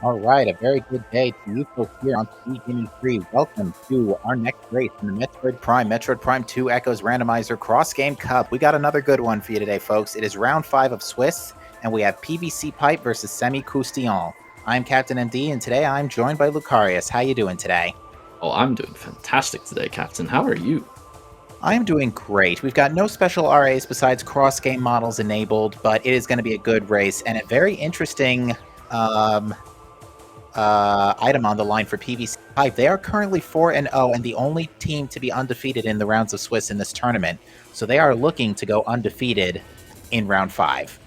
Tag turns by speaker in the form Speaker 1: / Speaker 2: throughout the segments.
Speaker 1: All right, a very good day to you folks here on SpeedGaming 3. Welcome to our next race in the Metroid Prime 2 Echoes Randomizer Cross Game Cup. We got another good one for you today, folks. It is round 5 of Swiss, and we have PVC Pipe versus Croustillants. I'm Captain MD, and today I'm joined by Lucarius. How you doing today?
Speaker 2: Oh, I'm doing fantastic today, Captain. How are you?
Speaker 1: I am doing great. We've got no special RAs besides cross game models enabled, but it is going to be a good race and a very interesting um, item on the line for PVC Pipe. They are currently 4-0 and the only team to be undefeated in the rounds of Swiss in this tournament. So they are looking to go undefeated in round 5.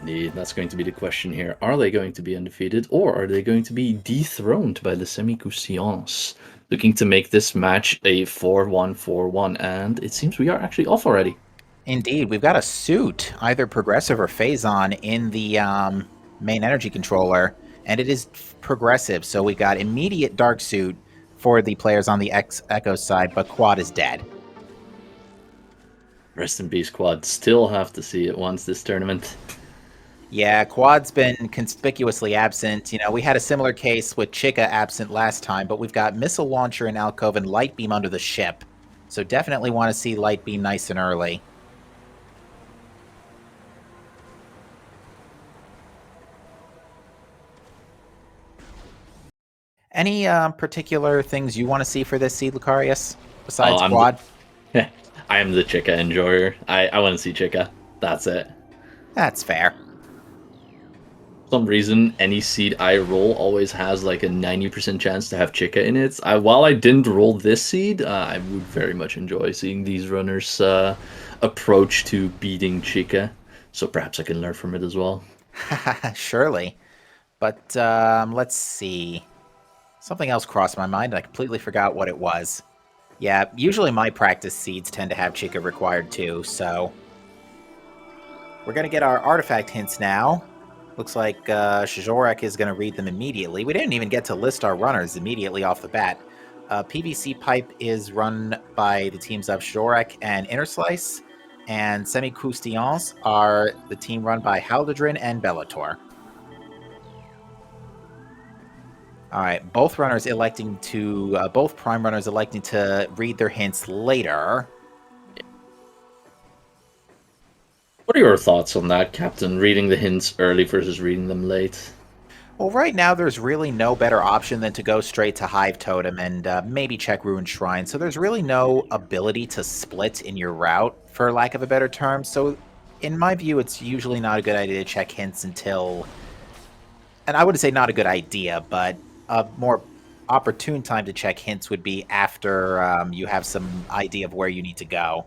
Speaker 2: Indeed, that's going to be the question here. Are they going to be undefeated, or are they going to be dethroned by the Croustillants? Looking to make this match a 4-1-4-1, and it seems we are actually off already.
Speaker 1: Indeed, we've got a suit, either progressive or phase-on, in the main energy controller, and it is progressive. So we've got immediate dark suit for the players on the Echo side, but Quad is dead.
Speaker 2: Rest in peace, Quad. Still have to see it once this tournament.
Speaker 1: Yeah, Quad's been conspicuously absent. You know, we had a similar case with Chica absent last time, but we've got Missile Launcher in Alcove and Light Beam under the ship. So definitely want to see Light Beam nice and early. Any particular things you want to see for this seed, Lucarius, besides Quad?
Speaker 2: I am the Chica enjoyer. I want to see Chica. That's it.
Speaker 1: That's fair.
Speaker 2: For some reason, any seed I roll always has like a 90% chance to have Chica in it. While I didn't roll this seed, I would very much enjoy seeing these runners approach to beating Chica. So perhaps I can learn from it as well.
Speaker 1: Surely. But let's see. Something else crossed my mind, and I completely forgot what it was. Yeah, usually my practice seeds tend to have Chica required too, so... We're going to get our artifact hints now. Looks like Shizorek is going to read them immediately. We didn't even get to list our runners immediately off the bat. PVC Pipe is run by the teams of Shizorek and Inner Slice, and Croustillants are the team run by Haldadrin and Bellator. All right, both prime runners electing to read their hints later.
Speaker 2: What are your thoughts on that, Captain? Reading the hints early versus reading them late?
Speaker 1: Well, right now there's really no better option than to go straight to Hive Totem and maybe check Ruined Shrine. So there's really no ability to split in your route, for lack of a better term. So in my view, it's usually not a good idea to check hints until... And I wouldn't say not a good idea, but a more opportune time to check hints would be after you have some idea of where you need to go.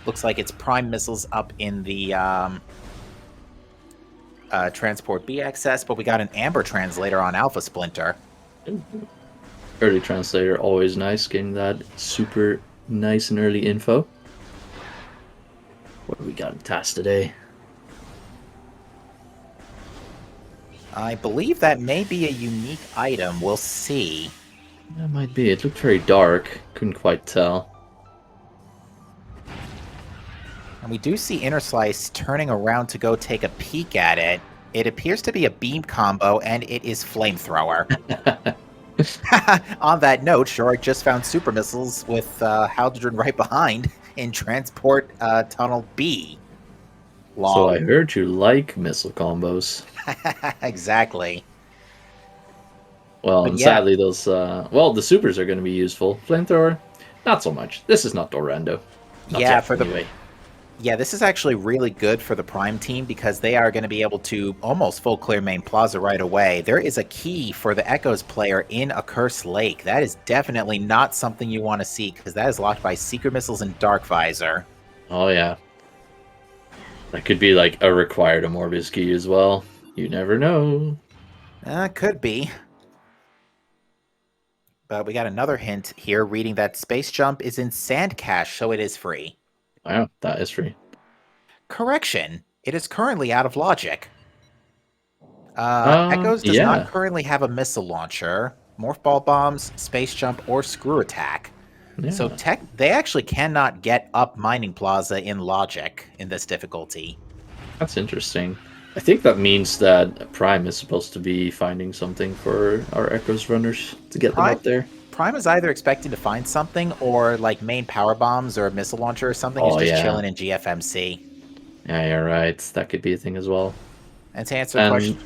Speaker 1: Looks like it's Prime Missiles up in the Transport B access, but we got an Amber Translator on Alpha Splinter.
Speaker 2: Early Translator, always nice, getting that super nice and early info. What do we got in task today?
Speaker 1: I believe that may be a unique item. We'll see.
Speaker 2: That might be. It looked very dark. Couldn't quite tell.
Speaker 1: And we do see Inner Slice turning around to go take a peek at it. It appears to be a beam combo, and it is Flamethrower. On that note, Shorik just found super missiles with Haldadrin right behind in Transport Tunnel B.
Speaker 2: Long. So I heard you like missile combos.
Speaker 1: Exactly.
Speaker 2: Well, and sadly, those the supers are going to be useful. Flamethrower, not so much. This is not Dorando.
Speaker 1: Not yeah, for anyway. Yeah, this is actually really good for the Prime team because they are going to be able to almost full clear main plaza right away. There is a key for the Echoes player in a Cursed Lake. That is definitely not something you want to see because that is locked by Secret Missiles and Dark Visor.
Speaker 2: Oh, yeah. That could be like a required Amorbious key as well. You never know.
Speaker 1: Could be. But we got another hint here, reading that Space Jump is in Sand Cache, so it is free.
Speaker 2: Wow, that is free.
Speaker 1: Correction. It is currently out of logic. Echoes does not currently have a missile launcher, Morph Ball Bombs, Space Jump, or Screw Attack. Yeah. So they actually cannot get up Mining Plaza in logic in this difficulty.
Speaker 2: That's interesting. I think that means that Prime is supposed to be finding something for our Echoes runners to get them
Speaker 1: Prime
Speaker 2: up there.
Speaker 1: Prime is either expecting to find something, or like main power bombs or a missile launcher or something is
Speaker 2: Oh
Speaker 1: just
Speaker 2: yeah,
Speaker 1: chilling in GFMC.
Speaker 2: yeah, you're right. That could be a thing as well.
Speaker 1: And to answer the
Speaker 2: And
Speaker 1: question,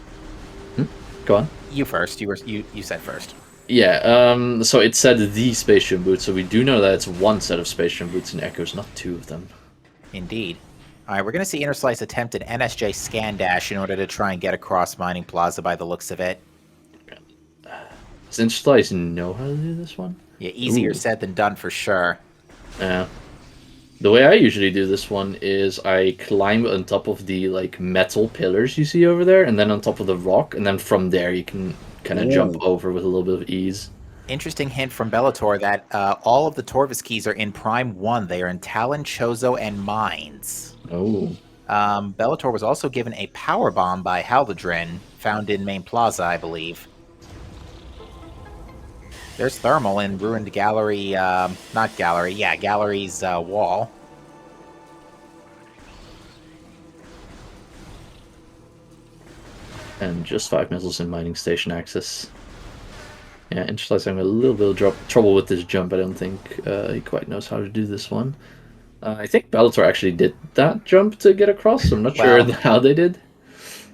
Speaker 2: hmm, go on.
Speaker 1: you first. You said first.
Speaker 2: Yeah. So it said the space gym boots, so we do know that it's one set of space gym boots in Echoes, not two of them.
Speaker 1: Indeed. All right, we're going to see Interslice attempt an NSJ scan dash in order to try and get across Mining Plaza by the looks of it.
Speaker 2: Does Interstice know how to do this one?
Speaker 1: Yeah, easier
Speaker 2: Ooh.
Speaker 1: said than done for sure.
Speaker 2: Yeah. The way I usually do this one is I climb on top of the like metal pillars you see over there, and then on top of the rock, and then from there you can kind of jump
Speaker 1: Ooh.
Speaker 2: over with a little bit of ease.
Speaker 1: Interesting hint from Bellator that all of the Torvis keys are in Prime 1. They are in Talon, Chozo, and Mines.
Speaker 2: Oh,
Speaker 1: Bellator was also given a power bomb by Haldadrin, found in Main Plaza, I believe. There's Thermal in Ruined Gallery, not Gallery, yeah, Gallery's wall.
Speaker 2: and just 5 missiles in mining station access. Yeah, Interstice having a little bit of trouble with this jump. I don't think he quite knows how to do this one. I think Bellator actually did that jump to get across. So I'm not sure
Speaker 1: Well,
Speaker 2: how they did.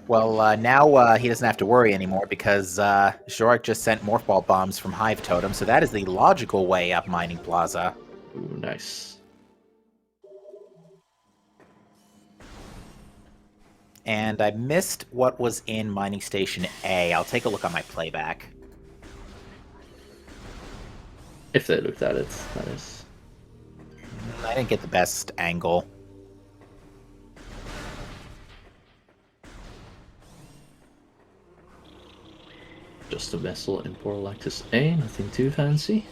Speaker 1: well, now he doesn't have to worry anymore because Zorak just sent Morph Ball bombs from Hive Totem, so that is the logical way up Mining Plaza.
Speaker 2: Ooh, nice.
Speaker 1: And I missed what was in Mining Station A. I'll take a look on my playback.
Speaker 2: If they looked at it, that is.
Speaker 1: I didn't get the best angle.
Speaker 2: Just a missile in Portal Actus A, nothing too fancy.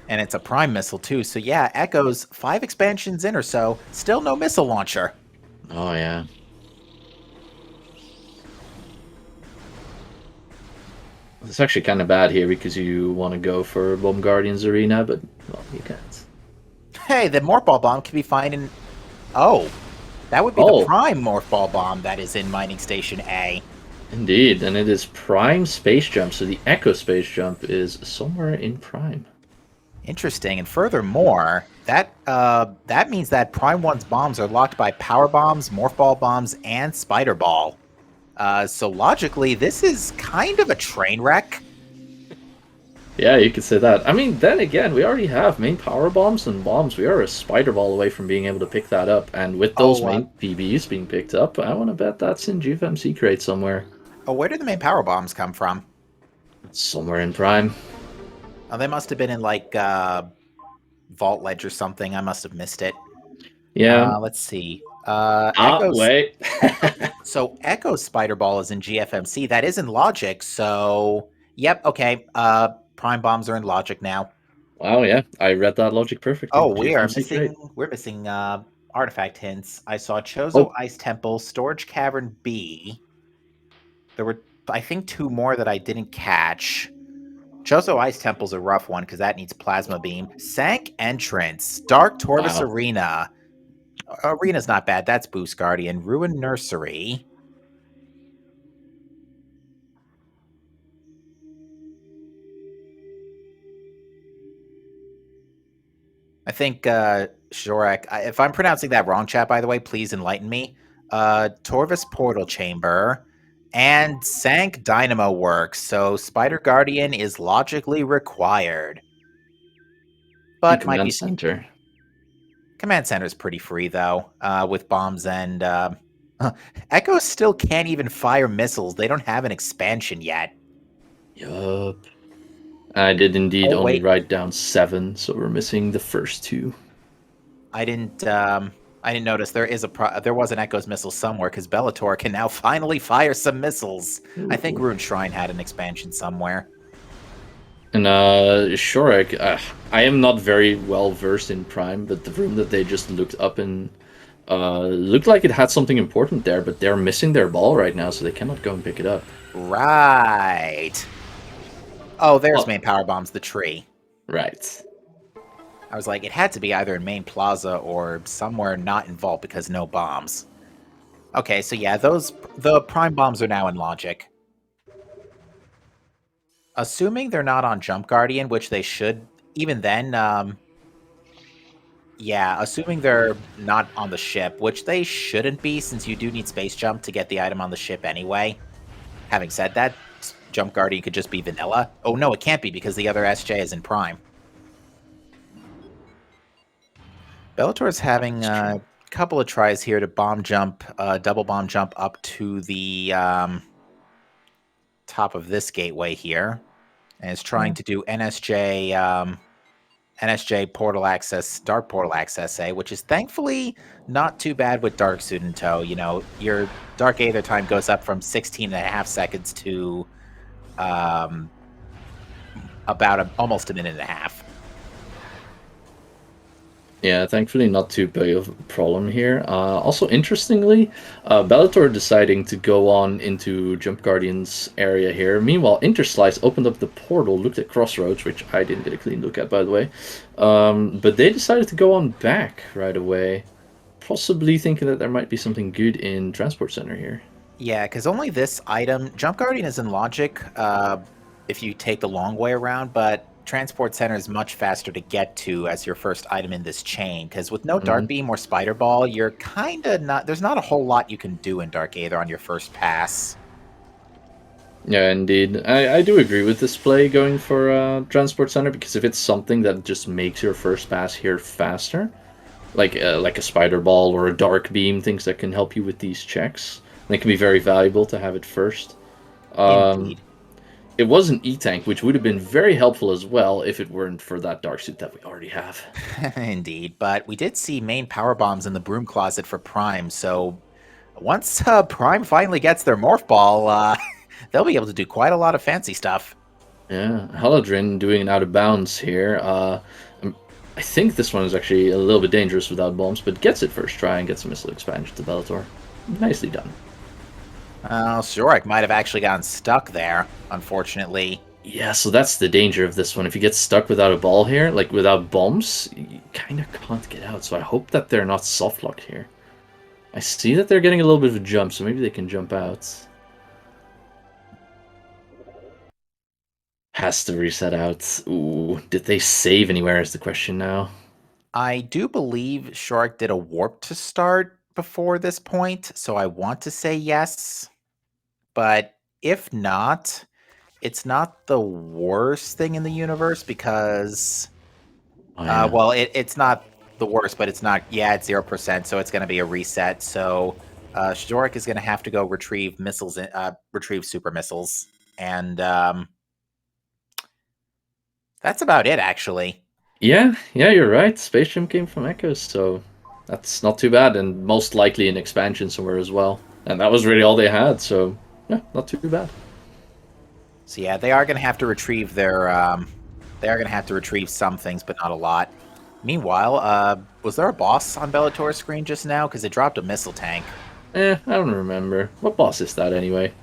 Speaker 1: And it's a prime missile too, so yeah, Echoes 5 expansions in or so, still no missile launcher.
Speaker 2: Oh yeah. It's actually kind of bad here because you want to go for Bomb Guardians Arena, but well, you can't.
Speaker 1: Hey, the Morph Ball bomb can be found in... Oh, that would be the
Speaker 2: Oh,
Speaker 1: prime Morph Ball bomb that is in Mining Station A.
Speaker 2: indeed, and it is Prime Space Jump, so the Echo Space Jump is somewhere in Prime.
Speaker 1: Interesting, and furthermore, that means that Prime 1's bombs are locked by Power Bombs, Morph Ball bombs, and Spider Ball. So logically, this is kind of a train wreck.
Speaker 2: Yeah, you could say that. I mean, then again, we already have main power bombs and bombs. We are a spider ball away from being able to pick that up. And with those main PBs being picked up, I want to bet that's in GFMC crate somewhere.
Speaker 1: Oh, where did the main power bombs come from?
Speaker 2: Somewhere in Prime.
Speaker 1: Oh, they must have been in, like, Vault Ledge or something. I must have missed it.
Speaker 2: Yeah.
Speaker 1: Let's see. Echo's...
Speaker 2: Wait.
Speaker 1: So Echo's Spider Ball is in GFMC. That is in Logic, so... Yep, okay. Prime bombs are in Logic now.
Speaker 2: Wow, yeah. I read that logic perfectly.
Speaker 1: Oh, we are
Speaker 2: GFMC crate.
Speaker 1: missing... We're missing, artifact hints. I saw Chozo
Speaker 2: Oh,
Speaker 1: Ice Temple, Storage Cavern B. There were, I think, 2 more that I didn't catch. Chozo Ice Temple's a rough one, because that needs Plasma Beam. Sank Entrance. Dark Torvus
Speaker 2: wow.
Speaker 1: Arena. Arena's not bad. That's Boost Guardian. Ruin Nursery. I think Shorak, if I'm pronouncing that wrong, chat, by the way, please enlighten me. Torvus Portal Chamber and Sank Dynamo Works, so Spider Guardian is logically required. But might be...
Speaker 2: Command Center.
Speaker 1: Command Center's pretty free, though, with bombs and... Echoes still can't even fire missiles. They don't have an expansion yet.
Speaker 2: Yup. I did indeed
Speaker 1: Oh,
Speaker 2: only
Speaker 1: wait.
Speaker 2: write down 7, so we're missing the first 2.
Speaker 1: I didn't notice there was an Echoes missile somewhere, because Bellator can now finally fire some missiles. I think
Speaker 2: Ooh.
Speaker 1: Ruined Shrine had an expansion somewhere.
Speaker 2: And Shorek, I am not very well versed in Prime, but the room that they just looked up in looked like it had something important there, but they're missing their ball right now, so they cannot go and pick it up.
Speaker 1: Right. Oh, there's
Speaker 2: Oh.
Speaker 1: Main Power Bombs, the tree.
Speaker 2: Right.
Speaker 1: I was like, it had to be either in Main Plaza or somewhere not in Vault because no bombs. Okay, so yeah, the prime bombs are now in logic. Assuming they're not on Jump Guardian, which they should, even then, yeah, assuming they're not on the ship, which they shouldn't be, since you do need Space Jump to get the item on the ship anyway. Having said that, Jump Guardian could just be vanilla. Oh no, it can't be, because the other SJ is in Prime. Bellator's having a couple of tries here to bomb jump, double bomb jump up to the top of this gateway here, and is trying to do NSJ portal access, dark portal access, which is thankfully not too bad with Dark Suit in tow. You know, your Dark Aether time goes up from 16 and a half seconds to about almost a minute and a half.
Speaker 2: Yeah, thankfully not too big of a problem here. Also, interestingly, Bellator deciding to go on into Jump Guardian's area here. Meanwhile, Interslice opened up the portal, looked at Crossroads, which I didn't get a clean look at, by the way. But they decided to go on back right away, possibly thinking that there might be something good in Transport Center here.
Speaker 1: Yeah, because only this item, Jump Guardian is in logic if you take the long way around, but Transport Center is much faster to get to as your first item in this chain, because with no Dark Beam or Spider Ball, you're kind of not, there's not a whole lot you can do in Dark Aether on your first pass.
Speaker 2: Yeah, indeed. I do agree with this play going for Transport Center, because if it's something that just makes your first pass here faster, like a Spider Ball or a Dark Beam, things that can help you with these checks, and it can be very valuable to have it first.
Speaker 1: Indeed.
Speaker 2: It was an E-Tank, which would have been very helpful as well if it weren't for that Dark Suit that we already have.
Speaker 1: Indeed, but we did see main power bombs in the broom closet for Prime, so once Prime finally gets their Morph Ball, they'll be able to do quite a lot of fancy stuff.
Speaker 2: Yeah, Haladrin doing an out of bounds here. I think this one is actually a little bit dangerous without bombs, but gets it first try and gets a missile expansion to Bellator. Nicely done.
Speaker 1: Shorak might have actually gotten stuck there, unfortunately.
Speaker 2: Yeah, so that's the danger of this one. If you get stuck without a ball here, like without bombs, you kind of can't get out. So I hope that they're not soft locked here. I see that they're getting a little bit of a jump, so maybe they can jump out. Has to reset out. Ooh, did they save anywhere is the question now.
Speaker 1: I do believe Shorak did a warp to start before this point, so I want to say yes. But if not, it's not the worst thing in the universe because,
Speaker 2: Oh, yeah.
Speaker 1: well, it's not the worst, but it's not. Yeah, it's 0%, so it's going to be a reset. So Shorak is going to have to go retrieve missiles, retrieve super missiles, and that's about it, actually.
Speaker 2: Yeah, you're right. Space Jam came from Echoes, so that's not too bad, and most likely an expansion somewhere as well. And that was really all they had, so yeah, not too bad.
Speaker 1: So yeah, they are going to have to retrieve their. They are going to have to retrieve some things, but not a lot. Meanwhile, was there a boss on Bellator's screen just now? Because it dropped a missile tank.
Speaker 2: I don't remember. What boss is that anyway?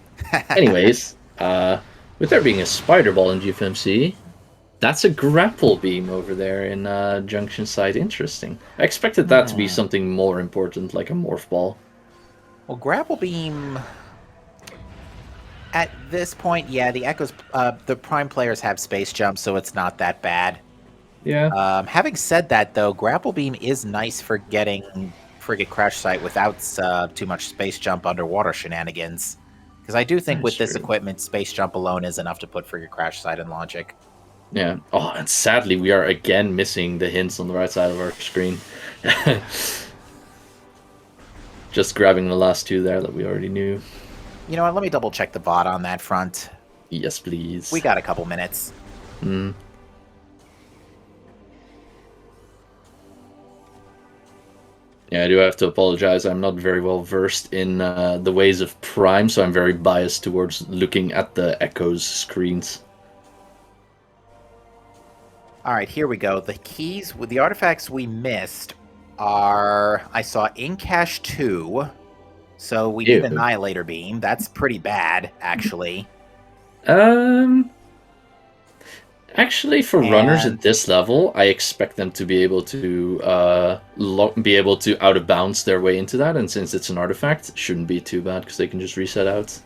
Speaker 2: Anyways, with there being a Spider Ball in GFMC, that's a grapple beam over there in Junction Site. Interesting. I expected that to be something more important, like a Morph Ball.
Speaker 1: Well, grapple beam. At this point, yeah, the Echoes, the Prime players have space jump, so it's not that bad.
Speaker 2: Yeah.
Speaker 1: Having said that, though, grapple beam is nice for getting frigate crash site without too much space jump underwater shenanigans. Because I do think with this equipment, space jump alone is enough to put frigate crash site in logic.
Speaker 2: Yeah. Oh, and sadly, we are again missing the hints on the right side of our screen. Just grabbing the last two there that we already knew.
Speaker 1: You know what? Let me double check the bot on that front.
Speaker 2: Yes, please.
Speaker 1: We got a couple minutes.
Speaker 2: Hmm. Yeah, I do have to apologize. I'm not very well versed in the ways of Prime, so I'm very biased towards looking at the Echoes screens.
Speaker 1: All right, here we go. The keys with the artifacts we missed are I saw Incash 2. So we need Annihilator Beam. That's pretty bad, actually.
Speaker 2: Actually, for runners
Speaker 1: And
Speaker 2: at this level, I expect them to be able to out of bounds their way into that, and since it's an artifact, it shouldn't be too bad because they can just reset out.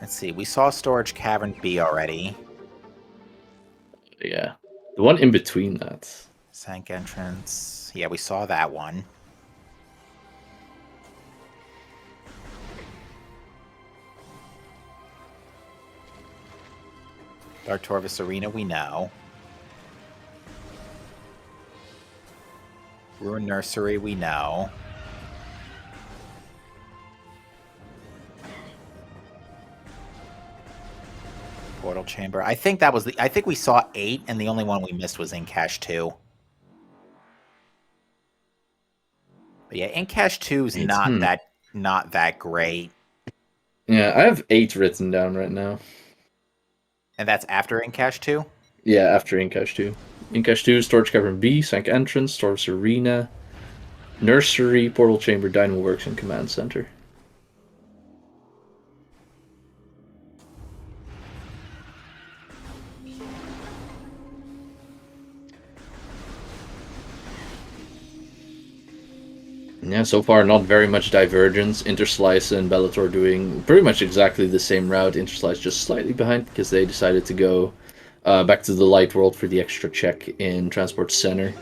Speaker 1: let's see, we saw Storage Cavern B already.
Speaker 2: Yeah, the one in between that.
Speaker 1: Sank entrance. Yeah, we saw that one. Dark Torvus Arena, we know. Ruin Nursery, we know. Portal Chamber. I think that was I think we saw 8, and the only one we missed was in Cache 2. But yeah, in Cache 2 is not that great.
Speaker 2: Yeah, I have 8 written down right now.
Speaker 1: And that's after in Cache 2?
Speaker 2: Yeah, after Incash 2. Incash 2, Storage Cavern B, Sank Entrance, Storage Arena, Nursery, Portal Chamber, Dynamo Works, and Command Center. Yeah, so far not very much divergence. Interslice and Bellator doing pretty much exactly the same route. Interslice just slightly behind because they decided to go back to the light world for the extra check in Transport Center.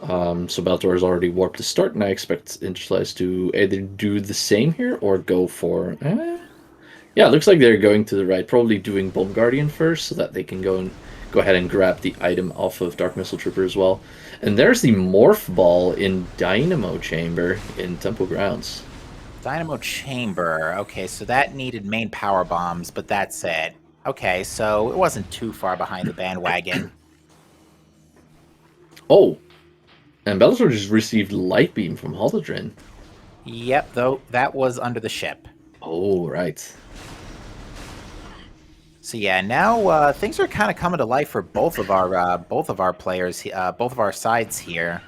Speaker 2: So Bellator has already warped the start, and I expect Interslice to either do the same here or go for... Yeah, it looks like they're going to the right. Probably doing Bomb Guardian first so that they can go ahead and grab the item off of Dark Missile Trooper as well. And there's the Morph Ball in Dynamo Chamber in Temple Grounds.
Speaker 1: Dynamo Chamber. Okay, so that needed main power bombs, but that's it. Okay, so it wasn't too far behind the bandwagon.
Speaker 2: Oh, and Bellator just received Light Beam from Holodrin.
Speaker 1: Yep, though that was under the ship.
Speaker 2: Oh, right.
Speaker 1: So yeah, now things are kind of coming to life for both of our players, both of our sides here.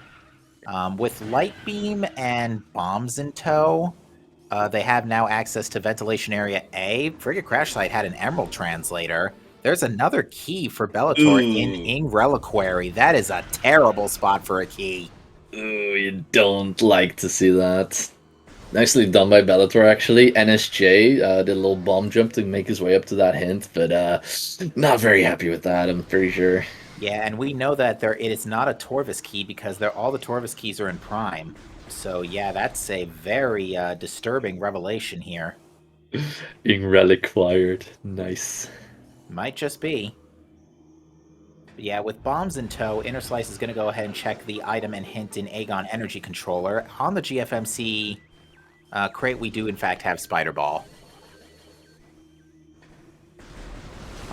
Speaker 1: With Light Beam and bombs in tow, they have now access to Ventilation Area A. Frigate Crash Site had an Emerald Translator. There's another key for Bellator in Ing Reliquary. That is a terrible spot for a key.
Speaker 2: Ooh, you don't like to see that. Nicely done by Bellator, actually. NSJ did a little bomb jump to make his way up to that hint, but not very happy with that, I'm pretty sure.
Speaker 1: Yeah, and we know that it is not a Torvus key because all the Torvus keys are in Prime. So yeah, that's a very disturbing revelation here.
Speaker 2: Being reliquired. Nice.
Speaker 1: Might just be. But yeah, with bombs in tow, Interslice is going to go ahead and check the item and hint in Aegon Energy Controller. On the GFMC crate, we do in fact have Spider Ball.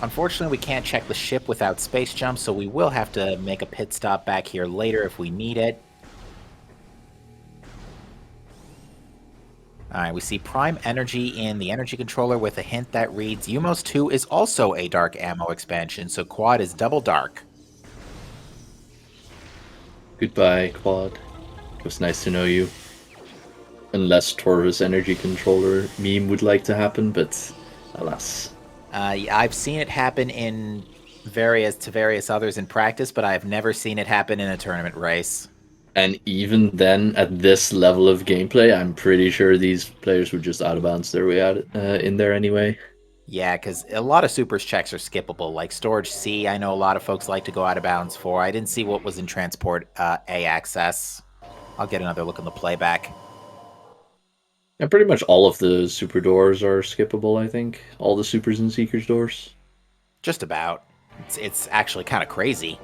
Speaker 1: Unfortunately, we can't check the ship without space jump, so we will have to make a pit stop back here later if we need it. Alright, we see Prime Energy in the Energy Controller with a hint that reads, Umos 2 is also a Dark Ammo expansion, so Quad is double dark.
Speaker 2: Goodbye, Quad. It was nice to know you. Unless Torvus Energy Controller meme would like to happen, but alas.
Speaker 1: I've seen it happen to various others in practice, but I've never seen it happen in a tournament race.
Speaker 2: And even then, at this level of gameplay, I'm pretty sure these players would just out of bounds their way out in there anyway.
Speaker 1: Yeah, because a lot of supers checks are skippable. Like Storage C, I know a lot of folks like to go out of bounds for. I didn't see what was in Transport A access. I'll get another look in the playback.
Speaker 2: And pretty much all of the super doors are skippable, I think. All the supers and seekers doors.
Speaker 1: Just about. It's actually kind of crazy.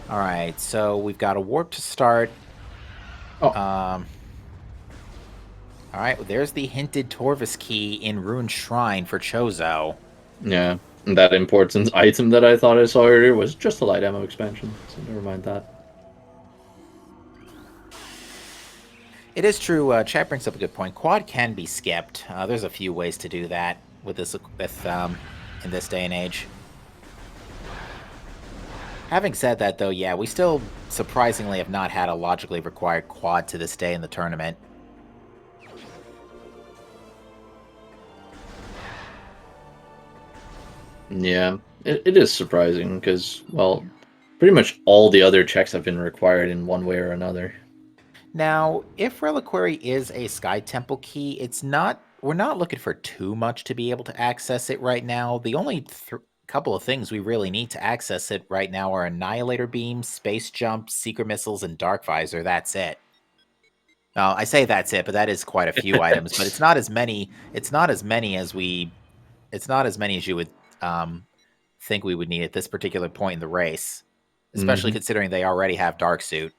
Speaker 1: Alright, so we've got a warp to start.
Speaker 2: Oh.
Speaker 1: Alright, well, there's the hinted Torvus key in Ruined Shrine for Chozo.
Speaker 2: Yeah, and that important item that I thought I saw earlier was just a light ammo expansion, so never mind that.
Speaker 1: It is true, chat brings up a good point. Quad can be skipped. There's a few ways to do that in this day and age. Having said that, though, yeah, we still surprisingly have not had a logically required quad to this day in the tournament.
Speaker 2: Yeah, it is surprising because, well, pretty much all the other checks have been required in one way or another.
Speaker 1: Now, if Reliquary is a Sky Temple key, it's not. We're not looking for too much to be able to access it right now. The only couple of things we really need to access it right now are Annihilator Beam, Space Jump, Secret Missiles, and Dark Visor. That's it. I say that's it, but that is quite a few items. But it's not as many. It's not as many as we. It's not as many as you would um, think we would need at this particular point in the race, especially
Speaker 2: Hmm.
Speaker 1: considering they already have Dark Suit.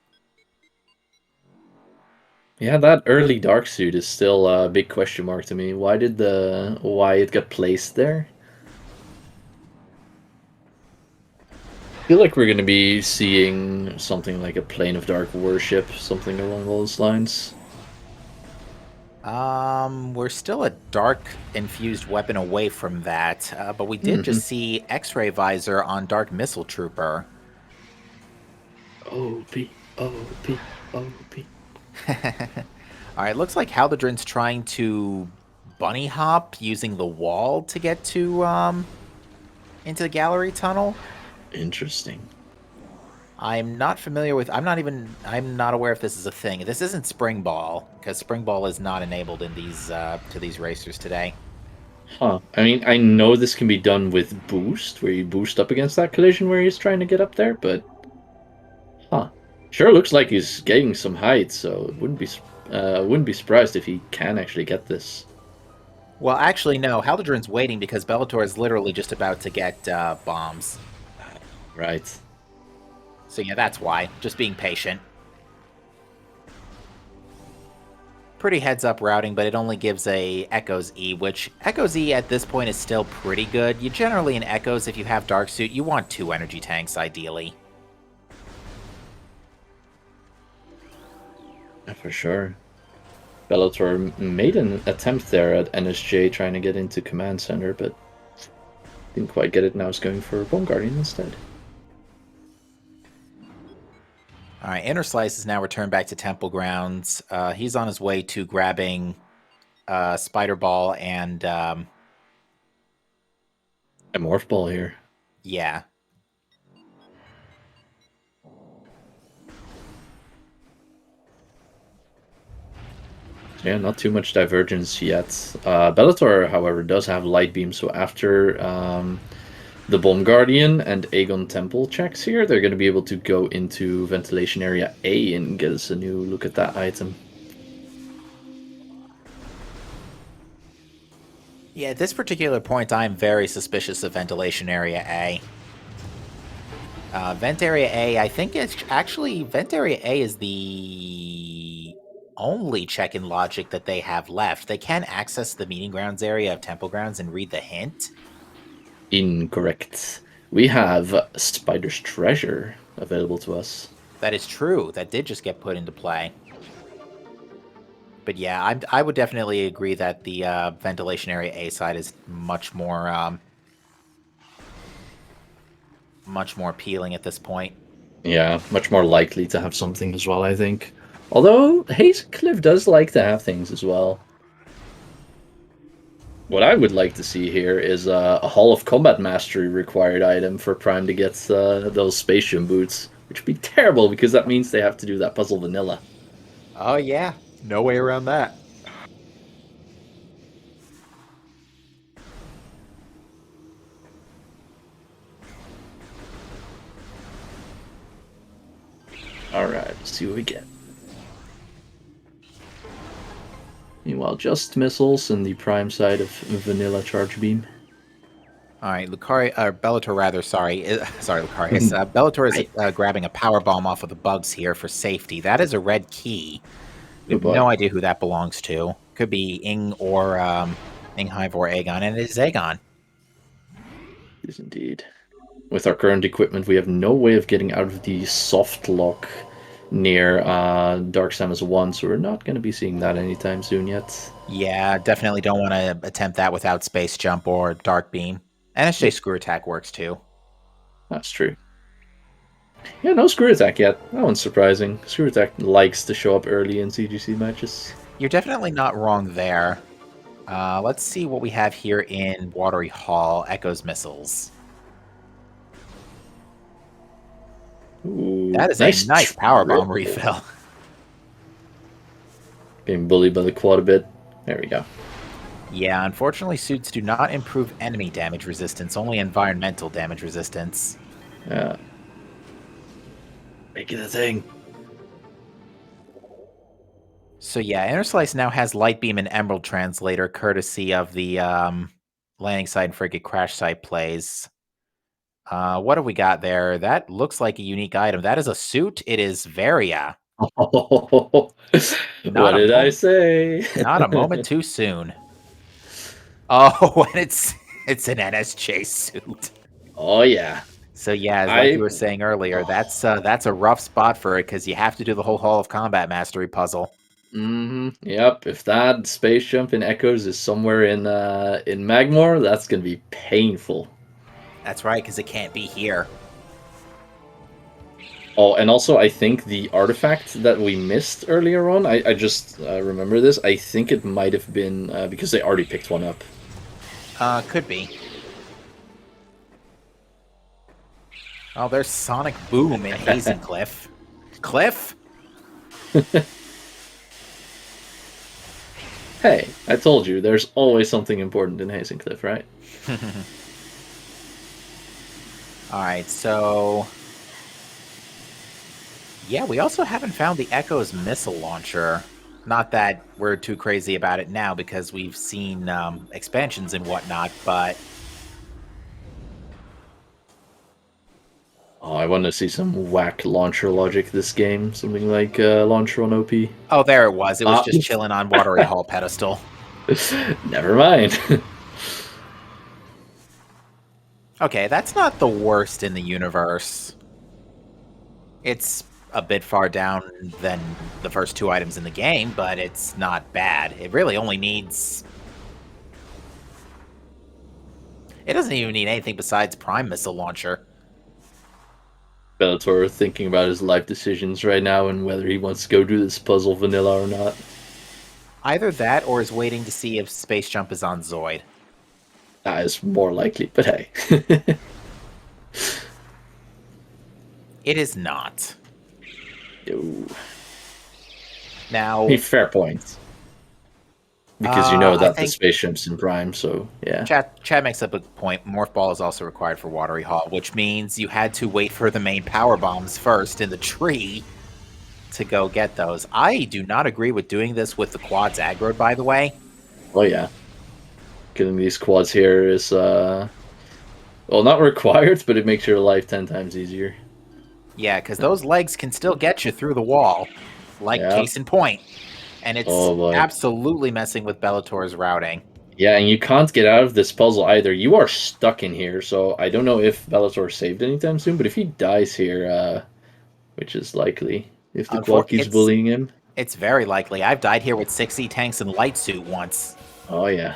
Speaker 2: Yeah, that early dark suit is still a big question mark to me. Why it got placed there? I feel like we're going to be seeing something like a Plane of Dark Worship, something along those lines.
Speaker 1: We're still a dark infused weapon away from that, but we did
Speaker 2: Hmm.
Speaker 1: just see X-ray visor on Dark Missile Trooper.
Speaker 2: OP, OP, OP.
Speaker 1: All right, looks like Haldredrin's trying to bunny hop using the wall to get to into the gallery tunnel.
Speaker 2: Interesting.
Speaker 1: I'm not familiar with. I'm not aware if this is a thing. This isn't Spring Ball because Spring Ball is not enabled in these to these racers today.
Speaker 2: Huh. I mean, I know this can be done with boost, where you boost up against that collision where he's trying to get up there, but huh. Sure looks like he's getting some height, so wouldn't be surprised if he can actually get this.
Speaker 1: Well, actually, no. Haldredrin's waiting because Bellator is literally just about to get bombs.
Speaker 2: Right.
Speaker 1: So yeah, that's why. Just being patient. Pretty heads-up routing, but it only gives a Echoes E, which Echoes E at this point is still pretty good. You generally in Echoes, if you have Dark Suit, you want 2 energy tanks, ideally.
Speaker 2: Yeah, for sure. Bellator made an attempt there at NSJ trying to get into Command Center, but didn't quite get it. Now it's going for Bone Guardian instead.
Speaker 1: Alright, Inner Slice is now returned back to Temple Grounds. He's on his way to grabbing Spider Ball and,
Speaker 2: A Morph Ball here.
Speaker 1: yeah.
Speaker 2: Yeah, not too much divergence yet. Bellator, however, does have Light Beam, so after the Bomb Guardian and Aegon Temple checks here, they're going to be able to go into Ventilation Area A and get us a new look at that item.
Speaker 1: Yeah, at this particular point, I'm very suspicious of Ventilation Area A. Vent Area A, I think it's actually... Vent Area A is the only check-in logic that they have left. They can access the Meeting Grounds area of Temple Grounds and read the hint.
Speaker 2: Incorrect. We have Spider's Treasure available to us.
Speaker 1: That is true. That did just get put into play. But yeah, I would definitely agree that the Ventilation Area A side is much more appealing at this point.
Speaker 2: Yeah, much more likely to have something as well, I think. Although Cliff does like to have things as well. What I would like to see here is a Hall of Combat Mastery required item for Prime to get those Spatium boots, which would be terrible because that means they have to do that puzzle vanilla.
Speaker 1: Oh yeah, no way around that.
Speaker 2: Alright, let's see what we get. Meanwhile, just missiles and the Prime side of Vanilla Charge Beam.
Speaker 1: All right, Bellator rather, sorry, sorry, Lucarius. Bellator is
Speaker 2: Right.
Speaker 1: grabbing a power bomb off of the bugs here for safety. That is a red key. We
Speaker 2: Oh
Speaker 1: have no
Speaker 2: boy.
Speaker 1: idea who that belongs to. Could be Ing or Inghive or Aegon, and it is Aegon.
Speaker 2: It is indeed. With our current equipment, we have no way of getting out of the soft lock near Dark Samus 1, so we're not going to be seeing that anytime soon yet.
Speaker 1: Yeah, definitely don't want to attempt that without Space Jump or Dark Beam. NSJ
Speaker 2: Yep,
Speaker 1: Screw Attack works too.
Speaker 2: that's true. Yeah, no Screw Attack yet. That one's surprising. Screw Attack likes to show up early in CGC matches.
Speaker 1: You're definitely not wrong there. Let's see what we have here in Watery Hall. Echo's missiles.
Speaker 2: Ooh,
Speaker 1: That is a
Speaker 2: nice
Speaker 1: nice power bomb
Speaker 2: triple.
Speaker 1: refill.
Speaker 2: Getting bullied by the quad a bit. There we go.
Speaker 1: Yeah, unfortunately, suits do not improve enemy damage resistance, only environmental damage resistance.
Speaker 2: Yeah. Making a thing.
Speaker 1: So yeah, Inner Slice now has Light Beam and Emerald Translator, courtesy of the landing site and frigate crash site plays. What have we got there? That looks like a unique item. That is a suit. It is Varia.
Speaker 2: Oh,
Speaker 1: Not
Speaker 2: what
Speaker 1: a
Speaker 2: did I
Speaker 1: moment.
Speaker 2: say?
Speaker 1: Not a moment too soon. Oh, and it's an NSJ suit.
Speaker 2: Oh yeah.
Speaker 1: So yeah, as like
Speaker 2: I
Speaker 1: you were saying earlier, that's a rough spot for it because you have to do the whole Hall of Combat Mastery puzzle.
Speaker 2: Yep. If that space jump in Echoes is somewhere in Magmor, that's gonna be painful.
Speaker 1: That's right, because it can't be here.
Speaker 2: Oh, and also I think the artifact that we missed earlier on, I just remember this. I think it might have been because they already picked one up.
Speaker 1: Could be. Oh, there's Sonic Boom in Hazen Cliff. Cliff?
Speaker 2: Hey, I told you, there's always something important in Hazencliff, right?
Speaker 1: Alright, so... Yeah, we also haven't found the Echo's missile launcher. Not that we're too crazy about it now because we've seen expansions and whatnot, but...
Speaker 2: Oh, I want to see some whack launcher logic this game. Something like launcher on OP.
Speaker 1: Oh, there it was. It was just chilling on Watery Hall pedestal.
Speaker 2: Never mind.
Speaker 1: Okay, that's not the worst in the universe. It's a bit far down than the first two items in the game, but it's not bad. It really only needs... It doesn't even need anything besides Prime Missile Launcher.
Speaker 2: Bellator thinking about his life decisions right now and whether he wants to go do this puzzle vanilla or not.
Speaker 1: Either that or is waiting to see if Space Jump is on Zoid.
Speaker 2: That is more likely, but hey.
Speaker 1: It is not.
Speaker 2: Yo.
Speaker 1: Now...
Speaker 2: Fair point. Because you know
Speaker 1: I
Speaker 2: that the
Speaker 1: think
Speaker 2: spaceship's in Prime, so yeah.
Speaker 1: Chad makes up a point. Morph Ball is also required for Watery Hall, which means you had to wait for the main power bombs first in the tree to go get those. I do not agree with doing this with the quads aggroed, by the way.
Speaker 2: Oh yeah. Killing these quads here is, well, not required, but it makes your life 10 times easier.
Speaker 1: Yeah, because those legs can still get you through the wall, like
Speaker 2: Yeah.
Speaker 1: case in point. And it's
Speaker 2: Oh, boy.
Speaker 1: absolutely messing with Bellator's routing.
Speaker 2: Yeah, and you can't get out of this puzzle either. You are stuck in here, so I don't know if Bellator saved anytime soon, but if he dies here, which is likely, if the quad keeps bullying him.
Speaker 1: It's very likely. I've died here with 6 tanks and light suit once.
Speaker 2: Oh, yeah.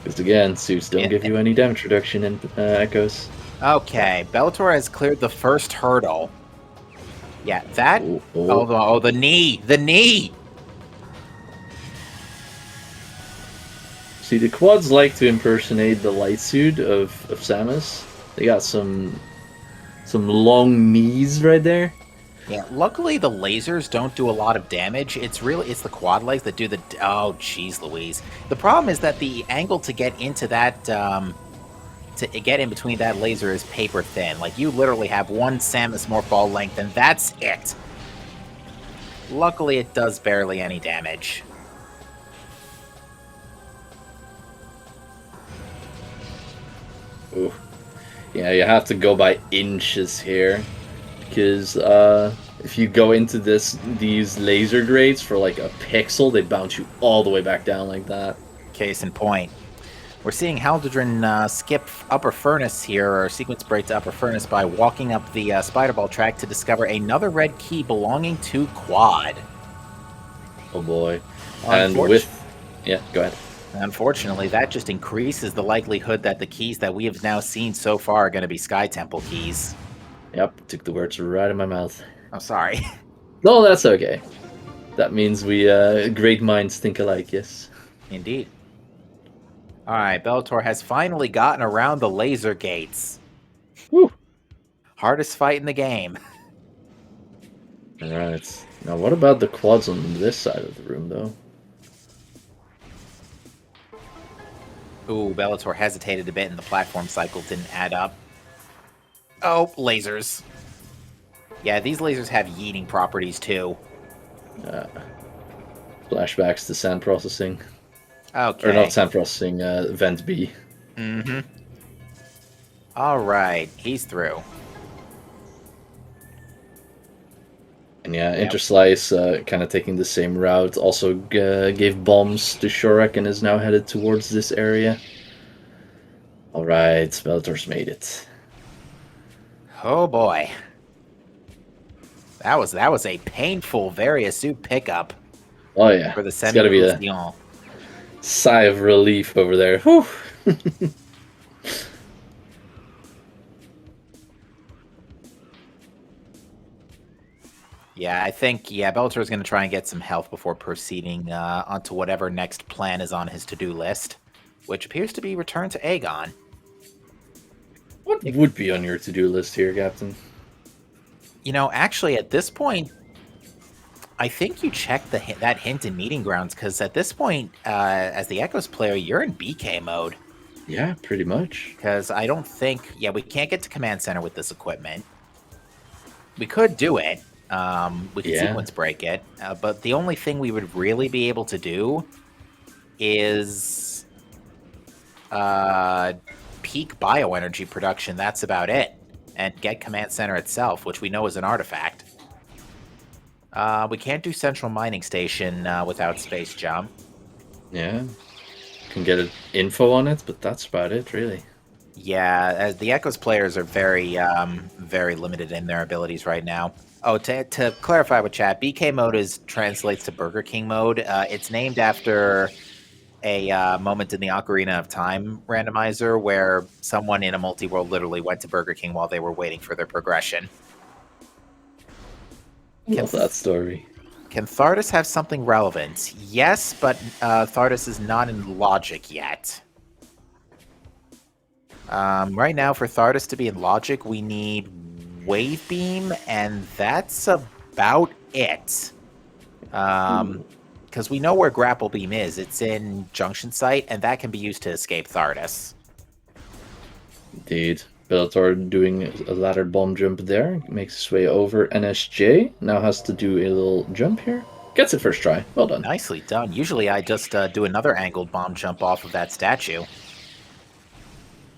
Speaker 2: Because again, suits don't give you any damage reduction in Echoes.
Speaker 1: Okay, Bellator has cleared the first hurdle. Yeah, that... Oh, the knee! The knee!
Speaker 2: See, the quads like to impersonate the light suit of Samus. They got some long knees right there.
Speaker 1: Yeah, luckily the lasers don't do a lot of damage. It's the quad legs that do the... Oh, jeez Louise. The problem is that the angle to get into that... to get in between that laser is paper thin. Like, you literally have one Samus Morph Ball length, and that's it. Luckily, it does barely any damage.
Speaker 2: Ooh. Yeah, you have to go by inches here. Because if you go into these laser grades for like a pixel, they bounce you all the way back down like that.
Speaker 1: Case in point. We're seeing Haldredin skip Upper Furnace here, or sequence break to Upper Furnace by walking up the Spider Ball track to discover another red key belonging to Quad.
Speaker 2: Oh boy. And with... Yeah, go ahead.
Speaker 1: Unfortunately, that just increases the likelihood that the keys that we have now seen so far are going to be Sky Temple keys.
Speaker 2: Yep, took the words right out of my mouth.
Speaker 1: I'm sorry.
Speaker 2: No, that's okay. That means we great minds think alike, yes.
Speaker 1: Indeed. All right, Bellator has finally gotten around the laser gates.
Speaker 2: Whew.
Speaker 1: Hardest fight in the game.
Speaker 2: All right. Now, what about the quads on this side of the room, though?
Speaker 1: Ooh, Bellator hesitated a bit and the platform cycle didn't add up. Oh, lasers. Yeah, these lasers have yeeting properties too.
Speaker 2: Uh, Flashbacks to sand processing. Or not
Speaker 1: Okay.
Speaker 2: sand processing, vent B.
Speaker 1: Mm-hmm. All right, he's through.
Speaker 2: And yeah,
Speaker 1: Yep.
Speaker 2: Interslice kind of taking the same route. Also gave bombs to Shorak and is now headed towards this area. Alright, Bellator's made it.
Speaker 1: Oh boy. That was a painful various suit pickup
Speaker 2: Oh yeah,
Speaker 1: for the
Speaker 2: it's gotta be a
Speaker 1: semi-Croustillants.
Speaker 2: sigh of relief over there. Whew.
Speaker 1: Yeah, I think Bellator is going to try and get some health before proceeding onto whatever next plan is on his to-do list, which appears to be return to Aegon.
Speaker 2: What would be on your to-do list here, Captain?
Speaker 1: You know, actually, at this point, I think you check that hint in Meeting Grounds, because at this point, as the Echoes player, you're in BK mode.
Speaker 2: Yeah, pretty much.
Speaker 1: Because I don't think... Yeah, we can't get to Command Center with this equipment. We could do it. We could sequence break it. But the only thing we would really be able to do is peak bioenergy production. That's about it. And get Command Center itself, which we know is an artifact. We can't do Central Mining Station without Space Jump.
Speaker 2: Yeah. Can get info on it, but that's about it, really.
Speaker 1: Yeah, as the Echoes players are very, very limited in their abilities right now. Oh, to clarify with chat, BK mode translates to Burger King mode. It's named after a moment in the Ocarina of Time randomizer where someone in a multi-world literally went to Burger King while they were waiting for their progression.
Speaker 2: Love that story.
Speaker 1: Can Thardus have something relevant? Yes, but Thardus is not in logic yet. Right now, for Thardus to be in logic, we need Wave Beam, and that's about it. Because we know where Grapple Beam is. It's in Junction Site, and that can be used to escape Thardus.
Speaker 2: Indeed. Bellator doing a ladder bomb jump there. Makes his way over. NSJ now has to do a little jump here. Gets it first try. Well done.
Speaker 1: Nicely done. Usually I just do another angled bomb jump off of that statue.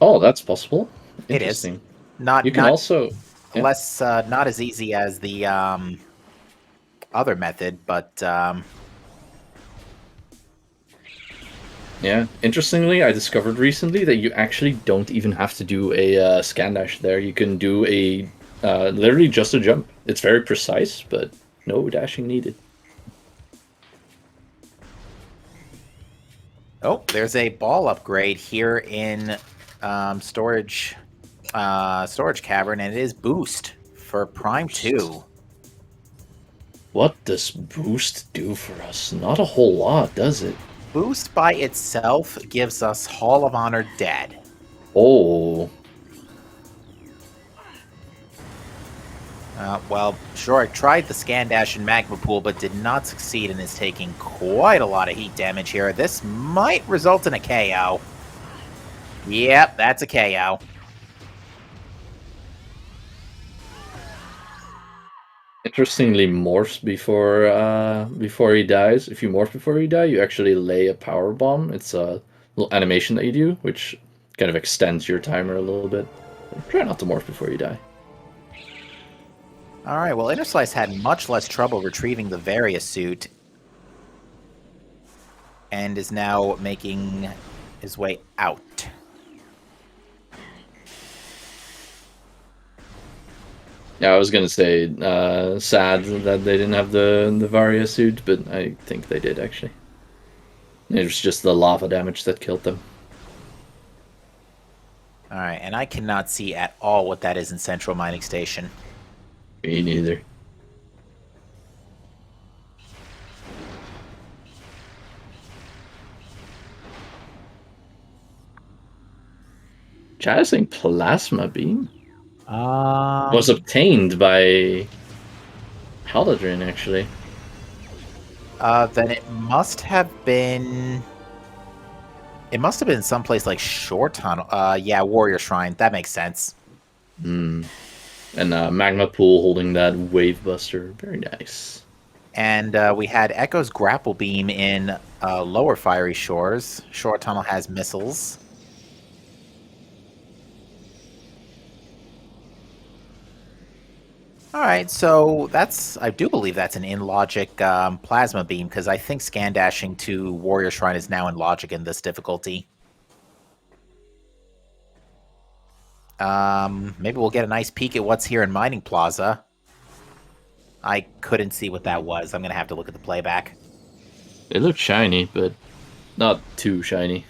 Speaker 2: Oh, that's possible.
Speaker 1: It is.
Speaker 2: Interesting.
Speaker 1: Not,
Speaker 2: You can
Speaker 1: not
Speaker 2: also... Yeah.
Speaker 1: less, not as easy as the other method, but...
Speaker 2: Yeah. Interestingly, I discovered recently that you actually don't even have to do a scan dash there. You can do a literally just a jump. It's very precise, but no dashing needed.
Speaker 1: Oh, there's a ball upgrade here in storage cavern, and it is boost for Prime 2.
Speaker 2: What does boost do for us? Not a whole lot, does it?
Speaker 1: Boost by itself gives us Hall of Honor Dead.
Speaker 2: Oh.
Speaker 1: Well, sure, I tried the Scan Dash and Magma Pool, but did not succeed and is taking quite a lot of heat damage here. This might result in a KO. Yep, that's a KO.
Speaker 2: Interestingly, morphs before he dies. If you morph before you die, you actually lay a power bomb. It's a little animation that you do, which kind of extends your timer a little bit. Try not to morph before you die.
Speaker 1: Alright, well, Interslice had much less trouble retrieving the Various suit and is now making his way out.
Speaker 2: Yeah, I was gonna say sad that they didn't have the Varia suit, but I think they did actually. It was just the lava damage that killed them.
Speaker 1: Alright, and I cannot see at all what that is in Central Mining Station.
Speaker 2: Me neither. Jazzing Plasma Beam was
Speaker 1: Um,
Speaker 2: obtained by Paladin, actually.
Speaker 1: then it must have been. It must have been someplace like Shore Tunnel. Yeah, Warrior Shrine. That makes sense.
Speaker 2: Hmm. And Magma Pool holding that Wave Buster. Very nice.
Speaker 1: And we had Echo's Grapple Beam in Lower Fiery Shores. Shore Tunnel has missiles. All right, so I do believe that's an in-logic plasma beam, because I think scan dashing to Warrior Shrine is now in logic in this difficulty. Maybe we'll get a nice peek at what's here in Mining Plaza. I couldn't see what that was. I'm going to have to look at the playback.
Speaker 2: It looked shiny, but not too shiny.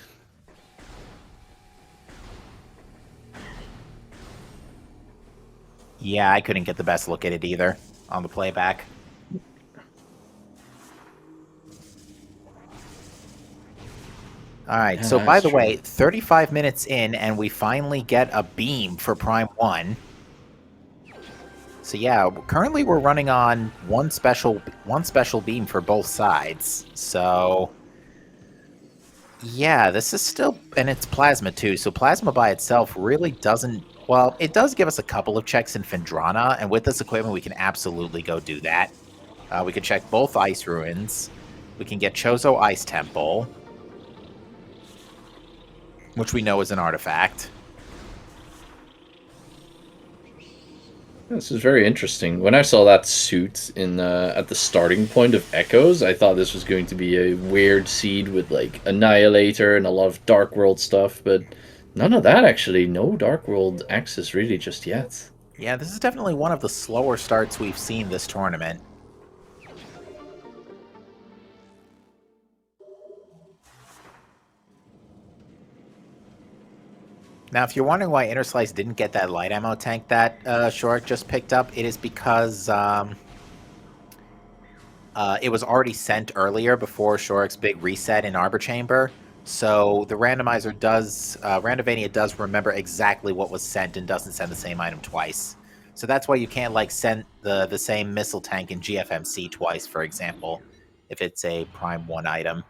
Speaker 1: Yeah, I couldn't get the best look at it either on the playback. All right,
Speaker 2: Yeah,
Speaker 1: so by
Speaker 2: that's
Speaker 1: the
Speaker 2: true.
Speaker 1: way, 35 minutes in, and we finally get a beam for Prime 1. So yeah, currently we're running on one special beam for both sides. So yeah, this is still, and it's plasma too. So plasma by itself really doesn't. Well, it does give us a couple of checks in Fendrana, and with this equipment, we can absolutely go do that. We can check both ice ruins. We can get Chozo Ice Temple, which we know is an artifact.
Speaker 2: This is very interesting. When I saw that suit in at the starting point of Echoes, I thought this was going to be a weird seed with like Annihilator and a lot of Dark World stuff, but none of that actually. No Dark World access really just yet.
Speaker 1: Yeah, this is definitely one of the slower starts we've seen this tournament. Now, if you're wondering why Inner Slice didn't get that light ammo tank that Shorik just picked up, it is because it was already sent earlier before Shorik's big reset in Arbor Chamber. So the randomizer does, Randovania does remember exactly what was sent and doesn't send the same item twice. So that's why you can't like send the same missile tank in GFMC twice, for example, if it's a Prime 1 item.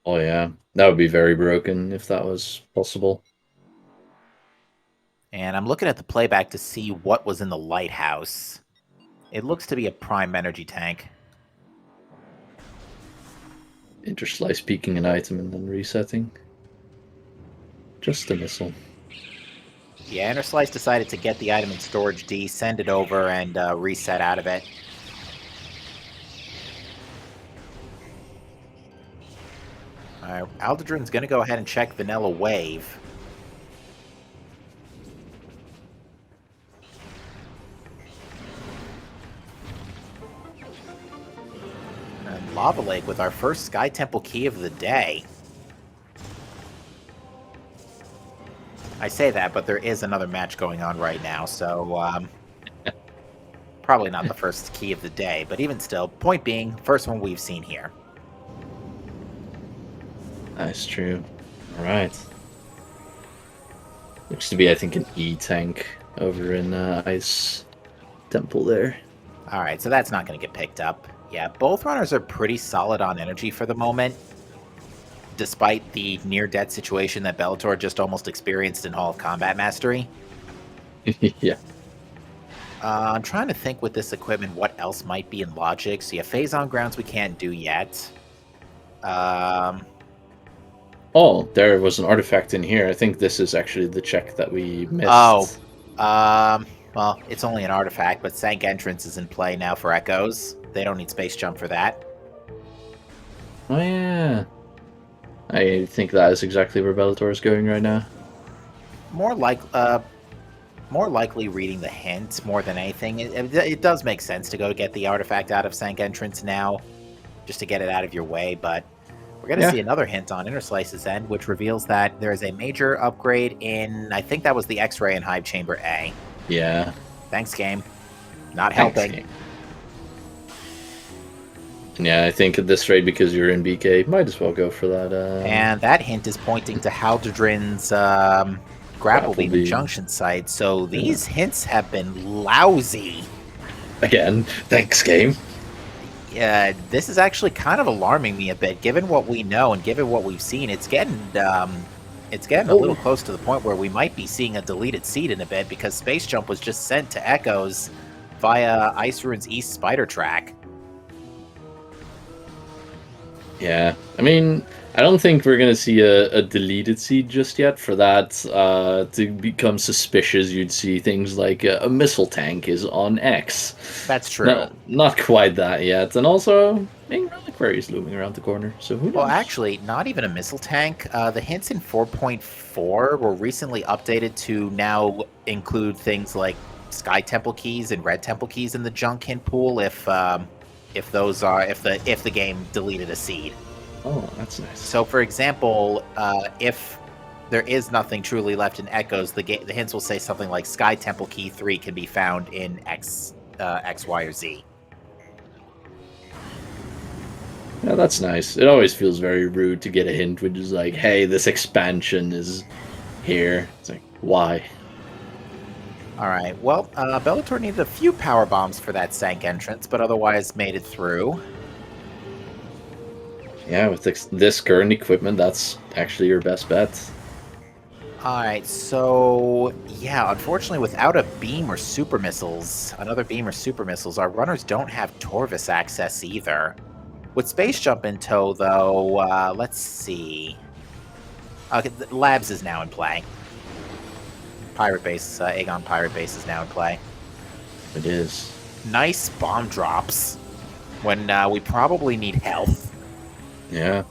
Speaker 2: Oh yeah, that would be very broken if that was possible.
Speaker 1: And I'm looking at the playback to see what was in the lighthouse. It looks to be a Prime Energy tank.
Speaker 2: Interslice peeking an item and then resetting. Just a missile.
Speaker 1: Yeah, Inner Slice decided to get the item in Storage D, send it over, and reset out of it. Alright, Aldadrin's going to go ahead and check Vanilla Wave. And Lava Lake with our first Sky Temple key of the day. I say that, but there is another match going on right now, so probably not the first key of the day, but even still, point being, first one we've seen here.
Speaker 2: That's true. Alright. Looks to be, I think, an E tank over in Ice Temple there.
Speaker 1: Alright, so that's not going to get picked up. Yeah, both runners are pretty solid on energy for the moment, despite the near-death situation that Bellator just almost experienced in Hall of Combat Mastery.
Speaker 2: Yeah.
Speaker 1: I'm trying to think with this equipment what else might be in logic. So yeah, Phase on grounds we can't do yet.
Speaker 2: Oh, there was an artifact in here. I think this is actually the check that we missed.
Speaker 1: Oh, well, it's only an artifact, but Sank Entrance is in play now for Echoes. They don't need Space Jump for that.
Speaker 2: Oh, yeah. I think that is exactly where Bellator is going right now.
Speaker 1: More likely reading the hint more than anything. It does make sense to go get the artifact out of Sank Entrance now, just to get it out of your way, but we're going to see another hint on Inner Slice's end, which reveals that there is a major upgrade in, I think that was the X-Ray in Hive Chamber A.
Speaker 2: Yeah.
Speaker 1: Thanks, game. Not helping.
Speaker 2: Thanks, game. Yeah, I think at this rate, because you're in BK, might as well go for that.
Speaker 1: And that hint is pointing to Haldredrin's grapple
Speaker 2: Grapple
Speaker 1: beam and
Speaker 2: beam.
Speaker 1: junction sight, so
Speaker 2: Yeah.
Speaker 1: these hints have been lousy.
Speaker 2: Again, thanks, game.
Speaker 1: Yeah, this is actually kind of alarming me a bit, given what we know and given what we've seen. It's getting a little
Speaker 2: Oh,
Speaker 1: close to the point where we might be seeing a deleted seed in a bit because Space Jump was just sent to Echoes via Ice Rune's East Spider Track.
Speaker 2: yeah. I mean, I don't think we're gonna see a deleted seed just yet. For that to become suspicious, you'd see things like a missile tank is on X.
Speaker 1: That's true.
Speaker 2: No, not quite that yet. And also, Ink Reliquary is looming around the corner, so who knows?
Speaker 1: Well, actually, not even a missile tank. The hints in 4.4 were recently updated to now include things like Sky Temple keys and Red Temple keys in the junk hint pool if the game deleted a seed.
Speaker 2: Oh, that's nice.
Speaker 1: So, for example, if there is nothing truly left in Echoes, the hints will say something like Sky Temple Key 3 can be found in X, Y, or Z.
Speaker 2: Yeah, that's nice. It always feels very rude to get a hint which is like, hey, this expansion is here. It's like, why?
Speaker 1: Alright, well, Bellator needed a few power bombs for that Sank entrance, but otherwise made it through.
Speaker 2: Yeah, with this current equipment, that's actually your best bet.
Speaker 1: Alright, so yeah, unfortunately without a beam or super missiles, another beam or super missiles, our runners don't have Torvis access either. With Space Jump in tow, though, let's see. Okay, Labs is now in play. Pirate Base, Aegon Pirate Base is now in play.
Speaker 2: It is.
Speaker 1: Nice bomb drops when we probably need health.
Speaker 2: Yeah.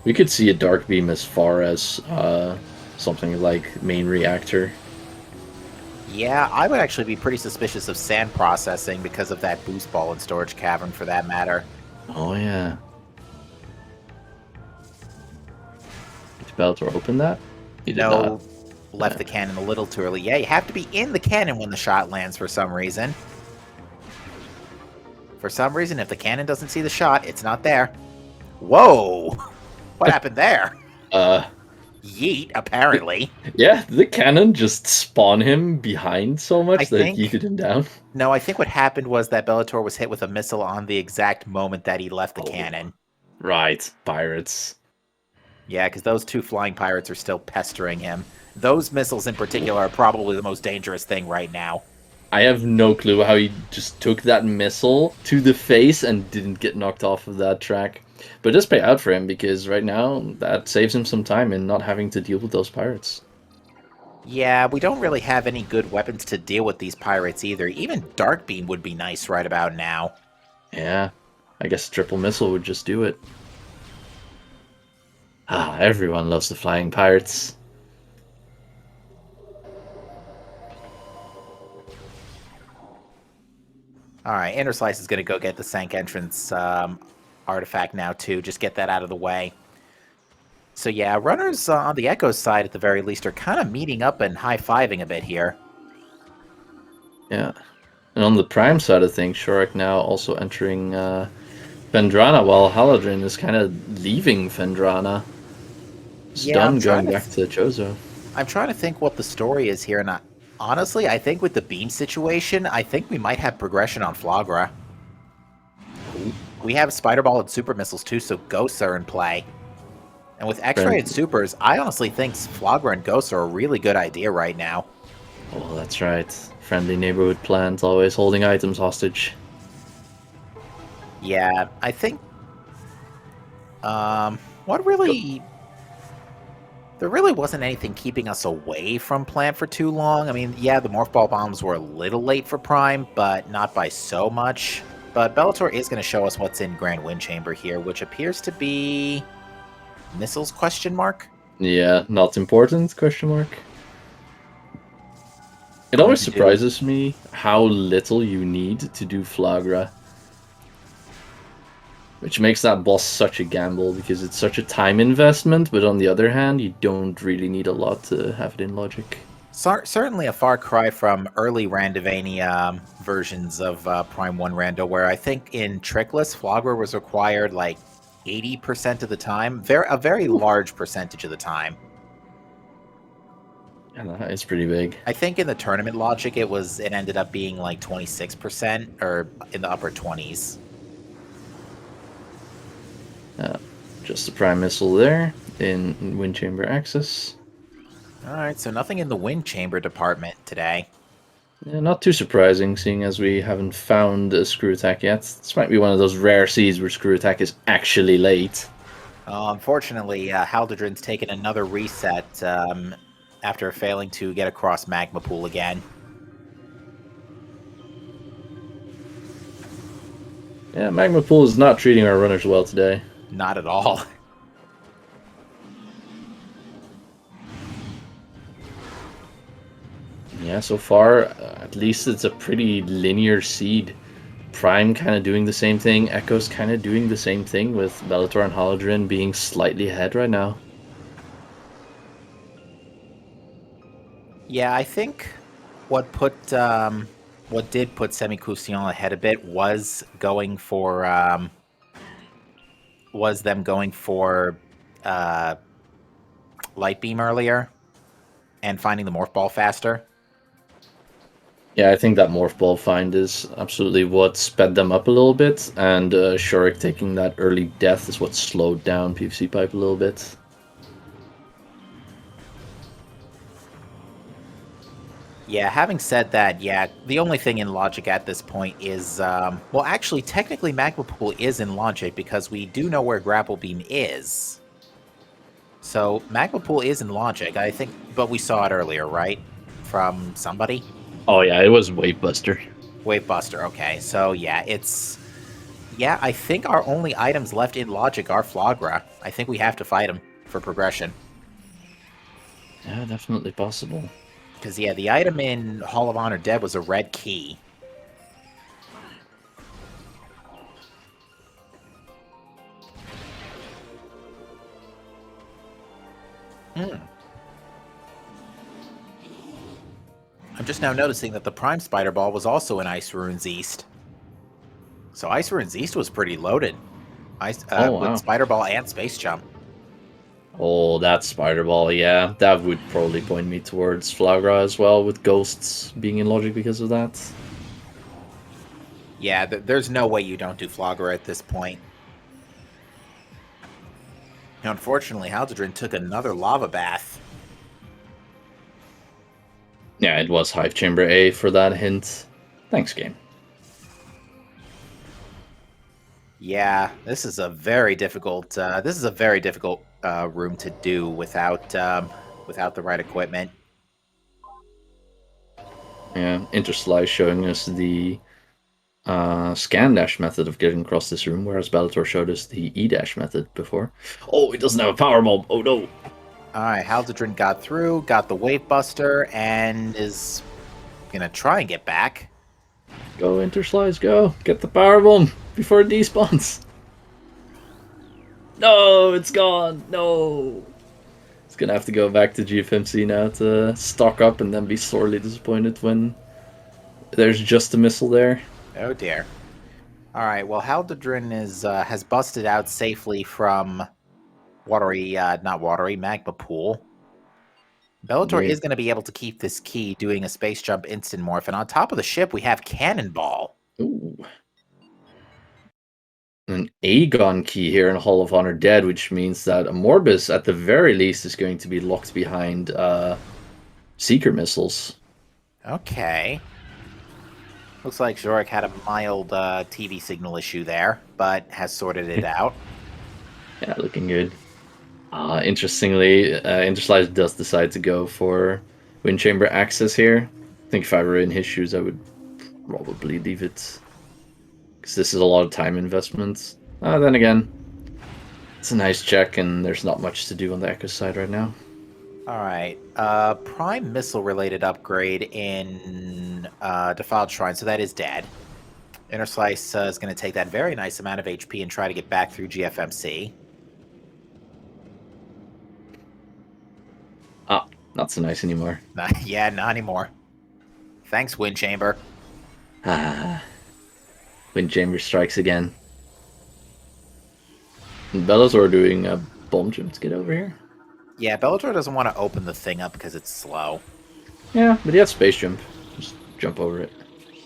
Speaker 2: We could see a Dark Beam as far as something like Main Reactor.
Speaker 1: Yeah, I would actually be pretty suspicious of sand processing because of that boost ball and storage cavern for that matter.
Speaker 2: Oh, yeah. Did Bellator open that? He did
Speaker 1: No,
Speaker 2: not.
Speaker 1: left the cannon a little too early. Yeah, you have to be in the cannon when the shot lands for some reason. For some reason, if the cannon doesn't see the shot, it's not there. Whoa! What happened there? Yeet, apparently.
Speaker 2: Yeah, the cannon just spawned him behind so much that it yeeted him down.
Speaker 1: No, I think what happened was that Bellator was hit with a missile on the exact moment that he left the cannon.
Speaker 2: Right, pirates.
Speaker 1: Yeah, because those two flying pirates are still pestering him. Those missiles in particular are probably the most dangerous thing right now.
Speaker 2: I have no clue how he just took that missile to the face and didn't get knocked off of that track. But it does pay out for him because right now that saves him some time in not having to deal with those pirates.
Speaker 1: Yeah, we don't really have any good weapons to deal with these pirates either. Even Dark Beam would be nice right about now.
Speaker 2: Yeah, I guess triple missile would just do it. Ah, everyone loves the flying pirates.
Speaker 1: Alright, Inner Slice is going to go get the Sank entrance artifact now too. Just get that out of the way. So yeah, runners on the Echo side at the very least are kind of meeting up and high-fiving a bit here.
Speaker 2: Yeah. And on the Prime side of things, Shorak now also entering Fendrana, while Haladrin is kind of leaving Fendrana. Stun going back to Chozo.
Speaker 1: I'm trying to think what the story is here, and honestly, I think with the beam situation, I think we might have progression on Flagra. We have Spider Ball and Super Missiles too, so Ghosts are in play. And with X-Ray and Supers, I honestly think Flagra and Ghosts are a really good idea right now.
Speaker 2: Oh, that's right. Friendly neighborhood plans always holding items hostage.
Speaker 1: Yeah, I think... what really... There really wasn't anything keeping us away from Plant for too long. I mean, yeah, the Morph Ball bombs were a little late for Prime, but not by so much. But Bellator is going to show us what's in Grand Wind Chamber here, which appears to be... Missiles, question mark?
Speaker 2: Yeah, not important, question mark. It always surprises me how little you need to do Flagra. Which makes that boss such a gamble, because it's such a time investment, but on the other hand, you don't really need a lot to have it in logic.
Speaker 1: Certainly a far cry from early Randavania versions of Prime 1 Rando, where I think in Trickless, Flagra was required like 80% of the time. A very large percentage of the time.
Speaker 2: Yeah, it's pretty big.
Speaker 1: I think in the tournament logic, it ended up being like 26% or in the upper 20s.
Speaker 2: Just the prime missile there in wind chamber access.
Speaker 1: All right, so nothing in the wind chamber department today.
Speaker 2: Yeah, not too surprising, seeing as we haven't found a screw attack yet. This might be one of those rare seeds where screw attack is actually late.
Speaker 1: Unfortunately, Haldredrin's taken another reset after failing to get across Magma Pool again.
Speaker 2: Yeah, Magma Pool is not treating our runners well today.
Speaker 1: Not at all.
Speaker 2: Yeah, so far, at least it's a pretty linear seed. Prime kind of doing the same thing, Echo's kind of doing the same thing, with Bellator and Holodrin being slightly ahead right now.
Speaker 1: Yeah, I think what did put Semi-Croustillant ahead a bit was them going for Light Beam earlier and finding the Morph Ball faster.
Speaker 2: Yeah, I think that Morph Ball find is absolutely what sped them up a little bit, and Shorik taking that early death is what slowed down PVC Pipe a little bit.
Speaker 1: Yeah, having said that, yeah, the only thing in logic at this point is, well, actually, technically, Magma Pool is in logic because we do know where Grapple Beam is. So, Magma Pool is in logic, I think, but we saw it earlier, right? From somebody?
Speaker 2: Oh yeah, it was Wavebuster.
Speaker 1: Wavebuster, okay. So, yeah, yeah, I think our only items left in logic are Flagra. I think we have to fight them for progression.
Speaker 2: Yeah, definitely possible.
Speaker 1: Because, yeah, the item in Hall of Honor Dead was a red key. I'm just now noticing that the Prime Spider Ball was also in Ice Runes East. So Ice Runes East was pretty loaded.
Speaker 2: Oh
Speaker 1: With
Speaker 2: wow.
Speaker 1: Spider Ball and Space Jump.
Speaker 2: Oh, that Spider Ball, yeah. That would probably point me towards Flagra as well, with Ghosts being in logic because of that.
Speaker 1: Yeah, there's no way you don't do Flogger at this point. Now, unfortunately, Haldredrin took another lava bath.
Speaker 2: Yeah, it was Hive Chamber A for that hint. Thanks, game.
Speaker 1: Yeah, this is a very difficult. Room to do without the right equipment.
Speaker 2: Yeah, Interslice showing us the scan dash method of getting across this room, whereas Bellator showed us the E dash method before. Oh, it doesn't have a power bulb. Oh no.
Speaker 1: Alright, Haldredrin got through, got the Wave Buster, and is gonna try and get back.
Speaker 2: Go, Interslice, go. Get the power bomb before it despawns. No, it's gone. No. It's gonna have to go back to GFMC now to stock up and then be sorely disappointed when there's just a missile there.
Speaker 1: Oh dear. Alright, well, Haldredrin has busted out safely from Magma Pool. Bellator
Speaker 2: Yeah.
Speaker 1: is going to be able to keep this key doing a Space Jump Instant Morph, and on top of the ship, we have Cannonball.
Speaker 2: Ooh. An Aegon key here in Hall of Honor Dead, which means that a Morbus, at the very least, is going to be locked behind Seeker missiles.
Speaker 1: Okay. Looks like Zorik had a mild TV signal issue there, but has sorted it out.
Speaker 2: Yeah, looking good. Interestingly, Interslice does decide to go for Wind Chamber access here. I think if I were in his shoes, I would probably leave it. Because this is a lot of time investment. Then again, it's a nice check, and there's not much to do on the Echo side right now.
Speaker 1: Alright. Prime missile related upgrade in Defiled Shrine, so that is dead. Interslice is going to take that very nice amount of HP and try to get back through GFMC.
Speaker 2: Not so nice anymore.
Speaker 1: Yeah, not anymore. Thanks, Wind Chamber.
Speaker 2: Wind Chamber strikes again. And Bellator doing a bomb jump to get over here.
Speaker 1: Yeah, Bellator doesn't want to open the thing up because it's slow.
Speaker 2: Yeah, but he has space jump. Just jump over it.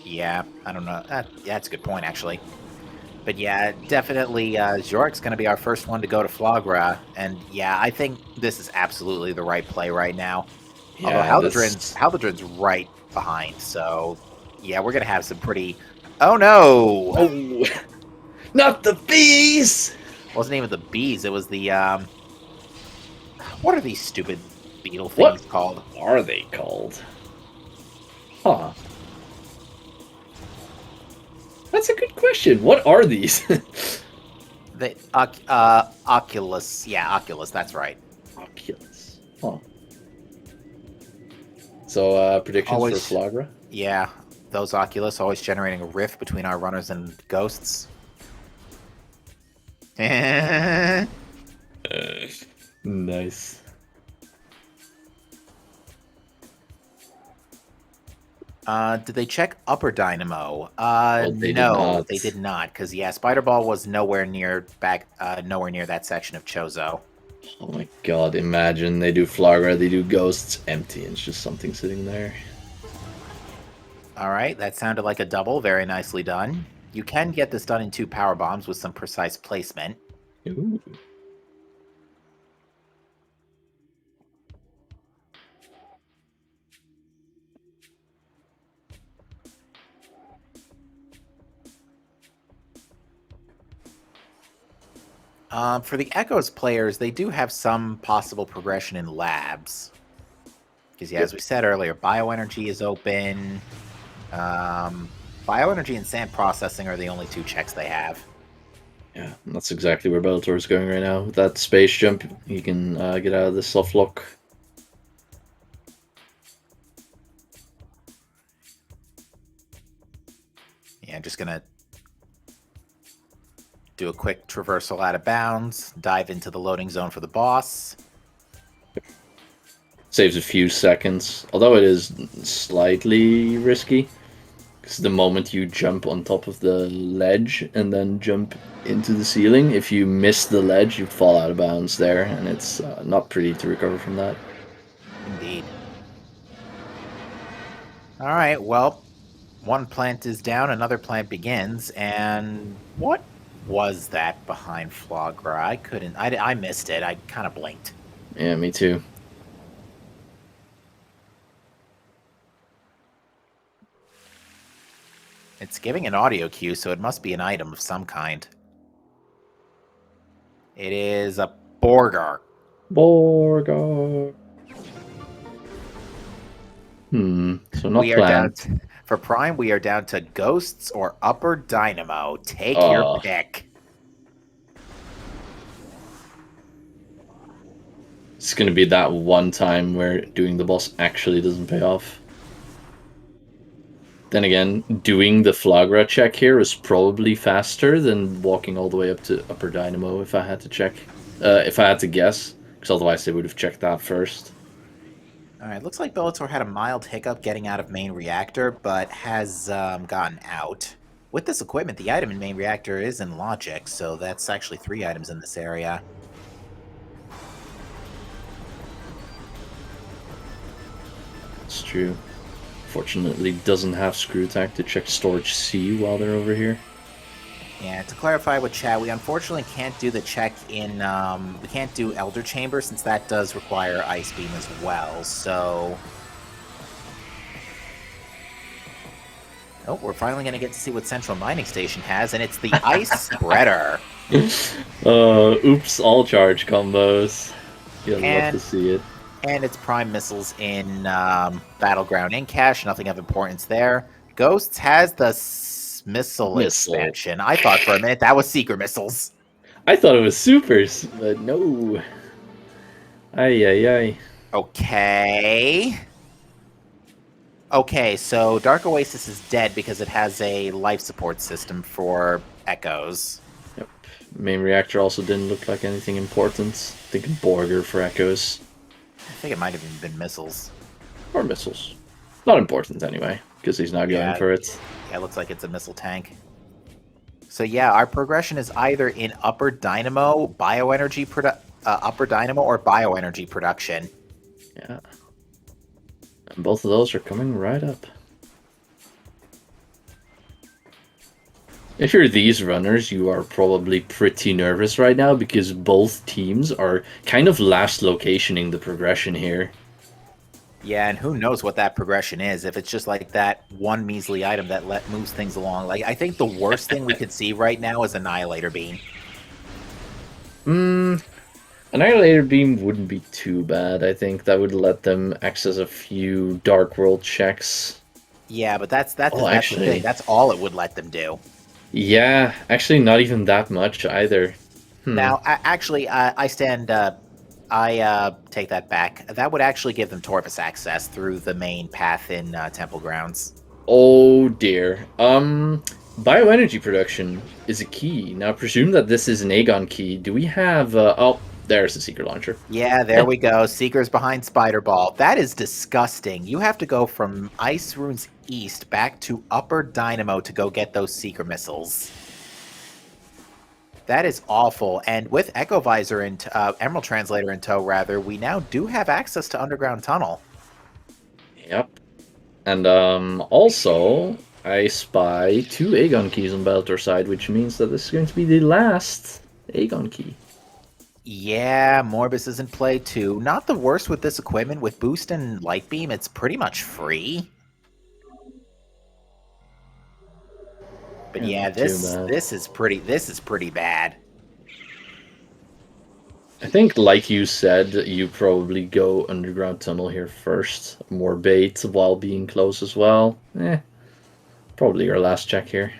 Speaker 1: Yeah, I don't know. Yeah, that's a good point, actually. But yeah, definitely, Zhorik's going to be our first one to go to Flagra. And yeah, I think this is absolutely the right play right now. Although
Speaker 2: Yeah, this.
Speaker 1: Haldredrin's right behind, so yeah, we're going to have some pretty... Oh no!
Speaker 2: Oh, not the bees!
Speaker 1: Wasn't even the bees, it was the, what are these stupid beetle
Speaker 2: What
Speaker 1: things called?
Speaker 2: are they called? Huh. That's a good question. What are these?
Speaker 1: The, Oculus. Yeah, Oculus, that's right.
Speaker 2: Oculus. Huh. So, predictions for
Speaker 1: Always,
Speaker 2: Flagra?
Speaker 1: yeah, those Oculus always generating a rift between our runners and ghosts.
Speaker 2: Nice.
Speaker 1: Did they check Upper Dynamo?
Speaker 2: Well, they did
Speaker 1: No,
Speaker 2: not.
Speaker 1: they did not, because yeah, Spider Ball was nowhere near nowhere near that section of Chozo.
Speaker 2: Oh my god, imagine they do Flagra, they do Ghosts, empty, and it's just something sitting there.
Speaker 1: All right, that sounded like a double. Very nicely done. You can get this done in 2 power bombs with some precise placement.
Speaker 2: Ooh.
Speaker 1: For the Echoes players, they do have some possible progression in labs. Because, yeah, as we said earlier, bioenergy is open. Bioenergy and sand processing are the only 2 checks they have.
Speaker 2: Yeah, that's exactly where Bellator is going right now. With that space jump, you can get out of the soft lock.
Speaker 1: Yeah, just gonna do a quick traversal out of bounds, dive into the loading zone for the boss.
Speaker 2: Saves a few seconds, although it is slightly risky. Because the moment you jump on top of the ledge and then jump into the ceiling, if you miss the ledge, you fall out of bounds there, and it's not pretty to recover from that.
Speaker 1: Indeed. All right, well, one plant is down, another plant begins, and what was that behind Flagra? I couldn't, I missed it. I kind of blinked.
Speaker 2: Yeah, me too.
Speaker 1: It's giving an audio cue, so it must be an item of some kind. It is a Borgar.
Speaker 2: Borgar. So not
Speaker 1: We are down
Speaker 2: planned.
Speaker 1: to, for Prime, we are down to Ghosts or Upper Dynamo. Take your
Speaker 2: Oh,
Speaker 1: pick.
Speaker 2: it's gonna be that one time where doing the boss actually doesn't pay off. Then again, doing the Flagra check here is probably faster than walking all the way up to Upper Dynamo if I had to check. If I had to guess, because otherwise they would have checked that first.
Speaker 1: All right, looks like Bellator had a mild hiccup getting out of main reactor, but has gotten out. With this equipment, the item in main reactor is in logic, so that's actually 3 items in this area.
Speaker 2: It's true. Fortunately, doesn't have screw attack to check storage C while they're over here.
Speaker 1: Yeah, to clarify with chat, we unfortunately can't do the check in, we can't do Elder Chamber since that does require Ice Beam as well, so... Oh, we're finally going to get to see what Central Mining Station has, and it's the Ice Spreader.
Speaker 2: Oops, all charge combos. You'll love to
Speaker 1: And
Speaker 2: see it.
Speaker 1: And it's Prime Missiles in Battleground in cache, nothing of importance there. Ghosts has the missile
Speaker 2: Missile.
Speaker 1: expansion. I thought for a minute that was Secret Missiles.
Speaker 2: I thought it was supers, but no. Ay, ay, ay.
Speaker 1: Okay. Okay, so Dark Oasis is dead because it has a life support system for Echoes.
Speaker 2: Yep. Main reactor also didn't look like anything important. Thinking Borger for echoes.
Speaker 1: I think it might have even been missiles.
Speaker 2: Or missiles. Not important anyway, because he's not going for it.
Speaker 1: Yeah, it looks like it's a missile tank. So yeah, our progression is either in Upper Dynamo, Bioenergy upper dynamo or bioenergy production.
Speaker 2: Yeah. And both of those are coming right up. If you're these runners, you are probably pretty nervous right now because both teams are kind of last locationing the progression here.
Speaker 1: Yeah, and who knows what that progression is? If it's just like that one measly item that moves things along. Like I think the worst thing we could see right now is Annihilator Beam.
Speaker 2: Annihilator Beam wouldn't be too bad. I think that would let them access a few Dark World checks.
Speaker 1: Yeah, but that's the
Speaker 2: Actually,
Speaker 1: thing. That's all it would let them do.
Speaker 2: yeah, actually, not even that much either.
Speaker 1: Now, actually, I stand. I take that back. That would actually give them Torvus access through the main path in Temple Grounds.
Speaker 2: Oh dear. Bioenergy production is a key. Now, presume that this is an Aegon key. Do we have? Oh, there's the secret launcher.
Speaker 1: Yeah, there we go. Seekers behind Spider Ball. That is disgusting. You have to go from Ice Runes East back to Upper Dynamo to go get those Seeker missiles. That is awful. And with Echo Visor and Emerald Translator in tow, rather, we now do have access to Underground Tunnel.
Speaker 2: Yep. And also, I spy 2 Aegon keys on Bellator's side, which means that this is going to be the last Aegon key.
Speaker 1: Yeah, Morbus is in play too. Not the worst with this equipment. With Boost and Light Beam, it's pretty much free. But yeah, this is pretty bad.
Speaker 2: I think, like you said, you probably go Underground Tunnel here first. More bait while being close as well. Probably your last check here.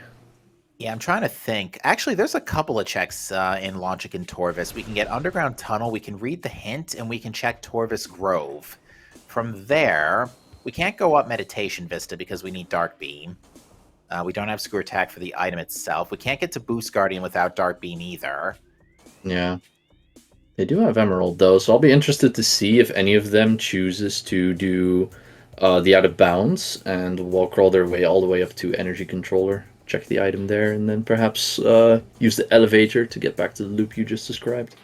Speaker 1: Yeah, I'm trying to think. Actually, there's a couple of checks in Logic and Torvus. We can get Underground Tunnel, we can read the hint, and we can check Torvus Grove. From there, we can't go up Meditation Vista because we need Dark Beam. We don't have Screw Attack for the item itself. We can't get to Boost Guardian without Dark Beam either.
Speaker 2: Yeah. They do have Emerald, though, so I'll be interested to see if any of them chooses to do the out of bounds and wall crawl their way all the way up to Energy Controller. Check the item there, and then perhaps use the elevator to get back to the loop you just described.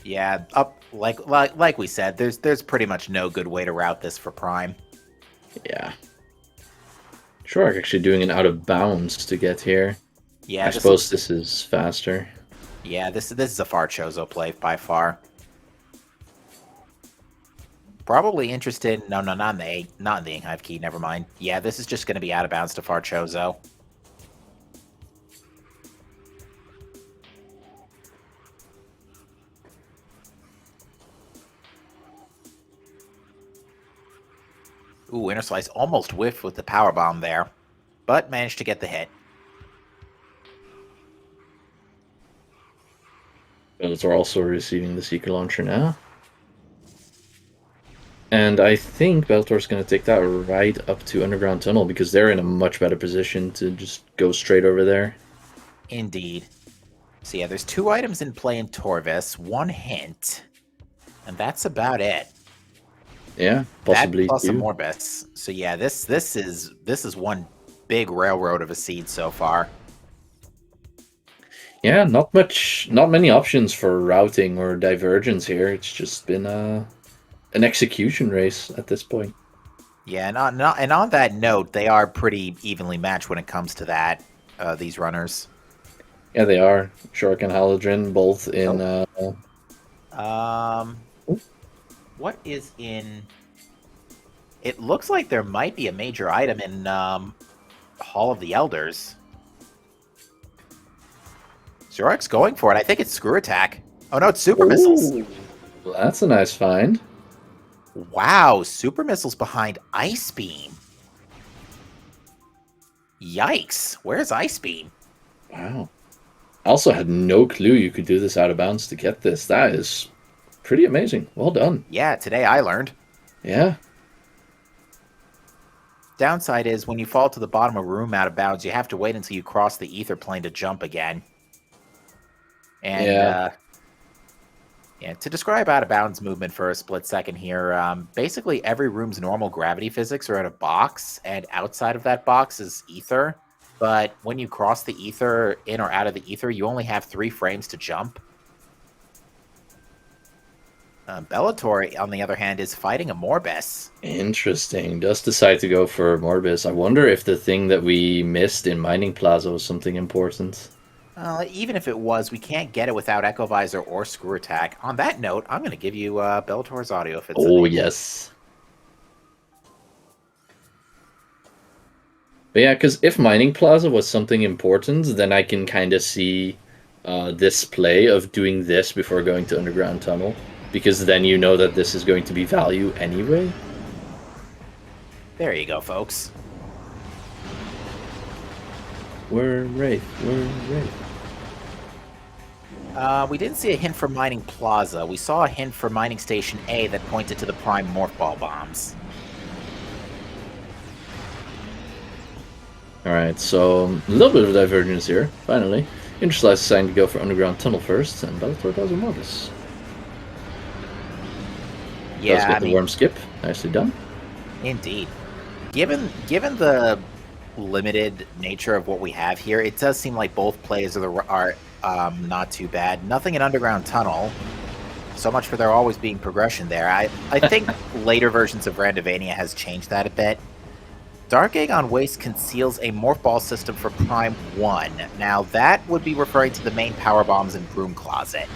Speaker 1: Yeah, up like we said, there's pretty much no good way to route this for Prime.
Speaker 2: Yeah. Sure, actually doing an out of bounds to get here.
Speaker 1: Yeah,
Speaker 2: I suppose this is faster.
Speaker 1: Yeah, this is a far Chozo play by far. Probably interested. No, not in the Inghive key. Never mind. Yeah, this is just going to be out of bounds to far Chozo. Ooh, Inner Slice almost whiffed with the power bomb there, but managed to get the hit.
Speaker 2: Bellator also receiving the Seeker Launcher now. And I think Bellator's going to take that right up to Underground Tunnel because they're in a much better position to just go straight over there.
Speaker 1: Indeed. So yeah, there's 2 items in play in Torvus, 1 hint, and that's about it.
Speaker 2: Yeah, possibly
Speaker 1: that plus
Speaker 2: 2.
Speaker 1: a Morbus. So yeah, this is one big railroad of a seed so far.
Speaker 2: Yeah, not many options for routing or divergence here. It's just been an execution race at this point.
Speaker 1: Yeah, and on that note, they are pretty evenly matched when it comes to that. These runners.
Speaker 2: Yeah, they are. Shark and Halidrin both in.
Speaker 1: What is in? It looks like there might be a major item in Hall of the Elders. Zorak's going for it. I think it's Screw Attack. Oh no, it's Super Missiles.
Speaker 2: Well, that's a nice find.
Speaker 1: Wow, Super Missiles behind Ice Beam. Yikes, where's Ice Beam?
Speaker 2: Wow. I also had no clue you could do this out of bounds to get this. That is pretty amazing. Well done.
Speaker 1: Yeah, today I learned.
Speaker 2: Yeah.
Speaker 1: Downside is when you fall to the bottom of a room out of bounds, you have to wait until you cross the ether plane to jump again. And Yeah, to describe out of bounds movement for a split second here, basically every room's normal gravity physics are in a box, and outside of that box is ether. But when you cross the ether, in or out of the ether, you only have 3 frames to jump. Bellator, on the other hand, is fighting a Morbus.
Speaker 2: Interesting. Does decide to go for Morbus. I wonder if the thing that we missed in Mining Plaza was something important.
Speaker 1: Even if it was, we can't get it without Echo Visor or Screw Attack. On that note, I'm going to give you Bellator's audio if it's
Speaker 2: Oh,
Speaker 1: enabled.
Speaker 2: yes. But yeah, because if Mining Plaza was something important, then I can kind of see this play of doing this before going to Underground Tunnel. Because then you know that this is going to be value anyway.
Speaker 1: There you go, folks.
Speaker 2: We're Wraith. We're Wraith.
Speaker 1: We didn't see a hint for Mining Plaza. We saw a hint for Mining Station A that pointed to the Prime Morph Ball bombs.
Speaker 2: Alright, so a little bit of divergence here, finally. Interslash is deciding to go for Underground Tunnel first, and Bellator does a Morbus.
Speaker 1: Yeah,
Speaker 2: Does get the worm skip. Nicely done.
Speaker 1: Indeed. Given the limited nature of what we have here, it does seem like both plays are not too bad. Nothing in Underground Tunnel. So much for there always being progression there. I think later versions of Randavania has changed that a bit. Dark Egg on Waste conceals a Morph Ball system for Prime 1. Now, that would be referring to the main power bombs in Broom Closet.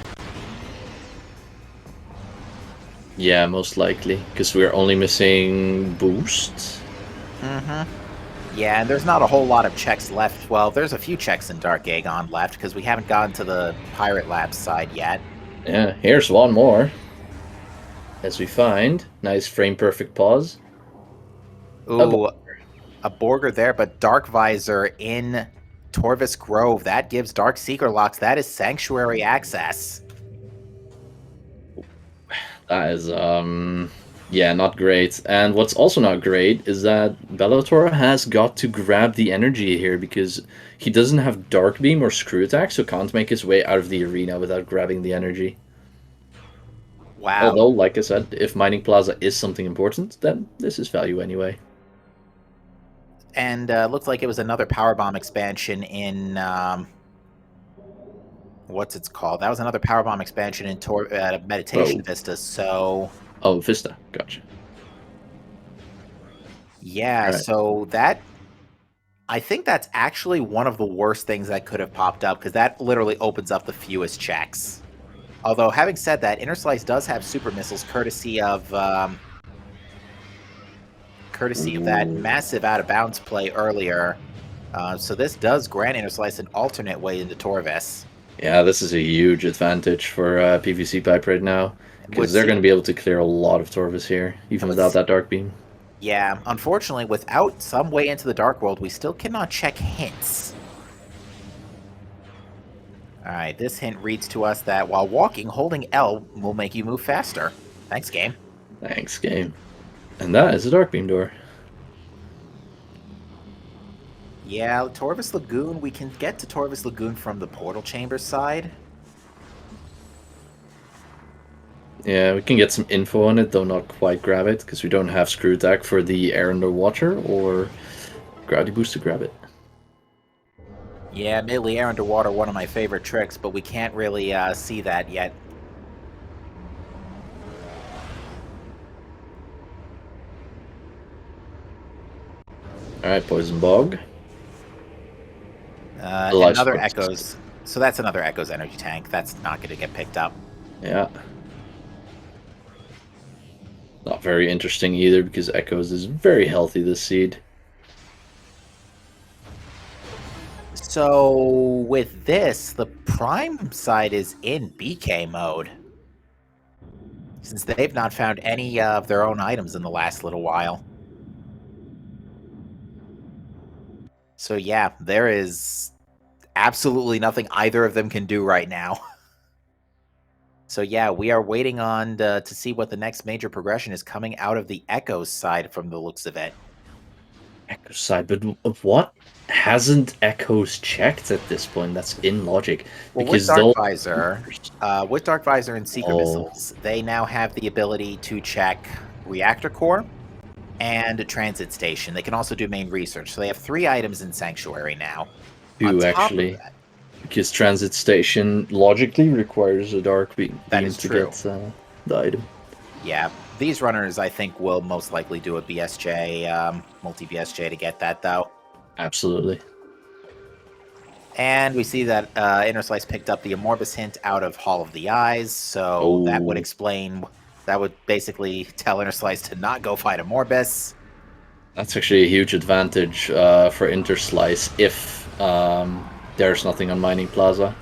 Speaker 2: Yeah, most likely, because we're only missing Boost.
Speaker 1: Yeah, and there's not a whole lot of checks left. Well, there's a few checks in Dark Aegon left, because we haven't gotten to the Pirate Labs side yet.
Speaker 2: Yeah, here's one more. As we find, nice frame-perfect pause.
Speaker 1: Ooh, a Borger there, but Dark Visor in Torvis Grove. That gives Dark Seeker locks. That is Sanctuary access.
Speaker 2: That is, yeah, not great. And what's also not great is that Bellator has got to grab the energy here because he doesn't have Dark Beam or Screw Attack, so can't make his way out of the arena without grabbing the energy.
Speaker 1: Wow.
Speaker 2: Although, like I said, if Mining Plaza is something important, then this is value anyway.
Speaker 1: And looks like it was another Power Bomb expansion in... what's it's called? That was another Power Bomb expansion in Meditation Vista, so...
Speaker 2: Oh, Vista. Gotcha.
Speaker 1: Yeah,
Speaker 2: Right.
Speaker 1: so that... I think that's actually one of the worst things that could have popped up, because that literally opens up the fewest checks. Although, having said that, Inner Slice does have super missiles, courtesy of that massive out-of-bounds play earlier. So this does grant Inner Slice an alternate way into Torvis.
Speaker 2: Yeah, this is a huge advantage for PVC Pipe right now, because they're going to be able to clear a lot of Torvis here, even without that Dark Beam.
Speaker 1: Yeah, unfortunately, without some way into the Dark World, we still cannot check hints. Alright, this hint reads to us that while walking, holding L will make you move faster. Thanks, game.
Speaker 2: Thanks, game. And that is a Dark Beam door.
Speaker 1: Yeah, Torvis Lagoon, we can get to Torvis Lagoon from the Portal Chamber side.
Speaker 2: Yeah, we can get some info on it, though not quite grab it, because we don't have Screw Attack for the Air Underwater or Gravity Boost to grab it.
Speaker 1: Yeah, admittedly, Air Underwater, one of my favorite tricks, but we can't really see that yet.
Speaker 2: Alright, Poison Bog.
Speaker 1: Another Echoes. So that's another Echoes energy tank. That's not going to get picked up.
Speaker 2: Yeah. Not very interesting either, because Echoes is very healthy this seed.
Speaker 1: So with this, the Prime side is in BK mode. Since they've not found any of their own items in the last little while. So yeah, there is absolutely nothing either of them can do right now. So yeah, we are waiting on to see what the next major progression is coming out of the Echoes side from the looks of it.
Speaker 2: Echo side, but what hasn't Echoes checked at this point? That's in logic
Speaker 1: Well,
Speaker 2: because they'll.
Speaker 1: With Dark Visor and Secret
Speaker 2: Oh,
Speaker 1: Missiles, they now have the ability to check reactor core and a transit station. They can also do main research. So they have 3 items in Sanctuary now. On
Speaker 2: two
Speaker 1: top of
Speaker 2: actually,
Speaker 1: that,
Speaker 2: because transit station logically requires a dark
Speaker 1: that
Speaker 2: beam
Speaker 1: is
Speaker 2: to
Speaker 1: true.
Speaker 2: get the item.
Speaker 1: Yeah, these runners I think will most likely do a BSJ, multi BSJ to get that though.
Speaker 2: Absolutely.
Speaker 1: And we see that Inner Slice picked up the Amorbus hint out of Hall of the Eyes, so that would
Speaker 2: Oh,
Speaker 1: explain. That would basically tell Inner Slice to not go fight Amorbus.
Speaker 2: that's actually a huge advantage for Interslice if there's nothing on Mining Plaza.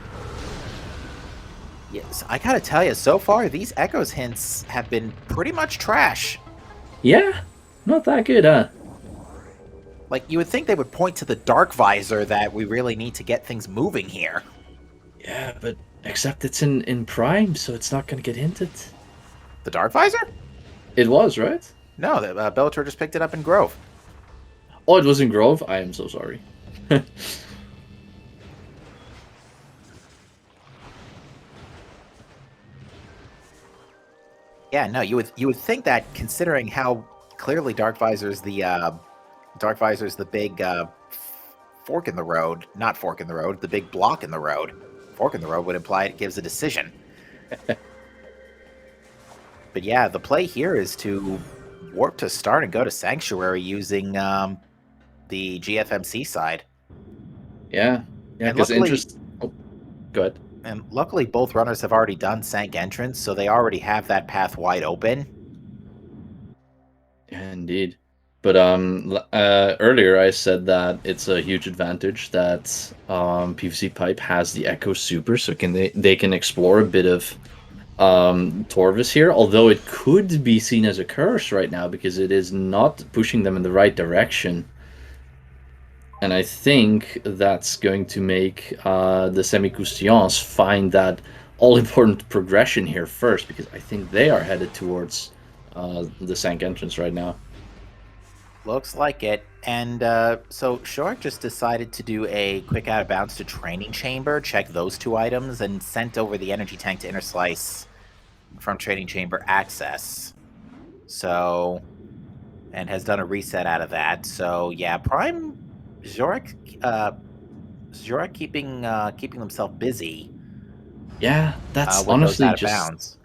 Speaker 1: Yes, I gotta tell you, so far these Echoes hints have been pretty much trash.
Speaker 2: Yeah, not that good, huh?
Speaker 1: Like, you would think they would point to the Dark Visor that we really need to get things moving here.
Speaker 2: Yeah, but except it's in Prime, so it's not gonna get hinted.
Speaker 1: The Dark Visor?
Speaker 2: It was, right?
Speaker 1: No, Bellator just picked it up in Grove.
Speaker 2: Oh, it was in Grove? I am so sorry.
Speaker 1: Yeah, no, you would think that considering how clearly Dark Visor's the big fork in the road, not fork in the road, the big block in the road. Fork in the road would imply it gives a decision. But yeah, the play here is to warp to start and go to Sanctuary using the GFMC side.
Speaker 2: Yeah,
Speaker 1: And
Speaker 2: because
Speaker 1: luckily,
Speaker 2: interest. Oh, go ahead.
Speaker 1: both runners have already done Sank entrance, so they already have that path wide open.
Speaker 2: Yeah, indeed. But earlier I said that it's a huge advantage that PVC Pipe has the Echo Super, so they can explore a bit of Torvis here. Although it could be seen as a curse right now because it is not pushing them in the right direction. And I think that's going to make the Semi-Croustillants find that all-important progression here first, because I think they are headed towards the Sank entrance right now.
Speaker 1: Looks like it. And so Shorak just decided to do a quick out of bounds to Training Chamber, check those 2 items, and sent over the energy tank to Inner Slice from Training Chamber access. So, and has done a reset out of that. So yeah, Prime Zorak keeping himself busy
Speaker 2: Yeah, that's
Speaker 1: with those
Speaker 2: honestly
Speaker 1: out of
Speaker 2: just
Speaker 1: bounds.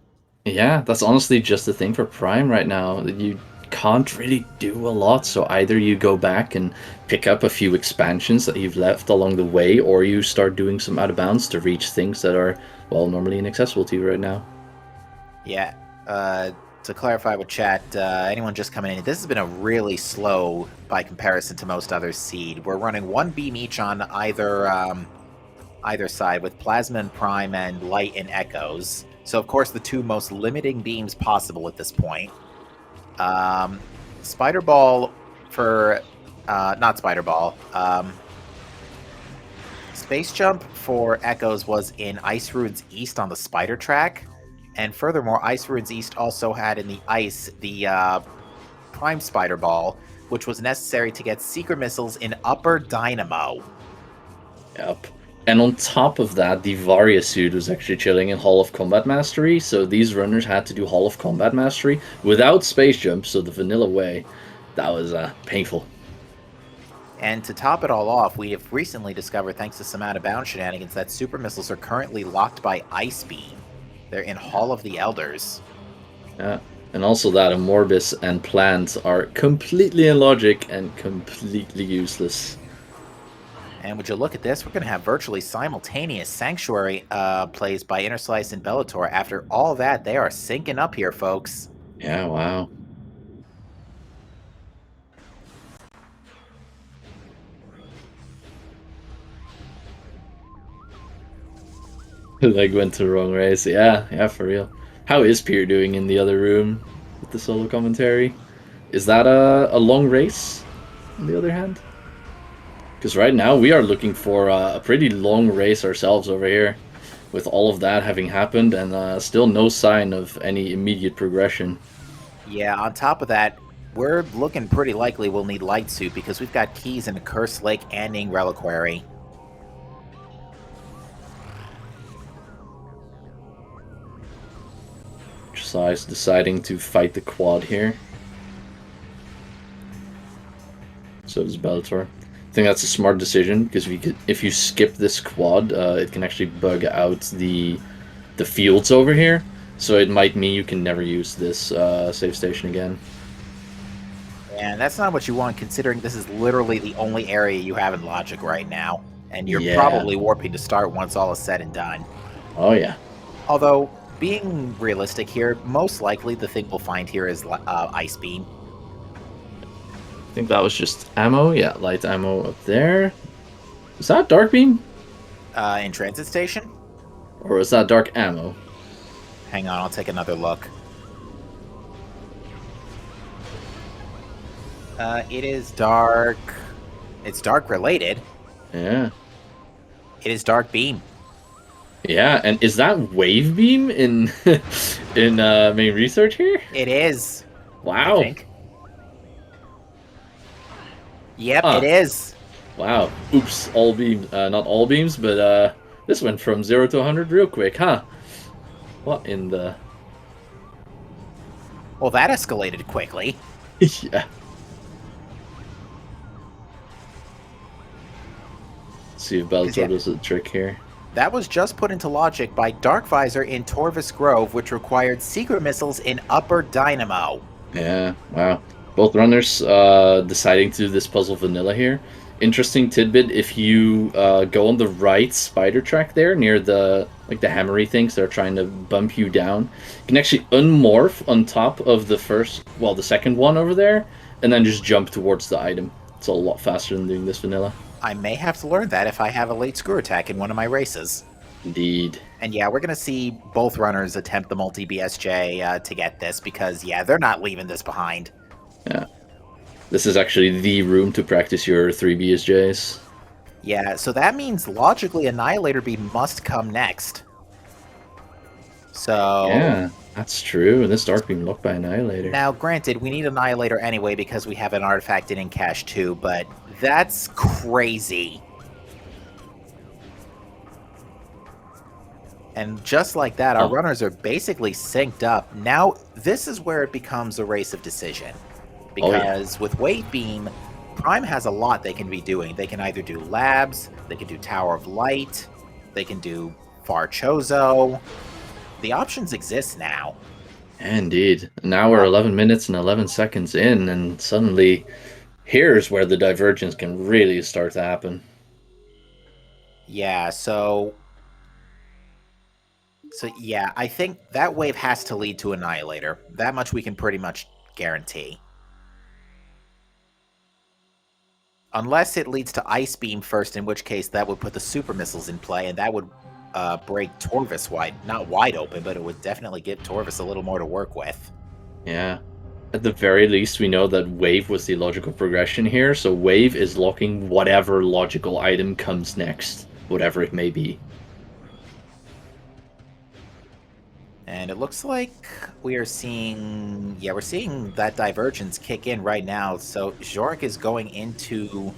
Speaker 2: yeah, that's honestly just the thing for Prime right now. You can't really do a lot, so either you go back and pick up a few expansions that you've left along the way, or you start doing some out of bounds to reach things that are, well, normally inaccessible to you right now.
Speaker 1: Yeah. To clarify with chat, anyone just coming in, this has been a really slow by comparison to most other seed. We're running 1 beam each on either side with Plasma and Prime and Light and Echoes. So of course the 2 most limiting beams possible at this point. Spider Ball for not Spider Ball. Space Jump for Echoes was in Ice Ruins East on the Spider track. And furthermore, Ice Ruins East also had in the ice the Prime Spider Ball, which was necessary to get Secret Missiles in Upper Dynamo.
Speaker 2: Yep. And on top of that, the Varia suit was actually chilling in Hall of Combat Mastery, so these runners had to do Hall of Combat Mastery without Space Jump, so the vanilla way. That was painful.
Speaker 1: And to top it all off, we have recently discovered, thanks to some out-of-bounds shenanigans, that Super Missiles are currently locked by Ice Beam. They're in Hall of the Elders.
Speaker 2: Yeah. And also that Amorbis and Plants are completely illogic and completely useless.
Speaker 1: And would you look at this, we're going to have virtually simultaneous Sanctuary plays by Inner Slice and Bellator. After all that, they are syncing up here, folks.
Speaker 2: Yeah, wow. Leg went to the wrong race. Yeah, for real. How is Pierre doing in the other room with the solo commentary? Is that a long race, on the other hand? Because right now we are looking for a pretty long race ourselves over here, with all of that having happened and still no sign of any immediate progression.
Speaker 1: Yeah, on top of that, we're looking pretty likely we'll need Light Suit because we've got keys in a Cursed Lake and Ing Reliquary.
Speaker 2: Size deciding to fight the quad here. So does Bellator. I think that's a smart decision because if you skip this quad, it can actually bug out the fields over here. So it might mean you can never use this save station again.
Speaker 1: And that's not what you want, considering this is literally the only area you have in Logic right now. And you're
Speaker 2: Yeah.
Speaker 1: probably warping to start once all is said and done.
Speaker 2: Oh, yeah.
Speaker 1: Although, being realistic here, most likely the thing we'll find here is Ice Beam.
Speaker 2: I think that was just ammo. Yeah, light ammo up there. Is that Dark Beam?
Speaker 1: In Transit Station?
Speaker 2: Or is that Dark Ammo?
Speaker 1: Hang on, I'll take another look. It is dark. It's dark related.
Speaker 2: Yeah.
Speaker 1: It is Dark Beam.
Speaker 2: Yeah, and is that Wave Beam in in main research here?
Speaker 1: It is.
Speaker 2: Wow.
Speaker 1: I think. Yep, it is.
Speaker 2: Wow. Oops, all beams. Not all beams, but this went from 0 to 100 real quick, huh? What in the...
Speaker 1: Well, that escalated quickly.
Speaker 2: Yeah. Let's see if Bellator does a trick here.
Speaker 1: That was just put into logic by Dark Visor in Torvis Grove, which required secret missiles in Upper Dynamo.
Speaker 2: Yeah, wow. Both runners deciding to do this puzzle vanilla here. Interesting tidbit, if you go on the right spider track there, near the the hammery things that are trying to bump you down, you can actually unmorph on top of the second one over there, and then just jump towards the item. It's a lot faster than doing this vanilla.
Speaker 1: I may have to learn that if I have a late screw attack in one of my races.
Speaker 2: Indeed.
Speaker 1: And yeah, we're going to see both runners attempt the multi-BSJ to get this, because yeah, they're not leaving this behind.
Speaker 2: Yeah. This is actually the room to practice your 3 BSJs.
Speaker 1: Yeah, so that means logically Annihilator Beam must come next. So...
Speaker 2: Yeah, that's true. And this Dark Beam locked by Annihilator.
Speaker 1: Now, granted, we need Annihilator anyway because we have an artifact in cache too, but that's crazy. And just like that, our runners are basically synced up. Now, this is where it becomes a race of decision. Because with Wave Beam, Prime has a lot they can be doing. They can either do Labs, they can do Tower of Light, they can do Far Chozo. The options exist now.
Speaker 2: Indeed. Now we're 11 minutes and 11 seconds in, and suddenly here's where the divergence can really start to happen.
Speaker 1: Yeah, so yeah, I think that wave has to lead to Annihilator. That much we can pretty much guarantee. Unless it leads to Ice Beam first, in which case that would put the super missiles in play, and that would break Torvis not wide open, but it would definitely give Torvis a little more to work with.
Speaker 2: Yeah. At the very least, we know that Wave was the logical progression here, so Wave is locking whatever logical item comes next, whatever it may be.
Speaker 1: And it looks like we're seeing that divergence kick in right now. So Jork is going into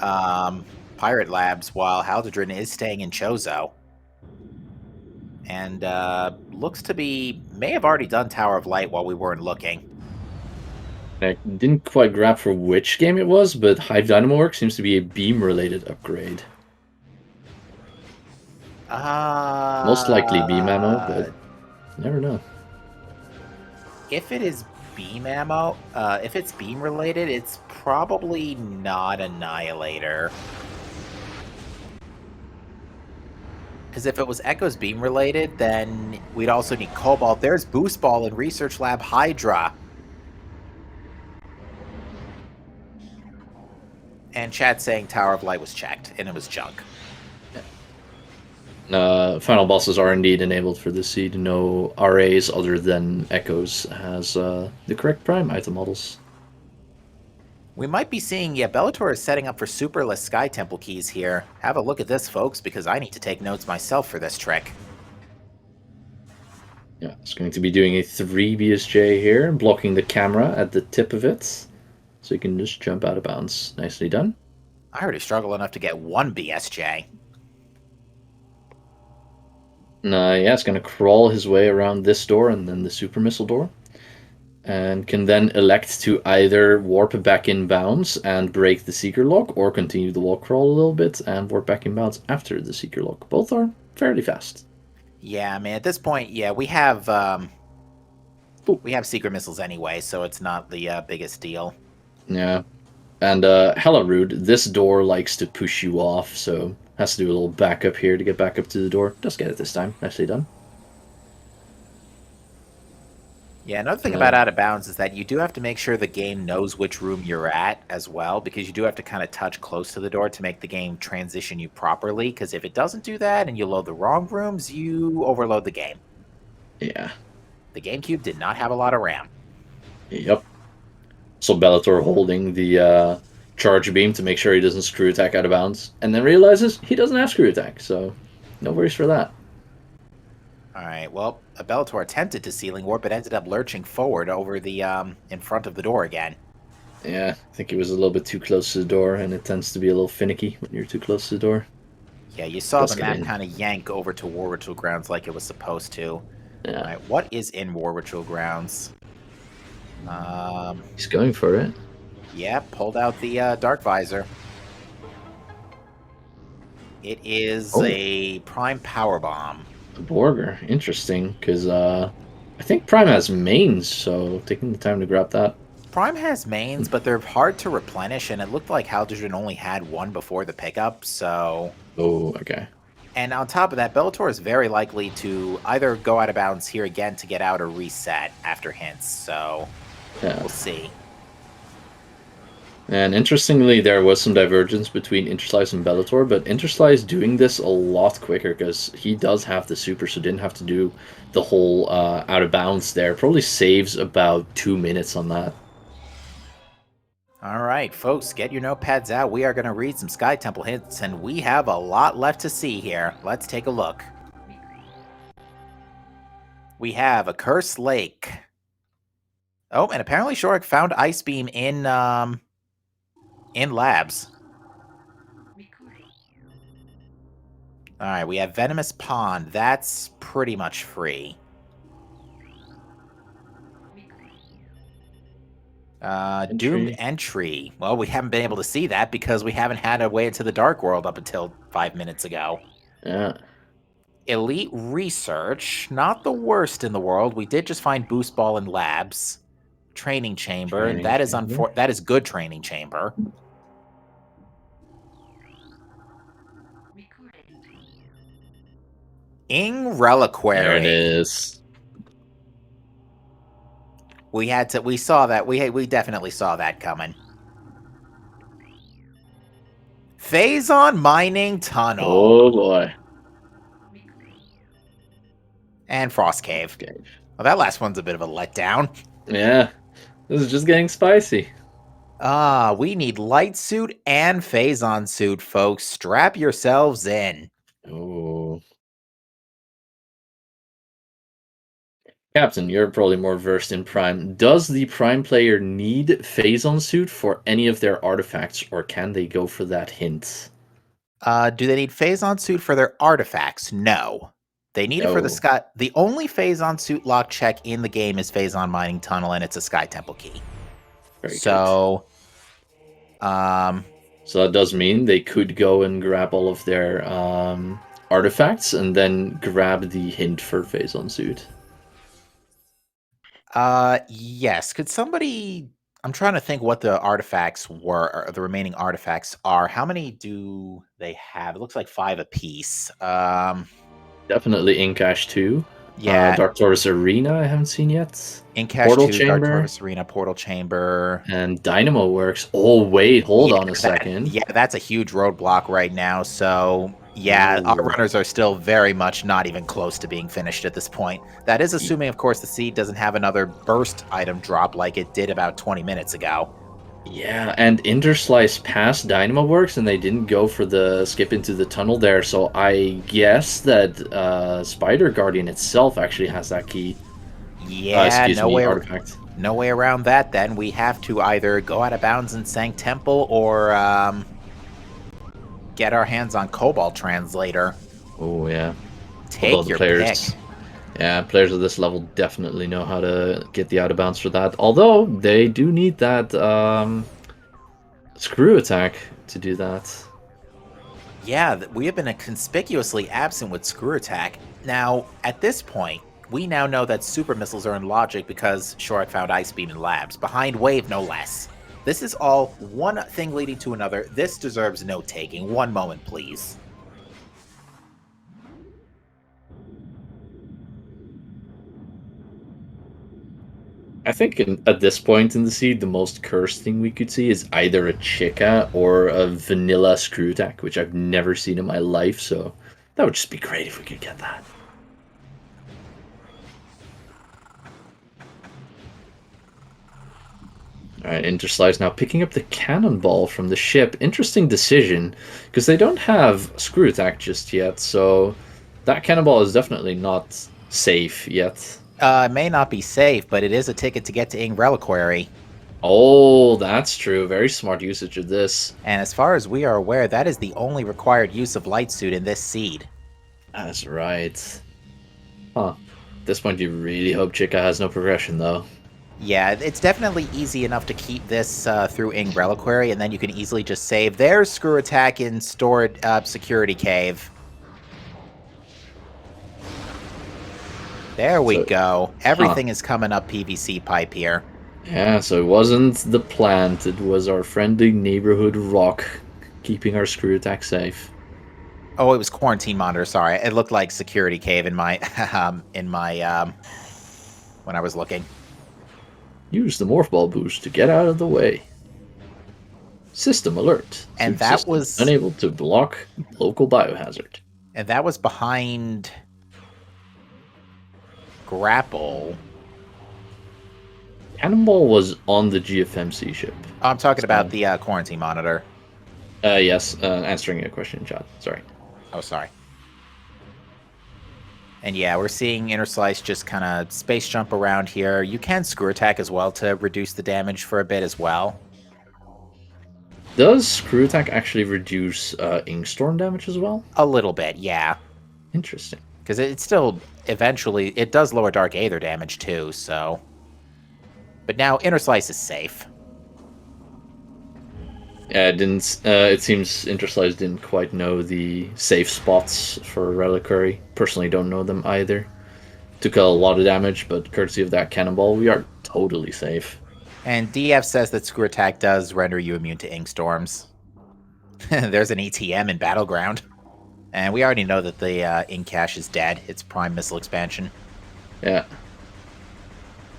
Speaker 1: Pirate Labs while Haldredin is staying in Chozo. And looks to may have already done Tower of Light while we weren't looking.
Speaker 2: I didn't quite grab for which game it was, but Hive Dynamo Work seems to be a beam-related upgrade. Most likely beam ammo, but you never know.
Speaker 1: If it is beam ammo, if it's beam related, it's probably not Annihilator. Because if it was Echo's beam related, then we'd also need Cobalt. There's Boost Ball in Research Lab Hydra. And chat saying Tower of Light was checked, and it was junk.
Speaker 2: Final bosses are indeed enabled for this seed. No RAs other than Echoes has the correct Prime item models.
Speaker 1: We might be seeing, Bellator is setting up for superless Sky Temple keys here. Have a look at this, folks, because I need to take notes myself for this trick.
Speaker 2: Yeah, it's going to be doing a 3 BSJ here, blocking the camera at the tip of it. So you can just jump out of bounds. Nicely done.
Speaker 1: I already struggle enough to get one BSJ.
Speaker 2: Yeah, it's going to crawl his way around this door and then the super missile door. And can then elect to either warp back in bounds and break the seeker lock, or continue the wall crawl a little bit and warp back in bounds after the seeker lock. Both are fairly fast.
Speaker 1: Yeah, man. At this point, yeah, we have secret missiles anyway, so it's not the biggest deal.
Speaker 2: Yeah. And hella rude. This door likes to push you off, so has to do a little backup here to get back up to the door. Does get it this time. Nicely done.
Speaker 1: Yeah, another thing about out of bounds is that you do have to make sure the game knows which room you're at as well, because you do have to kind of touch close to the door to make the game transition you properly, because if it doesn't do that and you load the wrong rooms, you overload the game.
Speaker 2: Yeah.
Speaker 1: The GameCube did not have a lot of RAM.
Speaker 2: Yep. So Bellator holding the charge beam to make sure he doesn't screw attack out of bounds, and then realizes he doesn't have screw attack, so no worries for that.
Speaker 1: Alright, well, a Bellator attempted to ceiling warp, but ended up lurching forward over the, in front of the door again.
Speaker 2: Yeah, I think he was a little bit too close to the door, and it tends to be a little finicky when you're too close to the door.
Speaker 1: Yeah, you saw the map kind of yank over to War Ritual Grounds like it was supposed to.
Speaker 2: Yeah.
Speaker 1: Alright, what is in War Ritual Grounds?
Speaker 2: He's going for it.
Speaker 1: Yeah, pulled out the Dark Visor. It is a Prime Power Bomb.
Speaker 2: A Borger, interesting, because I think Prime has mains, so taking the time to grab that.
Speaker 1: Prime has mains, but they're hard to replenish, and it looked like Haldrogen only had one before the pickup, so...
Speaker 2: Oh, okay.
Speaker 1: And on top of that, Bellator is very likely to either go out of bounds here again to get out or reset after hints, so we'll see.
Speaker 2: And interestingly, there was some divergence between Interslice and Bellator, but Interslice doing this a lot quicker because he does have the super, so didn't have to do the whole out of bounds there. Probably saves about 2 minutes on that.
Speaker 1: All right, folks, get your notepads out. We are going to read some Sky Temple hints, and we have a lot left to see here. Let's take a look. We have a Cursed Lake. Oh, and apparently Shorik found Ice Beam in labs. All right, we have Venomous Pond. That's pretty much free. Doomed Entry. Well, we haven't been able to see that because we haven't had a way into the Dark World up until 5 minutes ago.
Speaker 2: Yeah.
Speaker 1: Elite Research. Not the worst in the world. We did just find Boost Ball in labs. Training Chamber. That is good Training Chamber. Ing Reliquary.
Speaker 2: There it is.
Speaker 1: We saw that. We definitely saw that coming. Phazon Mining Tunnel.
Speaker 2: Oh boy.
Speaker 1: And Frost Cave. Well, that last one's a bit of a letdown.
Speaker 2: Yeah. This is just getting spicy.
Speaker 1: We need Light Suit and Phazon Suit, folks. Strap yourselves in.
Speaker 2: Oh. Captain, you're probably more versed in Prime. Does the Prime player need Phazon Suit for any of their artifacts, or can they go for that hint?
Speaker 1: Do they need Phazon Suit for their artifacts? No. They need it for the Sky... The only Phazon Suit lock check in the game is Phazon Mining Tunnel, and it's a Sky Temple key.
Speaker 2: Very good.
Speaker 1: So
Speaker 2: that does mean they could go and grab all of their artifacts, and then grab the hint for Phazon Suit.
Speaker 1: Yes. Could somebody... I'm trying to think what the artifacts were, or the remaining artifacts are. How many do they have? It looks like 5 apiece.
Speaker 2: Definitely Inkash 2.
Speaker 1: Yeah.
Speaker 2: Dark Taurus Arena, I haven't seen yet.
Speaker 1: Inkash
Speaker 2: Portal
Speaker 1: 2,
Speaker 2: Chamber.
Speaker 1: Dark Taurus Arena, Portal Chamber.
Speaker 2: And Dynamo Works. Oh, wait, hold on a second.
Speaker 1: Yeah, that's a huge roadblock right now, so... Yeah, our runners are still very much not even close to being finished at this point. That is assuming, of course, the seed doesn't have another burst item drop like it did about 20 minutes ago.
Speaker 2: Yeah, and Interslice passed Dynamo Works, and they didn't go for the skip into the tunnel there. So I guess that Spider Guardian itself actually has that key.
Speaker 1: Yeah,
Speaker 2: Excuse me, artifact.
Speaker 1: no way around that. Then we have to either go out of bounds in Sang Temple or get our hands on Cobalt Translator.
Speaker 2: Oh yeah. Although
Speaker 1: Take
Speaker 2: the
Speaker 1: your pick.
Speaker 2: players, yeah, players of this level definitely know how to get the out of bounds for that. Although they do need that screw attack to do that.
Speaker 1: Yeah, we have been conspicuously absent with Screw Attack. Now, at this point, we now know that super missiles are in logic because Shorak found Ice Beam in labs, behind Wave no less. This is all one thing leading to another. This deserves note taking. One moment, please.
Speaker 2: I think at this point in the seed, the most cursed thing we could see is either a Chica or a vanilla screw attack, which I've never seen in my life. So that would just be great if we could get that. Alright, Interslice now picking up the cannonball from the ship. Interesting decision, because they don't have screw attack just yet, so that cannonball is definitely not safe yet.
Speaker 1: It may not be safe, but it is a ticket to get to Ing Reliquary.
Speaker 2: Oh, that's true. Very smart usage of this.
Speaker 1: And as far as we are aware, that is the only required use of Light Suit in this seed.
Speaker 2: That's right. Huh. At this point, you really hope Chica has no progression, though.
Speaker 1: Yeah, it's definitely easy enough to keep this through Ing Reliquary, and then you can easily just save. There's Screw Attack in Stored Security Cave. There we go. Everything is coming up PVC pipe here.
Speaker 2: Yeah, so it wasn't the plant, it was our friendly neighborhood rock keeping our screw attack safe.
Speaker 1: Oh, it was Quarantine Monitor, sorry. It looked like Security Cave in my, when I was looking.
Speaker 2: Use the morph ball boost to get out of the way. System alert.
Speaker 1: And
Speaker 2: Suit
Speaker 1: that
Speaker 2: system
Speaker 1: was...
Speaker 2: unable to block local biohazard.
Speaker 1: And that was behind... Grapple.
Speaker 2: Cannonball was on the GFMC ship.
Speaker 1: Oh, I'm talking about the Quarantine Monitor.
Speaker 2: Yes, answering a question in chat. Sorry.
Speaker 1: Oh, sorry. And yeah, we're seeing Interslice just kind of space jump around here. You can Screw Attack as well to reduce the damage for a bit as well.
Speaker 2: Does screw attack actually reduce Inkstorm damage as well?
Speaker 1: A little bit, yeah.
Speaker 2: Interesting.
Speaker 1: Because it still, eventually, it does lower Dark Aether damage too, so... But now, Interslice is safe.
Speaker 2: Yeah, it didn't. It seems Interslice didn't quite know the safe spots for Reliquary. Personally, don't know them either. Took a lot of damage, but courtesy of that cannonball, we are totally safe.
Speaker 1: And DF says that Screw Attack does render you immune to Ink Storms. There's an ETM in Battleground. And we already know that the Ink Cache is dead. It's Prime Missile Expansion.
Speaker 2: Yeah.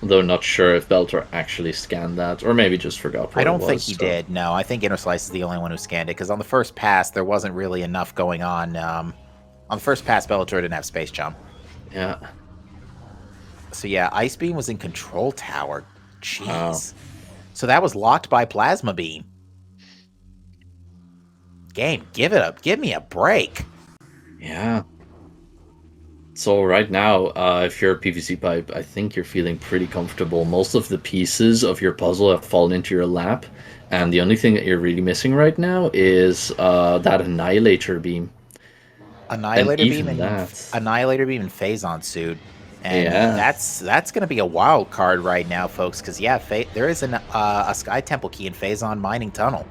Speaker 2: Although not sure if Beltor actually scanned that, or maybe just forgot what
Speaker 1: I don't
Speaker 2: it was,
Speaker 1: think he did. No, I think Interslice is the only one who scanned it, because on the first pass, there wasn't really enough going on. On the first pass, Bellator didn't have Space Jump.
Speaker 2: Yeah.
Speaker 1: So yeah, Ice Beam was in Control Tower. Jeez.
Speaker 2: Wow.
Speaker 1: So that was locked by Plasma Beam. Game, give it up. Give me a break.
Speaker 2: Yeah. So right now, if you're a PVC pipe, I think you're feeling pretty comfortable. Most of the pieces of your puzzle have fallen into your lap, and the only thing that you're really missing right now is that Annihilator beam.
Speaker 1: Annihilator Beam and
Speaker 2: that.
Speaker 1: Annihilator Beam and Phazon Suit. And
Speaker 2: Yeah.
Speaker 1: that's going to be a wild card right now, folks, because yeah, there is a Sky Temple key in Phazon Mining Tunnel.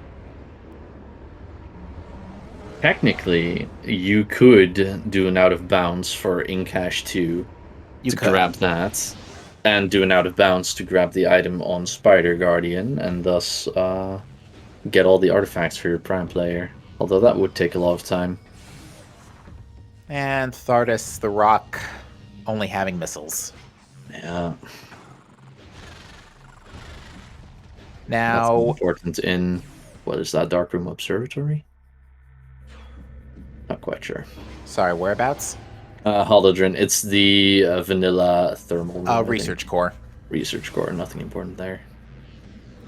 Speaker 2: Technically, you could do an out of bounds for Incash 2
Speaker 1: You
Speaker 2: to
Speaker 1: could.
Speaker 2: grab that, and do an out of bounds to grab the item on Spider Guardian, and thus get all the artifacts for your Prime player. Although that would take a lot of time.
Speaker 1: And Thardus the Rock only having missiles.
Speaker 2: Yeah.
Speaker 1: Now,
Speaker 2: That's important in, what is that, Darkroom Observatory? Not quite sure.
Speaker 1: sorry, whereabouts?
Speaker 2: Holodrin, it's the vanilla thermal room, I think.
Speaker 1: Research Core.
Speaker 2: Research core, nothing important there.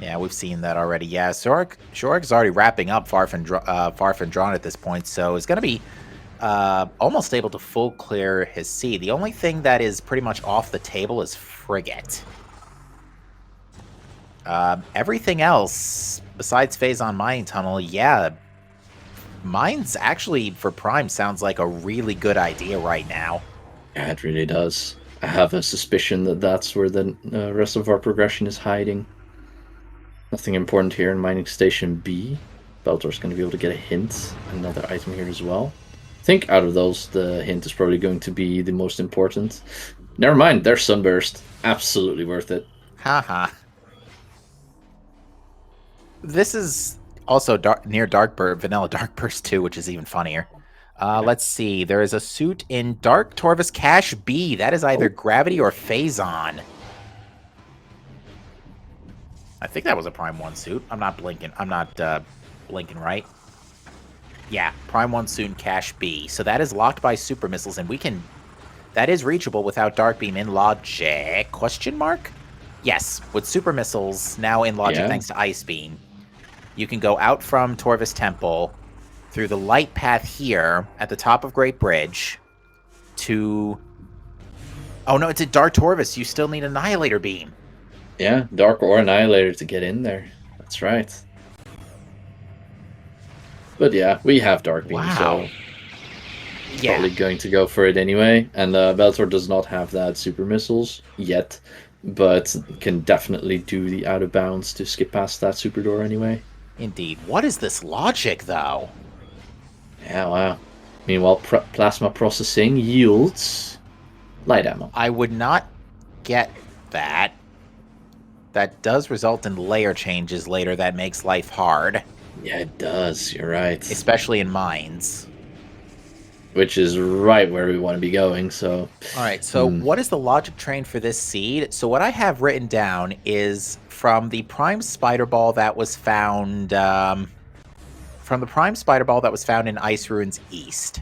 Speaker 1: Yeah, we've seen that already. Yeah, Shorg's already wrapping up Far from Drawn at this point, so he's going to be almost able to full clear his seed. The only thing that is pretty much off the table is Frigate. Everything else, besides Phazon Mining Tunnel, yeah, Mines actually, for Prime, sounds like a really good idea right now.
Speaker 2: Yeah, it really does. I have a suspicion that that's where the rest of our progression is hiding. Nothing important here in Mining Station B. Beltor's going to be able to get a hint. Another item here as well. I think out of those, the hint is probably going to be the most important. Never mind, there's Sunburst. Absolutely worth it.
Speaker 1: Haha. This is also near Vanilla Darkburst 2, which is even funnier. Let's see. There is a suit in Dark Torvus Cache B. That is either Gravity or Phazon. I think that was a Prime 1 suit. I'm not blinking. I'm not blinking right. Yeah, Prime 1 suit in Cache B. So that is locked by super missiles, and we can... That is reachable without Dark Beam in Logic? Question mark? Yes, with super missiles now in Logic thanks to Ice Beam. You can go out from Torvus Temple through the light path here at the top of Great Bridge to... Oh no, it's a Dark Torvus. You still need Annihilator Beam.
Speaker 2: Yeah, Dark or Annihilator to get in there. That's right. But yeah, we have Dark Beam, so probably going to go for it anyway. And Beltor does not have that super missiles yet, but can definitely do the out of bounds to skip past that super door anyway.
Speaker 1: Indeed. What is this logic, though?
Speaker 2: Yeah, wow. Meanwhile, plasma processing yields light ammo.
Speaker 1: I would not get that. That does result in layer changes later that makes life hard.
Speaker 2: Yeah, it does. You're right.
Speaker 1: Especially in mines.
Speaker 2: Which is right where we want to be going, so...
Speaker 1: Alright, so what is the logic train for this seed? So what I have written down is from the Prime Spider Ball that was found... from the Prime Spider Ball that was found in Ice Ruins East.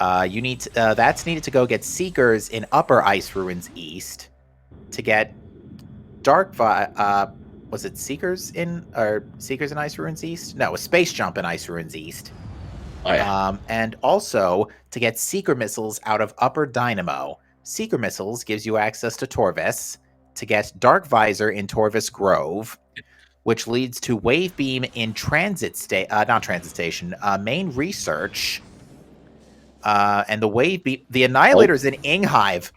Speaker 1: You need to, that's needed to go get Seekers in Upper Ice Ruins East to get was it Seekers in Ice Ruins East? No, a Space Jump in Ice Ruins East.
Speaker 2: Oh, yeah.
Speaker 1: And also to get Seeker Missiles out of Upper Dynamo. Seeker Missiles gives you access to Torvus to get Dark Visor in Torvus Grove, which leads to Wave Beam in Main Research. And the Wave Beam, the Annihilator's in Inghive.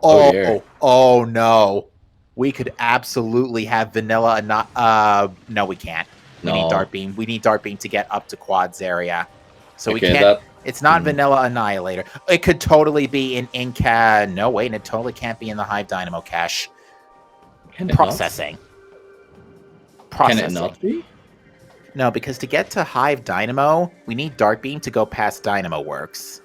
Speaker 1: Oh no. We could absolutely have Vanilla. No, we can't. We need Dark Beam. We need Dark Beam to get up to Quads area. So we can't. It's not Vanilla Annihilator. It could totally be in Inca. No, wait, it totally can't be in the Hive Dynamo cache. Processing.
Speaker 2: Can it not be?
Speaker 1: No, because to get to Hive Dynamo, we need Dark Beam to go past Dynamo Works.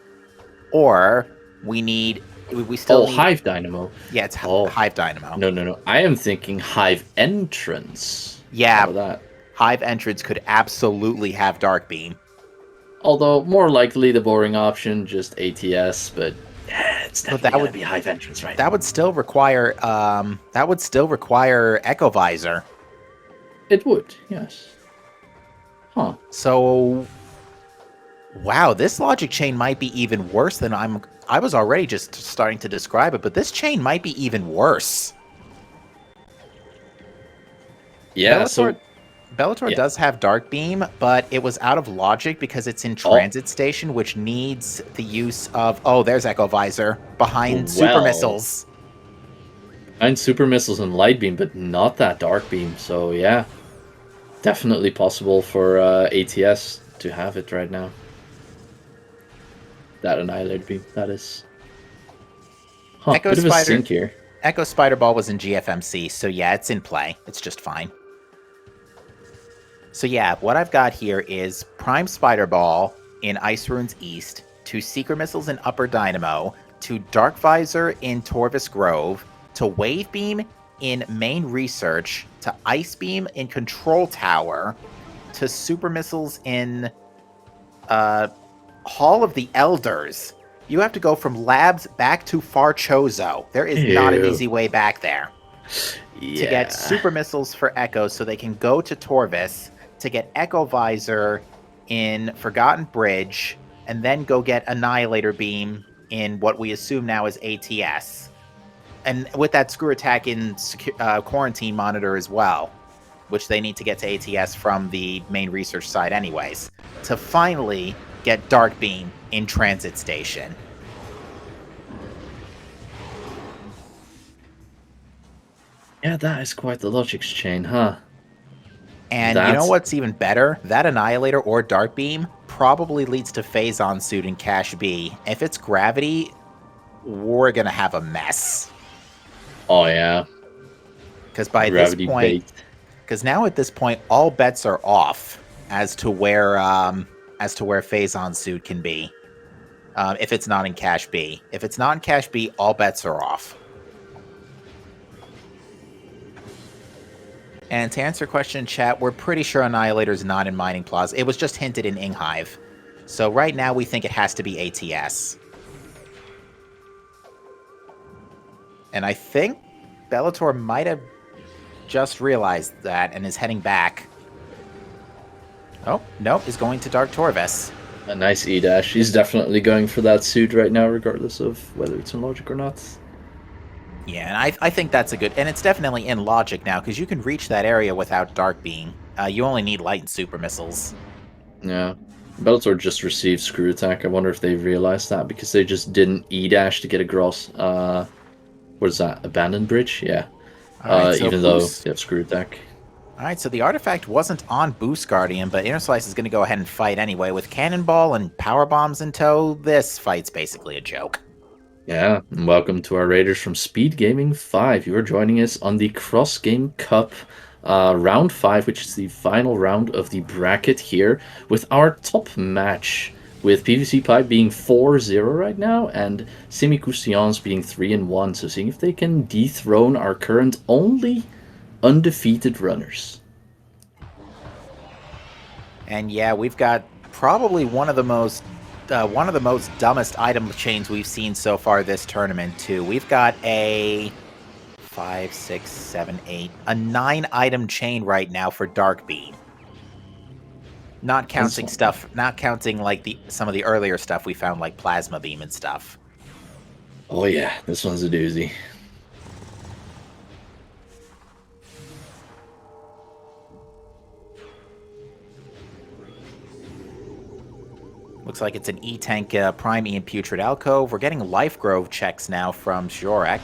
Speaker 1: Or we need... We still need...
Speaker 2: Hive Dynamo.
Speaker 1: Yeah, it's Hive Dynamo.
Speaker 2: No. I am thinking Hive Entrance.
Speaker 1: Yeah, that. Hive Entrance could absolutely have Dark Beam.
Speaker 2: Although, more likely the boring option, just ATS, but it's definitely that would be Hive Entrance, right?
Speaker 1: That would still require, Echo Visor.
Speaker 2: It would, yes. Huh.
Speaker 1: So... Wow, this logic chain might be even worse than I was already just starting to describe it, but this chain might be even worse.
Speaker 2: Yeah,
Speaker 1: Bellator does have Dark Beam, but it was out of logic because it's in Transit Station, which needs the use of... Oh, there's Echo Visor behind Super Missiles.
Speaker 2: Behind Super Missiles and Light Beam, but not that Dark Beam, so yeah. Definitely possible for ATS to have it right now. That Annihilator Beam, that is. Huh,
Speaker 1: Echo
Speaker 2: bit of a sink here.
Speaker 1: Echo Spider Ball was in GFMC, so yeah, it's in play. It's just fine. So yeah, what I've got here is Prime Spider Ball in Ice Ruins East, 2 Seeker Missiles in Upper Dynamo, 2 Dark Visor in Torvus Grove, to Wave Beam in Main Research, to Ice Beam in Control Tower, to Super Missiles in... Hall of the Elders. You have to go from Labs back to Farchozo. There is not an easy way back there. to get super missiles for Echo so they can go to Torvis to get Echo Visor in Forgotten Bridge and then go get Annihilator Beam in what we assume now is ATS. And with that screw attack in Quarantine Monitor as well, which they need to get to ATS from the main research side anyways, to finally get Dark Beam in Transit Station.
Speaker 2: Yeah, that is quite the logics chain, huh?
Speaker 1: And you know what's even better? That Annihilator or Dark Beam probably leads to Phazon Suit in Cache B. If it's Gravity, we're going to have a mess.
Speaker 2: Oh, yeah.
Speaker 1: Because by Gravity this point... Because now at this point, all bets are off as to where Phazon Suit can be. If it's not in Cache B. If it's not in Cache B, all bets are off. And to answer your question in chat, we're pretty sure Annihilator is not in Mining Plaza. It was just hinted in Inghive. So right now we think it has to be ATS. And I think Bellator might have just realized that and is heading back. Oh, no, is going to Dark Torvis.
Speaker 2: A nice E-dash. He's definitely going for that suit right now, regardless of whether it's in logic or not.
Speaker 1: Yeah, and I think that's a good... And it's definitely in logic now, because you can reach that area without Dark Beam. You only need light and super missiles.
Speaker 2: Yeah. Bellator just received Screw Attack. I wonder if they realized that, because they just didn't E-dash to get across... what is that? Abandoned Bridge? Yeah. Right, so even though they have Screw Attack.
Speaker 1: Alright, so the artifact wasn't on Boost Guardian, but Inner Slice is going to go ahead and fight anyway. With Cannonball and Power Bombs in tow, this fight's basically a joke.
Speaker 2: Yeah, and welcome to our Raiders from SpeedGaming 5. You are joining us on the Cross Game Cup Round 5, which is the final round of the bracket here, with our top match, with PVC Pipe being 4-0 right now, and Croustillants being 3-1, so seeing if they can dethrone our current only undefeated runners.
Speaker 1: And yeah, we've got probably one of the most dumbest item chains we've seen so far this tournament too. We've got a 5, 6, 7, 8, a 9 item chain right now for Dark Beam. Not counting like some of the earlier stuff we found like Plasma Beam and stuff.
Speaker 2: Oh yeah, this one's a doozy.
Speaker 1: Looks like it's an E-Tank Prime E and Putrid Alcove. We're getting Life Grove checks now from Zhorek.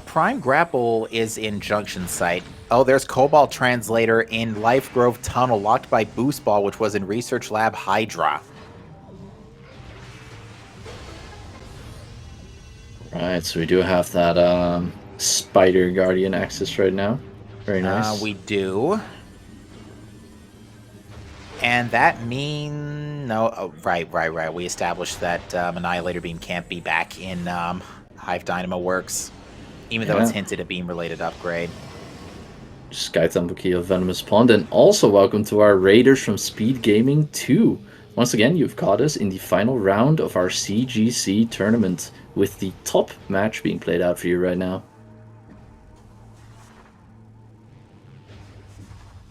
Speaker 1: Prime Grapple is in Junction Site. Oh, there's Cobalt Translator in Life Grove Tunnel, locked by Boost Ball, which was in Research Lab Hydra.
Speaker 2: Right, so we do have that Spider Guardian access right now. Very nice.
Speaker 1: We do. And that means... No, oh, right. We established that Annihilator Beam can't be back in Hive Dynamo Works, even though it's hinted a beam-related upgrade.
Speaker 2: Sky Temple Key of Venomous Pond, and also welcome to our Raiders from SpeedGaming 2. Once again, you've caught us in the final round of our CGC tournament, with the top match being played out for you right now.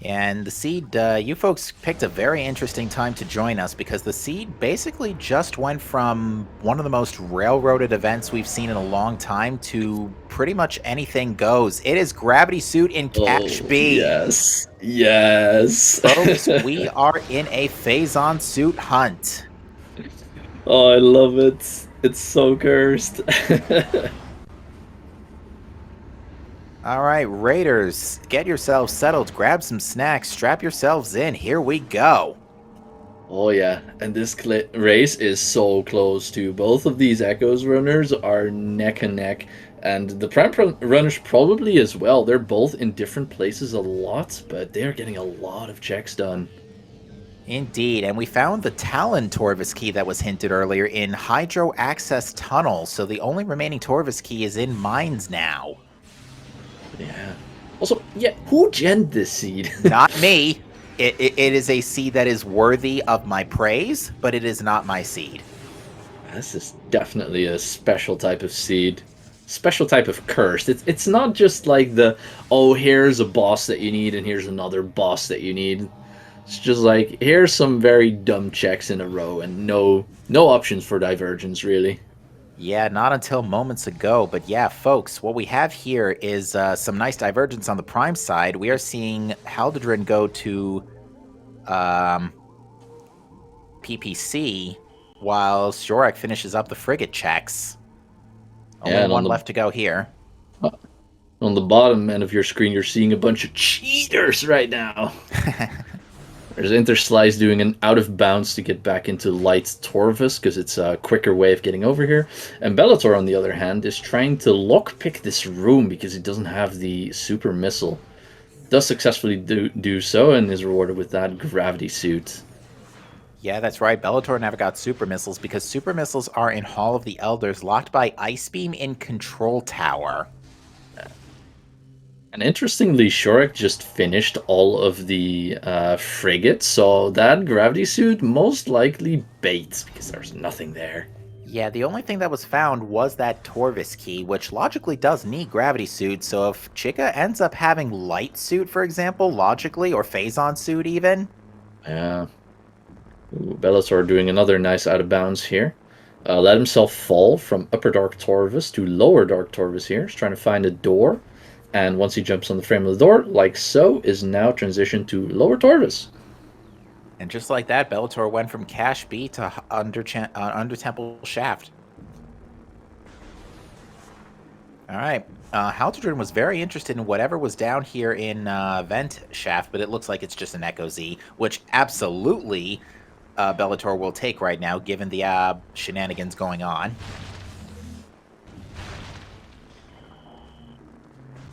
Speaker 1: And the Seed, you folks picked a very interesting time to join us, because the Seed basically just went from one of the most railroaded events we've seen in a long time to pretty much anything goes. It is Gravity Suit in Cache B.
Speaker 2: Yes. Yes.
Speaker 1: Folks, we are in a Phazon Suit hunt.
Speaker 2: Oh, I love it. It's so cursed.
Speaker 1: Alright, Raiders, get yourselves settled, grab some snacks, strap yourselves in, here we go.
Speaker 2: Oh yeah, and this race is so close too. Both of these Echoes runners are neck and neck, and the Prime runners probably as well. They're both in different places a lot, but they're getting a lot of checks done.
Speaker 1: Indeed, and we found the Talon Torvis key that was hinted earlier in Hydro Access Tunnel, so the only remaining Torvis key is in Mines now.
Speaker 2: Yeah. Also, yeah, who genned this seed?
Speaker 1: Not me. It is a seed that is worthy of my praise, but it is not my seed.
Speaker 2: This is definitely a special type of seed. Special type of cursed. It's not just like the, oh, here's a boss that you need and here's another boss that you need. It's just like, here's some very dumb checks in a row and no options for divergence, really.
Speaker 1: Yeah, not until moments ago. But yeah, folks, what we have here is some nice divergence on the prime side. We are seeing Haldredin go to um, PPC while Shorak finishes up the frigate checks. Only
Speaker 2: Yeah, and
Speaker 1: one left to go here.
Speaker 2: on the bottom end of your screen, you're seeing a bunch of cheaters right now. There's Interslice doing an out of bounds to get back into Light Torvus because it's a quicker way of getting over here. And Bellator, on the other hand, is trying to lockpick this room because he doesn't have the super missile. Does successfully do so and is rewarded with that gravity suit.
Speaker 1: Yeah, that's right. Bellator never got super missiles because super missiles are in Hall of the Elders, locked by Ice Beam in Control Tower.
Speaker 2: And interestingly, Shorak just finished all of the frigates, so that gravity suit most likely baits because there's nothing there.
Speaker 1: Yeah, the only thing that was found was that Torvis key, which logically does need gravity suit, so if Chica ends up having light suit, for example, logically, or Phazon suit even.
Speaker 2: Yeah. Ooh, Bellator doing another nice out of bounds here. Let himself fall from Upper Dark Torvus to Lower Dark Torvus here. He's trying to find a door. And once he jumps on the frame of the door, like so, is now transitioned to Lower Torvus.
Speaker 1: And just like that, Bellator went from Cash B to Under Temple Shaft. Alright, Haldredin was very interested in whatever was down here in Vent Shaft, but it looks like it's just an Echo Z, which absolutely Bellator will take right now, given the shenanigans going on.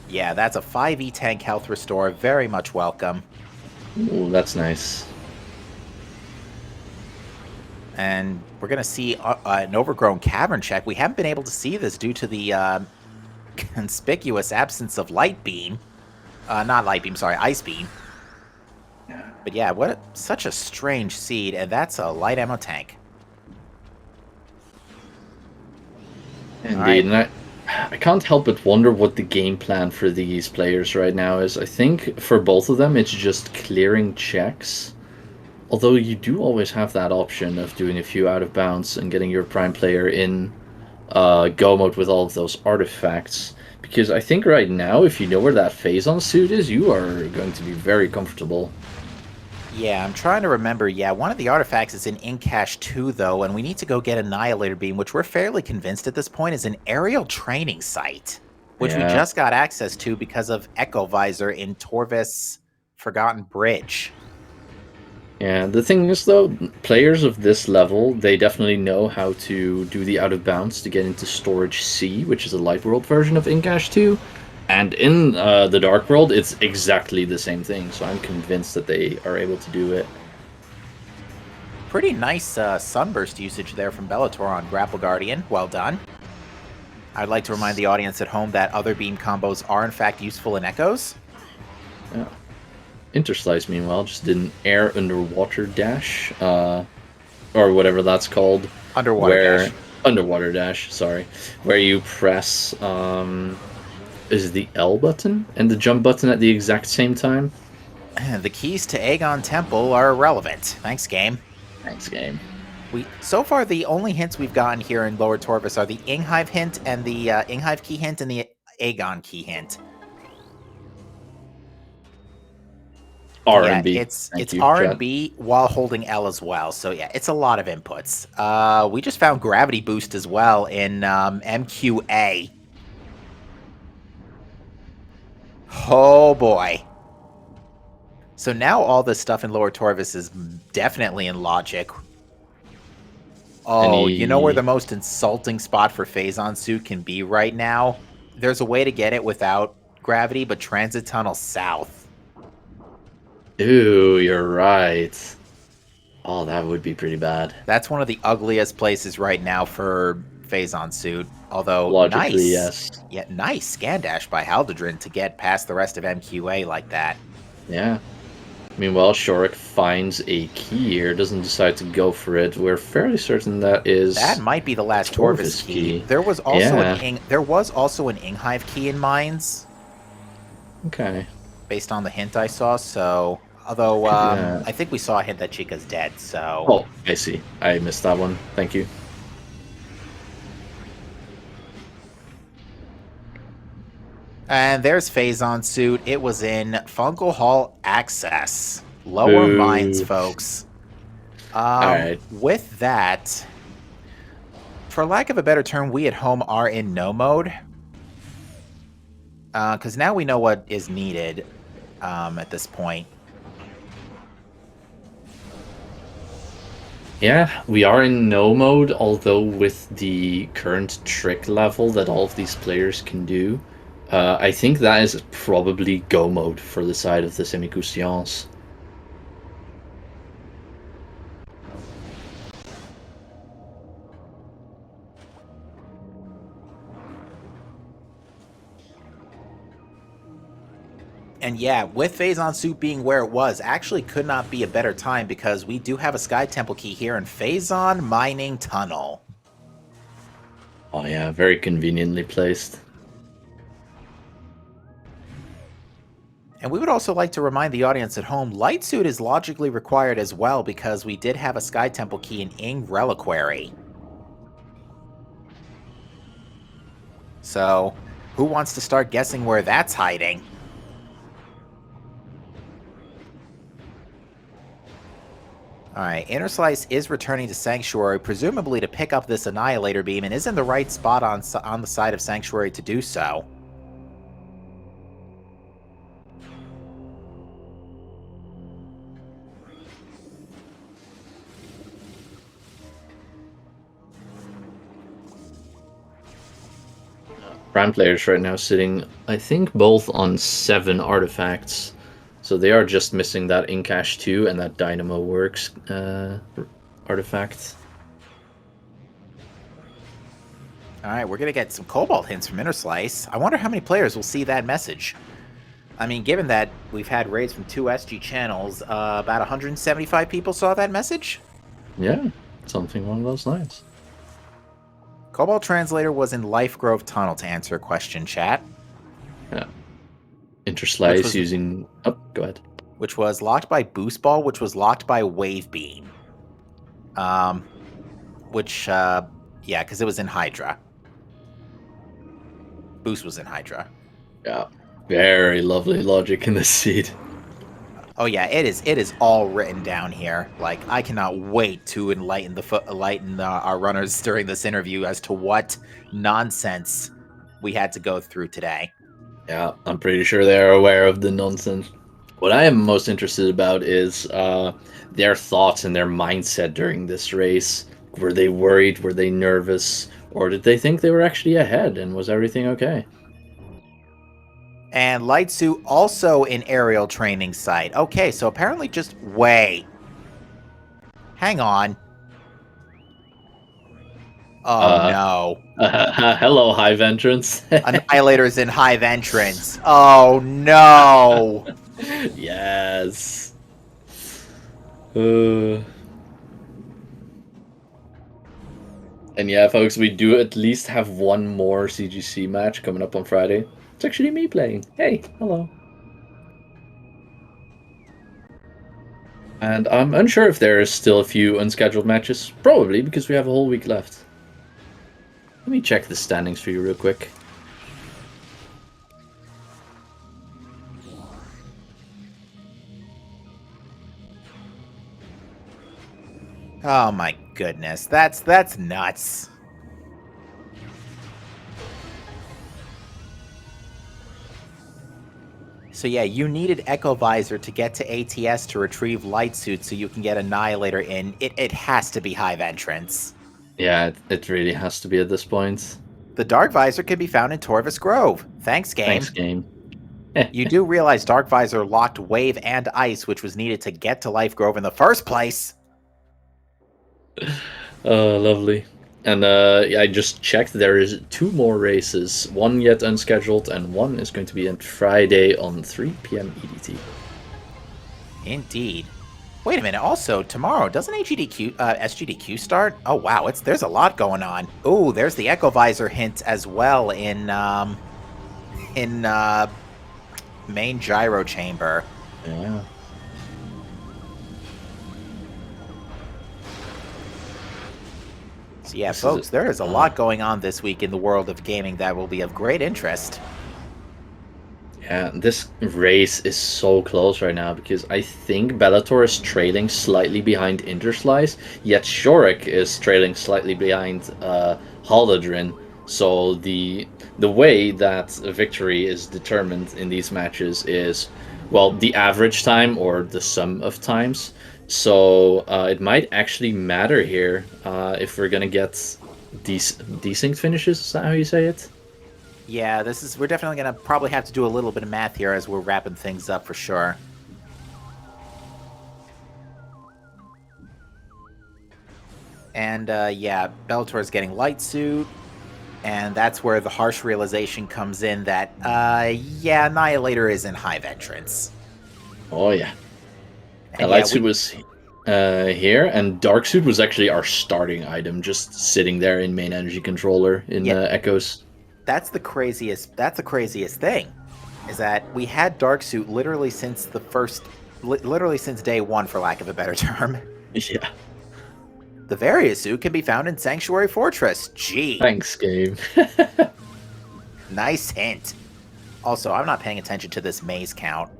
Speaker 1: Yeah, that's a 5e tank health restore. Very much welcome.
Speaker 2: Ooh, that's nice.
Speaker 1: And we're going to see an overgrown cavern check. We haven't been able to see this due to the conspicuous absence of light beam. Not light beam, sorry, ice beam. But yeah, such a strange seed, and that's a light ammo tank.
Speaker 2: Indeed,
Speaker 1: right.
Speaker 2: and I can't help but wonder what the game plan for these players right now is. I think for both of them, it's just clearing checks. Although you do always have that option of doing a few out of bounds and getting your prime player in go mode with all of those artifacts. Because I think right now, if you know where that Phazon suit is, you are going to be very comfortable.
Speaker 1: Yeah, I'm trying to remember. Yeah, one of the artifacts is in Incash 2, though, and we need to go get Annihilator Beam, which we're fairly convinced at this point is an aerial training site, which we
Speaker 2: Yeah.
Speaker 1: just got access to because of Echo Visor in Torvis Forgotten Bridge.
Speaker 2: Yeah, the thing is, though, players of this level, they definitely know how to do the out of bounds to get into Storage C, which is a light world version of Incash 2. And in the Dark World, it's exactly the same thing, so I'm convinced that they are able to do it.
Speaker 1: Pretty nice sunburst usage there from Bellator on Grapple Guardian. Well done. I'd like to remind the audience at home that other beam combos are in fact useful in Echoes.
Speaker 2: Yeah. Interslice, meanwhile, just did an air underwater dash, or whatever that's called.
Speaker 1: Underwater dash.
Speaker 2: Underwater dash, sorry. Where you press, is the L button and the jump button at the exact same time?
Speaker 1: The keys to Aegon Temple are irrelevant. Thanks, game.
Speaker 2: Thanks, game.
Speaker 1: So far, the only hints we've gotten here in Lower Torvus are the Inghive hint and the Inghive key hint and the Aegon key hint.
Speaker 2: R&B.
Speaker 1: Yeah, it's R&B while holding L as well. So yeah, it's a lot of inputs. We just found Gravity Boost as well in MQA. Oh boy. So now all this stuff in Lower Torvus is definitely in Logic. Oh, you know where the most insulting spot for Phazon suit can be right now? There's a way to get it without gravity, but Transit Tunnel South.
Speaker 2: Ooh, you're right. Oh, that would be pretty bad.
Speaker 1: That's one of the ugliest places right now for Phazon suit. Although,
Speaker 2: Logically,
Speaker 1: nice.
Speaker 2: yes.
Speaker 1: Yeah, nice scan dash by Haldredin to get past the rest of MQA like that.
Speaker 2: Yeah. Meanwhile, Shorik finds a key here, doesn't decide to go for it. We're fairly certain that
Speaker 1: That
Speaker 2: is
Speaker 1: might be the last Torvis
Speaker 2: Torvis
Speaker 1: key.
Speaker 2: key.
Speaker 1: There was also
Speaker 2: Yeah.
Speaker 1: an Inghive key in Mines,
Speaker 2: Okay.
Speaker 1: based on the hint I saw. So, although
Speaker 2: Yeah.
Speaker 1: I think we saw a hint that Chica's dead. So,
Speaker 2: Oh, I see. I missed that one. Thank you.
Speaker 1: and there's Phazon suit. It was in Fungal Hall Access, lower Mines,
Speaker 2: Boo.
Speaker 1: folks.
Speaker 2: Alright.
Speaker 1: With that, for lack of a better term, we at home are in no mode. Because now we know what is needed at this point.
Speaker 2: Yeah, we are in no mode, although with the current trick level that all of these players can do, I think that is probably go mode for the side of the Croustillants.
Speaker 1: And yeah, with Phazon suit being where it was, actually could not be a better time because we do have a Sky Temple key here in Phazon Mining Tunnel.
Speaker 2: Oh yeah, very conveniently placed.
Speaker 1: And we would also like to remind the audience at home, Light Suit is logically required as well because we did have a Sky Temple key in Ing Reliquary. So, who wants to start guessing where that's hiding? Alright, Inner Slice is returning to Sanctuary, presumably to pick up this Annihilator Beam, and is in the right spot on the side of Sanctuary to do so.
Speaker 2: Brand players right now sitting, I think, both on 7 artifacts. So they are just missing that Incash 2 and that Dynamo Works artifact.
Speaker 1: Alright, we're going to get some Cobalt hints from Inner Slice. I wonder how many players will see that message. I mean, given that we've had raids from 2 SG channels, about 175 people saw that message?
Speaker 2: Yeah, something along those lines.
Speaker 1: Cobalt Translator was in Life Grove Tunnel to answer a question, chat.
Speaker 2: Yeah. Interslice using... Oh, go ahead.
Speaker 1: Which was locked by Boost Ball, which was locked by Wave Beam. Yeah, because it was in Hydra. Boost was in Hydra.
Speaker 2: Yeah, very lovely logic in this seed.
Speaker 1: Oh yeah, it is all written down here. Like, I cannot wait to enlighten our runners during this interview as to what nonsense we had to go through today.
Speaker 2: Yeah, I'm pretty sure they're aware of the nonsense. What I am most interested about is their thoughts and their mindset during this race. Were they worried? Were they nervous? Or did they think they were actually ahead and was everything okay?
Speaker 1: And Light Suit also in aerial training site. Okay, so apparently just wait. Hang on. Oh no.
Speaker 2: Hello, Hive Entrance.
Speaker 1: Annihilator's in Hive Entrance. Oh no.
Speaker 2: Yes. And yeah, folks, we do at least have one more CGC match coming up on Friday. It's actually me playing. Hey, hello. And I'm unsure if there is still a few unscheduled matches. Probably, because we have a whole week left. Let me check the standings for you real quick.
Speaker 1: Oh my goodness. That's nuts. So yeah, you needed Echo Visor to get to ATS to retrieve Light Suit so you can get Annihilator in. It has to be Hive Entrance.
Speaker 2: Yeah, it really has to be at this point.
Speaker 1: The Dark Visor can be found in Torvis Grove. Thanks, game.
Speaker 2: Thanks, game.
Speaker 1: You do realize Dark Visor locked Wave and Ice, which was needed to get to Life Grove in the first place.
Speaker 2: Oh, lovely. And I just checked, there is 2 more races. One yet unscheduled, and one is going to be on Friday on 3 p.m. EDT.
Speaker 1: Indeed. Wait a minute. Also, tomorrow doesn't SGDQ start? Oh wow, there's a lot going on. Oh, there's the Echo Visor hint as well in main gyro chamber.
Speaker 2: Yeah.
Speaker 1: So yeah,
Speaker 2: This
Speaker 1: folks,
Speaker 2: is
Speaker 1: there is a lot going on this week in the world of gaming that will be of great interest.
Speaker 2: Yeah, this race is so close right now because I think Bellator is trailing slightly behind Interslice, yet Shorik is trailing slightly behind Haldadrin. So the way that a victory is determined in these matches is, well, the average time or the sum of times. So it might actually matter here if we're gonna get decent finishes. Is that how you say it?
Speaker 1: Yeah, we're definitely gonna probably have to do a little bit of math here as we're wrapping things up for sure. And yeah, Bellator is getting light suit, and that's where the harsh realization comes in that yeah, Annihilator is in Hive entrance.
Speaker 2: Oh yeah.
Speaker 1: And yeah,
Speaker 2: Light suit was here, and dark suit was actually our starting item, just sitting there in main energy controller in
Speaker 1: yeah,
Speaker 2: Echoes.
Speaker 1: that's the craziest. That's the craziest thing, is that we had dark suit literally since literally since day one, for lack of a better term.
Speaker 2: Yeah.
Speaker 1: The various suit can be found in Sanctuary Fortress. Gee,
Speaker 2: Thanks, game.
Speaker 1: nice hint. Also, I'm not paying attention to this maze count.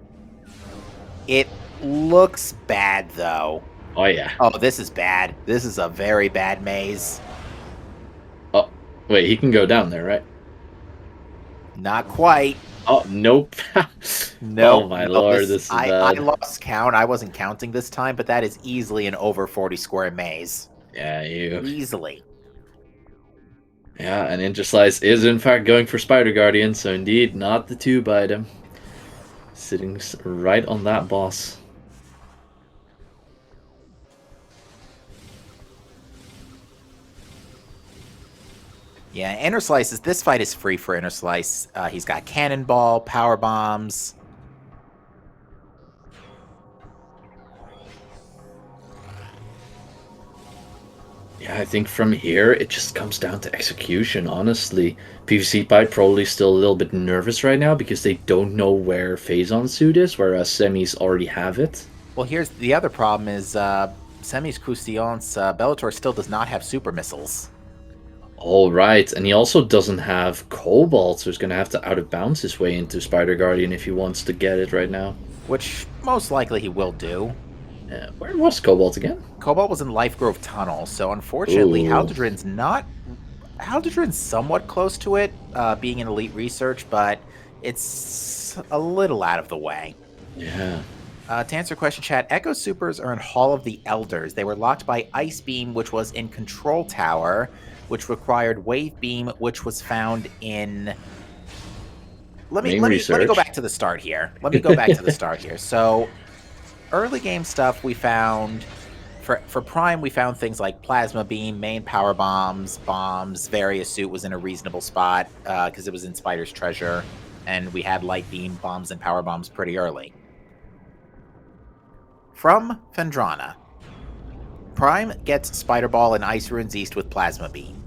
Speaker 1: It looks bad though.
Speaker 2: Oh yeah.
Speaker 1: Oh, this is bad. This is a very bad maze.
Speaker 2: Oh wait, he can go down there, right?
Speaker 1: Not quite.
Speaker 2: Oh nope.
Speaker 1: Nope.
Speaker 2: Oh my
Speaker 1: No,
Speaker 2: lord, this is
Speaker 1: I
Speaker 2: bad.
Speaker 1: lost count. I wasn't counting this time, but that is easily an over 40 square maze.
Speaker 2: Yeah, you.
Speaker 1: Easily.
Speaker 2: Yeah, and Interslice is in fact going for Spider Guardian, so indeed not the tube item. Sitting right on that boss.
Speaker 1: Yeah, Interslice this fight is free for Interslice. He's got Cannonball, Power Bombs.
Speaker 2: Yeah, I think from here it just comes down to execution, honestly. PVC Pipe probably still a little bit nervous right now because they don't know where Phazon suit is, whereas semis already have it.
Speaker 1: Well, here's the other problem is Semi's Croustillants, Bellator still does not have super missiles.
Speaker 2: All right, and he also doesn't have Cobalt, so he's going to have to out of bounds his way into Spider Guardian if he wants to get it right now.
Speaker 1: Which most likely he will do.
Speaker 2: Where was Cobalt again?
Speaker 1: Cobalt was in Life Grove Tunnel, so unfortunately,
Speaker 2: Ooh.
Speaker 1: Haldadrin's somewhat close to it, being in Elite Research, but it's a little out of the way.
Speaker 2: Yeah.
Speaker 1: To answer question, chat, Echo Supers are in Hall of the Elders. They were locked by Ice Beam, which was in Control Tower, which required Wave Beam, which was found in... Let me go back to the start here. So, early game stuff we found... For Prime, we found things like Plasma Beam, main Power Bombs, Various Suit was in a reasonable spot, because it was in Spider's Treasure, and we had Light Beam, Bombs, and Power Bombs pretty early. From Phendrana, Prime gets Spider Ball and Ice Ruins East with Plasma Beam.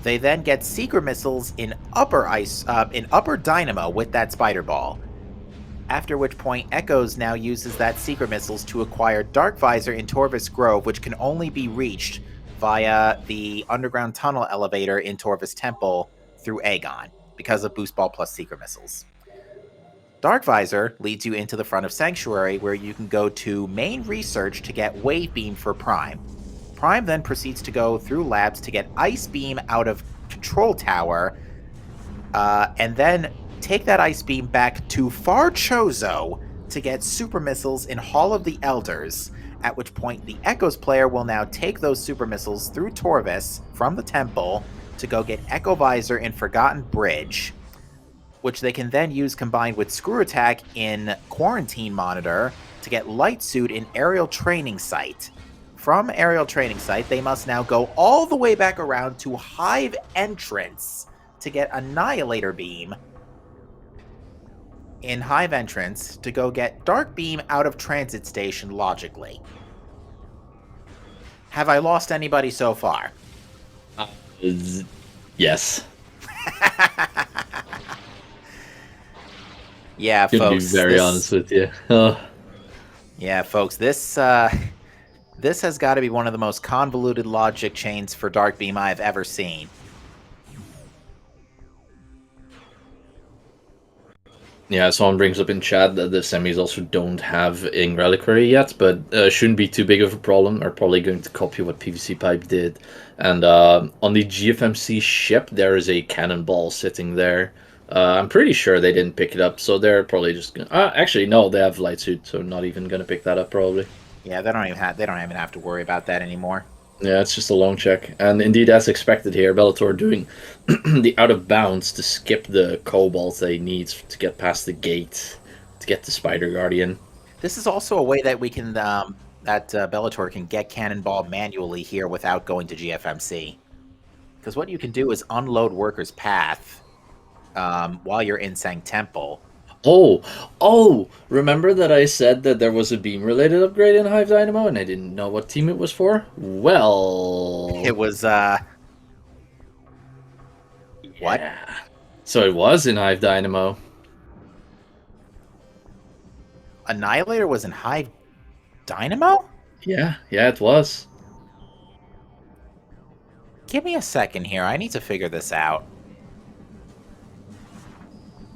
Speaker 1: They then get Secret Missiles in Upper Dynamo with that Spider Ball. After which point, Echoes now uses that Secret Missiles to acquire Dark Visor in Torvis Grove, which can only be reached via the underground tunnel elevator in Torvis Temple through Aegon, because of Boost Ball plus Secret Missiles. Dark Visor leads you into the front of Sanctuary, where you can go to main research to get Wave Beam for Prime. Prime then proceeds to go through labs to get Ice Beam out of Control Tower, and then take that Ice Beam back to Far Chozo to get Super Missiles in Hall of the Elders, at which point the Echoes player will now take those Super Missiles through Torvis from the temple to go get Echo Visor in Forgotten Bridge, which they can then use combined with Screw Attack in Quarantine Monitor to get Light Suit in Aerial Training Site. From Aerial Training Site, they must now go all the way back around to Hive Entrance to get Annihilator Beam, in Hive entrance to go get Dark Beam out of transit station logically. Have I lost anybody so far?
Speaker 2: Yes.
Speaker 1: Yeah,
Speaker 2: Gonna be
Speaker 1: folks.
Speaker 2: very honest with you.
Speaker 1: Yeah, folks. This has got to be one of the most convoluted logic chains for Dark Beam I've ever seen.
Speaker 2: Yeah, someone brings up in chat that the semis also don't have Ing Reliquary yet, but shouldn't be too big of a problem. Are probably going to copy what PVC Pipe did. And on the GFMC ship, there is a cannonball sitting there. I'm pretty sure they didn't pick it up, so they're probably just gonna... actually, no, they have light suit, so not even gonna pick that up, probably.
Speaker 1: Yeah, they don't even have to worry about that anymore.
Speaker 2: Yeah, it's just a long check. And indeed, as expected here, Bellator doing the out of bounds to skip the cobalt they need to get past the gate to get the Spider Guardian.
Speaker 1: This is also a way that we can Bellator can get Cannonball manually here without going to GFMC. Because what you can do is unload Worker's Path while you're in Sang Temple.
Speaker 2: Oh, remember that I said that there was a beam related upgrade in Hive Dynamo and I didn't know what team it was for? Well,
Speaker 1: It was what?
Speaker 2: yeah. So it was in Hive Dynamo.
Speaker 1: Annihilator was in Hive Dynamo?
Speaker 2: Yeah, it was.
Speaker 1: Give me a second here. I need to figure this out.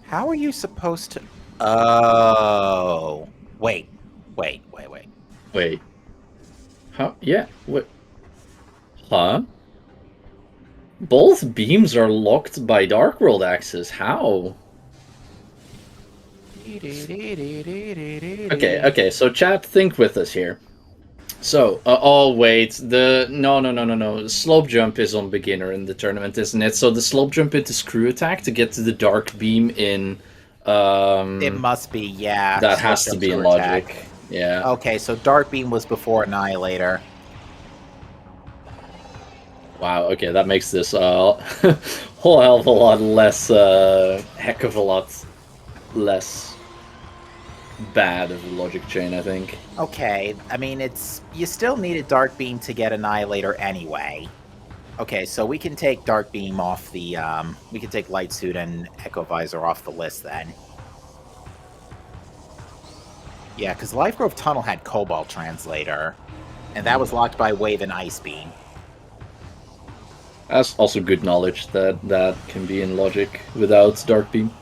Speaker 1: How are you supposed to... Oh. Wait.
Speaker 2: Wait. How? Yeah. What? Huh? Both beams are locked by Dark World access. How? Okay, so chat, think with us here. So, wait, no. Slope jump is on beginner in the tournament, isn't it? So the slope jump into screw attack to get to the dark beam in,
Speaker 1: It must be, yeah.
Speaker 2: that has to be in logic.
Speaker 1: Attack.
Speaker 2: Yeah.
Speaker 1: Okay, so Dark Beam was before Annihilator.
Speaker 2: Wow, okay, that makes this whole hell of a lot less, heck of a lot less bad of a logic chain, I think.
Speaker 1: Okay, I mean, you still needed Dark Beam to get Annihilator anyway. Okay, so we can take Dark Beam off the, we can take Light Suit and Echo Visor off the list then. Yeah, because Life Grove Tunnel had Cobalt Translator, and that was locked by Wave and Ice Beam.
Speaker 2: That's also good knowledge that that can be in logic without Dark Beam.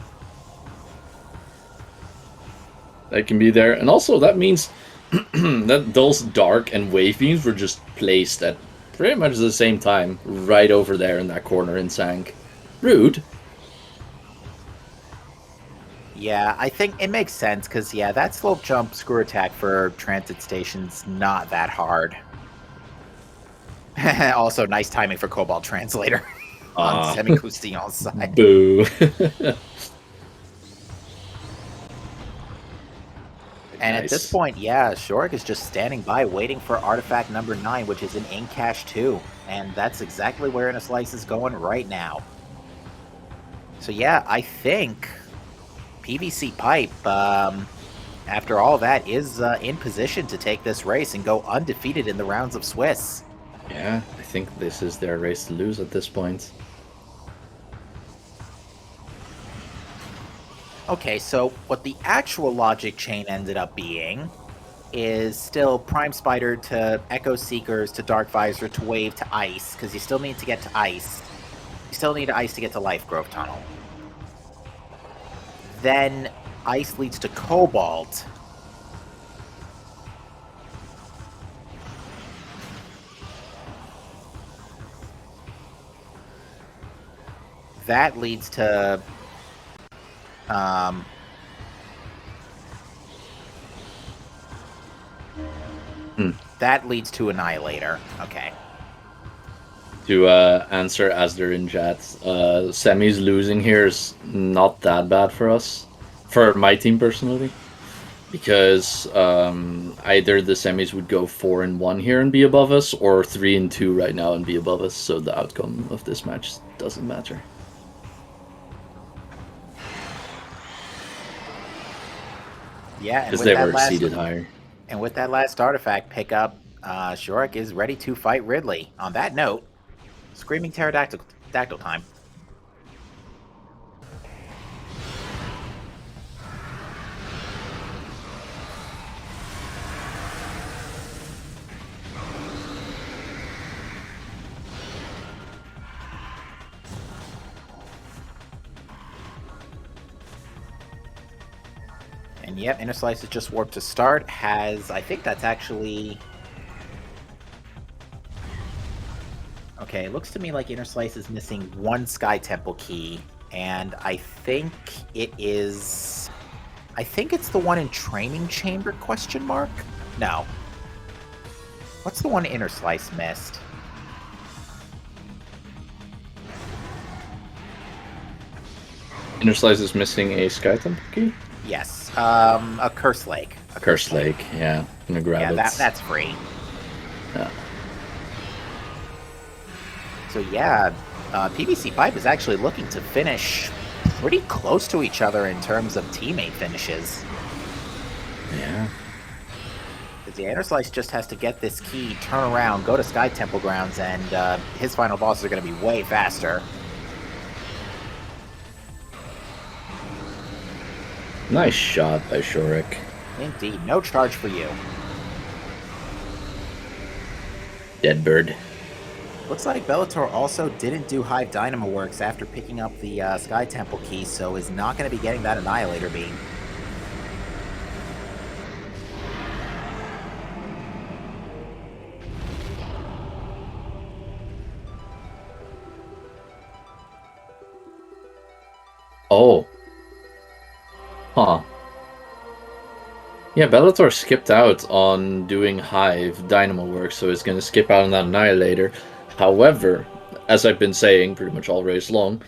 Speaker 2: That can be there, and also that means that those Dark and Wave beams were just placed at pretty much the same time, right over there in that corner in Sank. Rude.
Speaker 1: Yeah, I think it makes sense, because, yeah, that slope jump screw attack for transit station's not that hard. Also, nice timing for Cobalt Translator on Semi-Croustillants' side.
Speaker 2: Boo.
Speaker 1: And
Speaker 2: Nice.
Speaker 1: at this point, yeah, Shorik is just standing by waiting for artifact number 9, which is an Ink Cache 2. And that's exactly where In a Slice is going right now. So yeah, I think PVC Pipe, after all that, is in position to take this race and go undefeated in the rounds of Swiss.
Speaker 2: Yeah, I think this is their race to lose at this point.
Speaker 1: Okay, so what the actual logic chain ended up being is still Prime Spider to Echo Seekers to Dark Visor to Wave to Ice, because you still need to get to Ice. You still need Ice to get to Life Grove Tunnel. Then Ice leads to Cobalt. That leads to... That leads to Annihilator. Okay.
Speaker 2: To answer as they're in chat, Semi's losing here is not that bad for us. For my team personally. Because either the semis would go 4-1 here and be above us, or 3-2 right now and be above us, so the outcome of this match doesn't matter.
Speaker 1: Yeah, and
Speaker 2: because
Speaker 1: with
Speaker 2: they
Speaker 1: that
Speaker 2: were
Speaker 1: last
Speaker 2: seated higher.
Speaker 1: artifact pickup, Shorik is ready to fight Ridley. On that note, screaming pterodactyl time. And yep, Inner Slice is just warped to start. I think that's actually... Okay, it looks to me like Inner Slice is missing one Sky Temple key, and I think it is... I think it's the one in Training Chamber, question mark? No. What's the one Inner Slice missed?
Speaker 2: Inner Slice is missing a Sky Temple key?
Speaker 1: Yes, a Curse Lake. A
Speaker 2: Curse Lake, yeah. I'm gonna grab
Speaker 1: yeah,
Speaker 2: it.
Speaker 1: that's free.
Speaker 2: Yeah.
Speaker 1: So yeah, PVC Pipe is actually looking to finish pretty close to each other in terms of teammate finishes.
Speaker 2: Yeah.
Speaker 1: Because the Inner Slice just has to get this key, turn around, go to Sky Temple grounds, and his final bosses are going to be way faster.
Speaker 2: Nice shot by Shorik.
Speaker 1: Indeed, no charge for you.
Speaker 2: Dead bird.
Speaker 1: Looks like Bellator also didn't do Hive Dynamo Works after picking up the Sky Temple key, so is not going to be getting that Annihilator Beam.
Speaker 2: Oh. Huh. Yeah, Bellator skipped out on doing Hive Dynamo Works, so it's going to skip out on that Annihilator. However, as I've been saying pretty much all race long,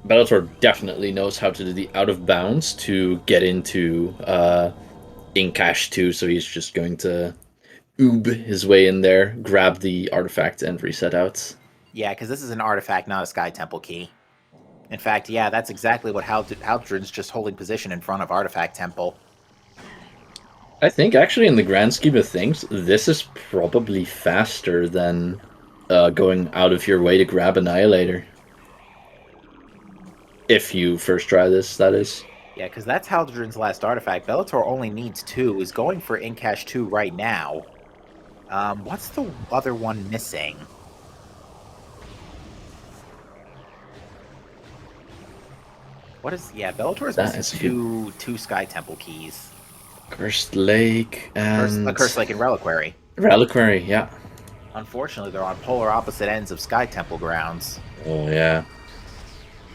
Speaker 2: Bellator definitely knows how to do the out of bounds to get into Incash 2, so he's just going to oob his way in there, grab the artifact, and reset out.
Speaker 1: Yeah, because this is an artifact, not a Sky Temple key. In fact, yeah, that's exactly what Haldren's just holding position in front of Artifact Temple.
Speaker 2: I think, actually, in the grand scheme of things, this is probably faster than going out of your way to grab Annihilator. If you first try this, that is.
Speaker 1: Yeah, because that's Haldren's last artifact. Bellator only needs 2, is going for Incash 2 right now. What's the other one missing? What is... Yeah, Bellator is missing two Sky Temple keys.
Speaker 2: Cursed Lake and...
Speaker 1: Cursed Lake and Reliquary.
Speaker 2: Reliquary, yeah.
Speaker 1: Unfortunately, they're on polar opposite ends of Sky Temple grounds.
Speaker 2: Oh, yeah.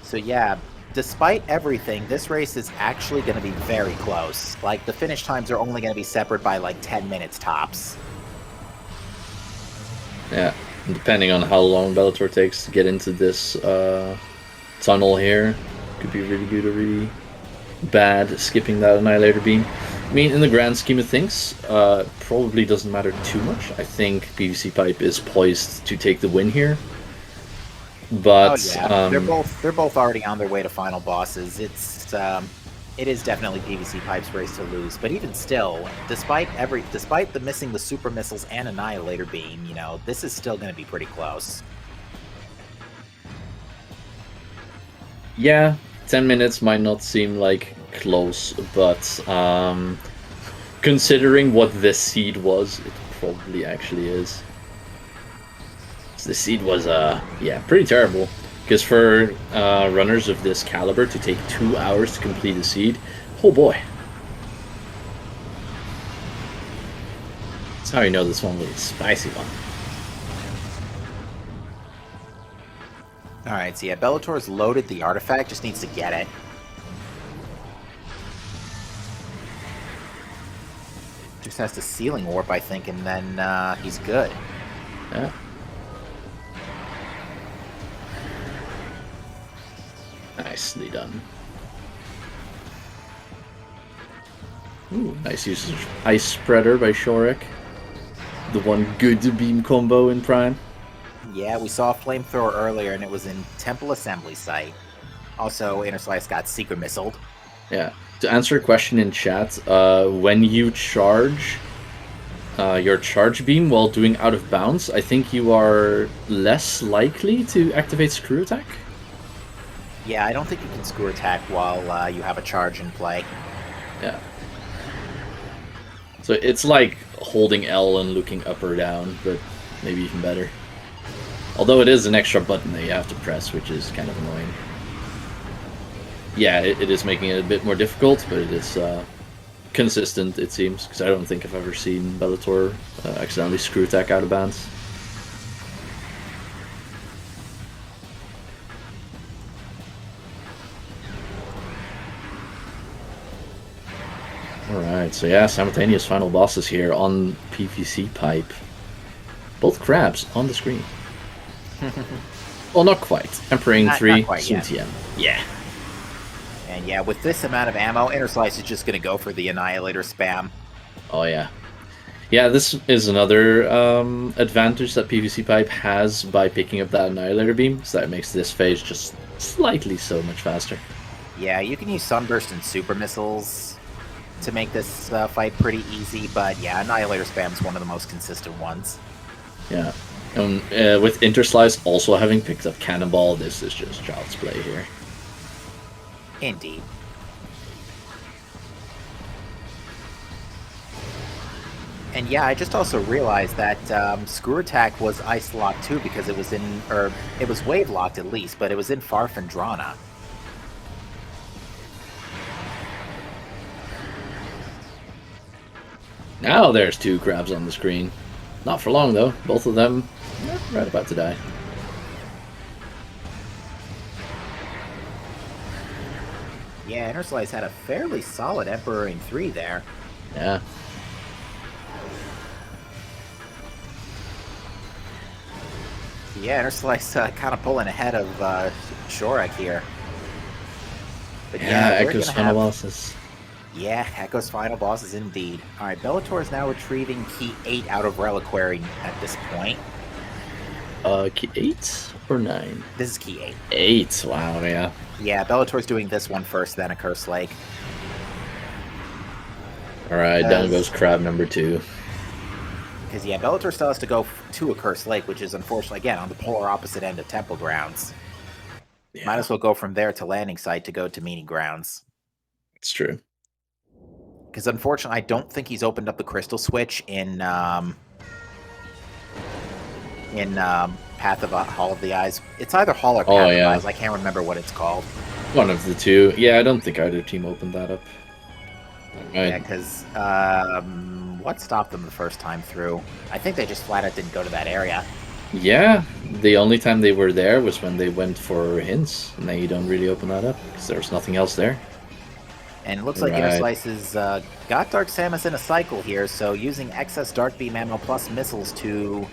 Speaker 1: So yeah, despite everything, this race is actually going to be very close. Like, the finish times are only going to be separate by like 10 minutes tops.
Speaker 2: Yeah, and depending on how long Bellator takes to get into this tunnel here, could be really good or really bad skipping that Annihilator Beam. I mean, in the grand scheme of things, probably doesn't matter too much. I think PVC Pipe is poised to take the win here. But
Speaker 1: oh yeah, they're both already on their way to final bosses. It is definitely PVC Pipe's race to lose. But even still, despite the missing the super missiles and Annihilator Beam, you know, this is still going to be pretty close.
Speaker 2: Yeah, 10 minutes might not seem like close, but considering what this seed was, it probably actually is. The seed was, yeah, pretty terrible. Because for runners of this caliber to take 2 hours to complete a seed, oh boy. That's how you know this one was a spicy one.
Speaker 1: Alright, so yeah, Bellator's loaded the artifact, just needs to get it. Just has to Ceiling Warp, I think, and then he's good.
Speaker 2: Yeah. Nicely done. Ooh, nice use of Ice Spreader by Shorik. The one good beam combo in Prime.
Speaker 1: Yeah, we saw a Flamethrower earlier, and it was in Temple Assembly Site. Also, Inner Slice got Secret Missiled.
Speaker 2: Yeah. To answer a question in chat, when you charge your charge beam while doing out of bounds, I think you are less likely to activate screw attack.
Speaker 1: Yeah, I don't think you can screw attack while you have a charge in play.
Speaker 2: Yeah. So it's like holding L and looking up or down, but maybe even better. Although it is an extra button that you have to press, which is kind of annoying. Yeah, it is making it a bit more difficult, but it is consistent, it seems, because I don't think I've ever seen Bellator accidentally screw attack out of bounds. Alright, so yeah, simultaneous final bosses here on PVC pipe. Both crabs on the screen. Well, not quite. Emperor 3,
Speaker 1: not quite yet.
Speaker 2: Croustillants. Yeah.
Speaker 1: And yeah, with this amount of ammo, Inner Slice is just going to go for the Annihilator spam.
Speaker 2: Oh, yeah. Yeah, this is another advantage that PVC pipe has by picking up that Annihilator beam, so that makes this phase just slightly so much faster.
Speaker 1: Yeah, you can use Sunburst and Super Missiles to make this fight pretty easy, but yeah, Annihilator spam is one of the most consistent ones.
Speaker 2: Yeah. And with Interslice also having picked up Cannonball, this is just child's play here.
Speaker 1: Indeed. And yeah, I just also realized that Screw Attack was Ice Locked too, because it was in, or it was Wave Locked at least, but it was in Farfandrana.
Speaker 2: Now there's two crabs on the screen. Not for long though, both of them right about to die.
Speaker 1: Yeah, Inner Slice had a fairly solid Emperor in 3 there.
Speaker 2: Yeah.
Speaker 1: Yeah, Inner Slice kind of pulling ahead of Shorak here. But
Speaker 2: Yeah,
Speaker 1: they're
Speaker 2: Echo's
Speaker 1: gonna
Speaker 2: final
Speaker 1: have-
Speaker 2: bosses.
Speaker 1: Yeah, Echo's final bosses indeed. Alright, Bellator is now retrieving key 8 out of Reliquary at this point.
Speaker 2: Key 8 or 9?
Speaker 1: This is key 8.
Speaker 2: 8, wow, yeah.
Speaker 1: Yeah, Bellator's doing this one first, then a Curse Lake.
Speaker 2: Alright, down goes crab number 2.
Speaker 1: Because, yeah, Bellator still has to go to a Curse Lake, which is unfortunately, again, on the polar opposite end of Temple Grounds.
Speaker 2: Yeah.
Speaker 1: Might as well go from there to Landing Site to go to Meeting Grounds.
Speaker 2: It's true.
Speaker 1: Because, unfortunately, I don't think he's opened up the Crystal Switch in Path of Hall of the Eyes. It's either Hall or Path of Eyes. I can't remember what it's called.
Speaker 2: One of the two. Yeah, I don't think either team opened that up.
Speaker 1: Yeah, because what stopped them the first time through? I think they just flat out didn't go to that area.
Speaker 2: Yeah, the only time they were there was when they went for hints, and then you don't really open that up because there's nothing else there.
Speaker 1: And it looks like Inner Slice has got Dark Samus in a cycle here, so using excess Dark Beam ammo plus missiles to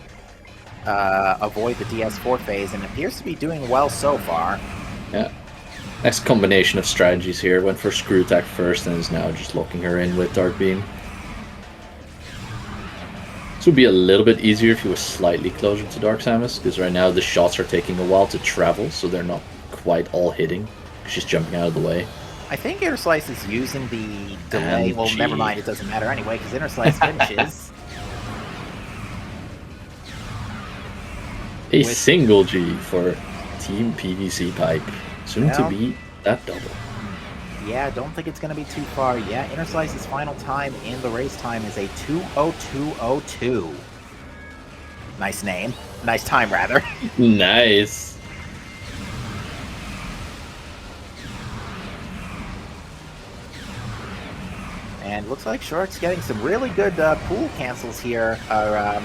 Speaker 1: avoid the DS4 phase, and appears to be doing well so far.
Speaker 2: Yeah. Next combination of strategies here. Went for Screw Attack first, and is now just locking her in with Dark Beam. This would be a little bit easier if he was slightly closer to Dark Samus, because right now the shots are taking a while to travel, so they're not quite all hitting. She's jumping out of the way.
Speaker 1: I think Inner Slice is using the delay. Well, never mind, it doesn't matter anyway, because Inner Slice finishes.
Speaker 2: A single G for Team PVC Pipe. Soon to be that double.
Speaker 1: Yeah, don't think it's going to be too far. Yeah, Inner Slice's final time in the race time is a 2:02:02. Nice name. Nice time, rather.
Speaker 2: Nice.
Speaker 1: And looks like Shark's getting some really good pool cancels here, or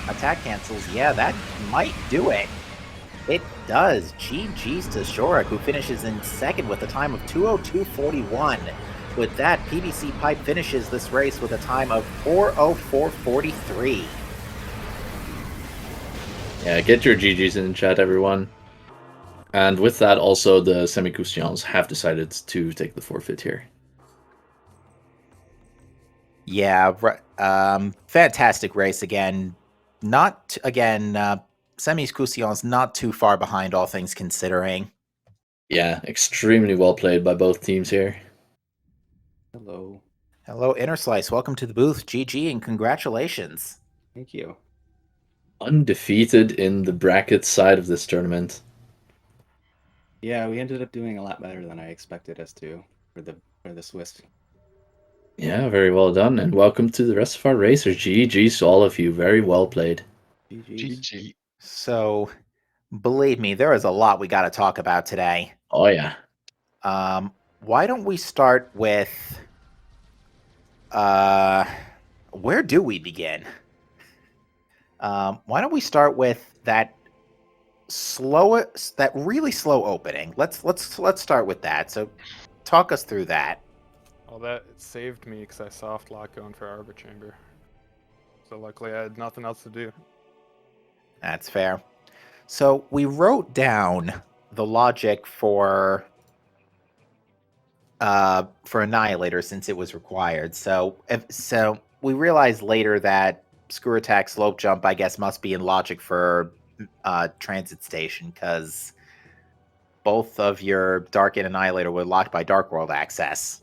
Speaker 1: attack cancels. Yeah, that might do it. It does. GG's to Shorak, who finishes in second with a time of 2:02:41. With that, PVC Pipe finishes this race with a time of 4:04:43.
Speaker 2: Yeah, get your GGs in the chat, everyone. And with that, also, the Semi-Croustillants have decided to take the forfeit here.
Speaker 1: Yeah, fantastic race again. Not, again, Semi-Croustillants not too far behind, all things considering.
Speaker 2: Yeah, extremely well played by both teams here.
Speaker 3: Hello.
Speaker 1: Hello, Inner Slice. Welcome to the booth. GG and congratulations.
Speaker 3: Thank you.
Speaker 2: Undefeated in the bracket side of this tournament.
Speaker 3: Yeah, we ended up doing a lot better than I expected us to for the Swiss.
Speaker 2: Yeah, very well done, and welcome to the rest of our racers. GG's to all of you. Very well played.
Speaker 3: GG's.
Speaker 4: GG.
Speaker 1: So, believe me, there is a lot we got to talk about today.
Speaker 2: Oh yeah.
Speaker 1: Why don't we start with where do we begin? Why don't we start with that really slow opening? Let's start with that. So, talk us through that.
Speaker 4: Well, that saved me because I soft locked going for Arbor Chamber. So luckily I had nothing else to do.
Speaker 1: That's fair. So we wrote down the logic for Annihilator since it was required. So we realized later that Screw Attack Slope Jump, I guess, must be in logic for Transit Station because both of your Dark and Annihilator were locked by Dark World access.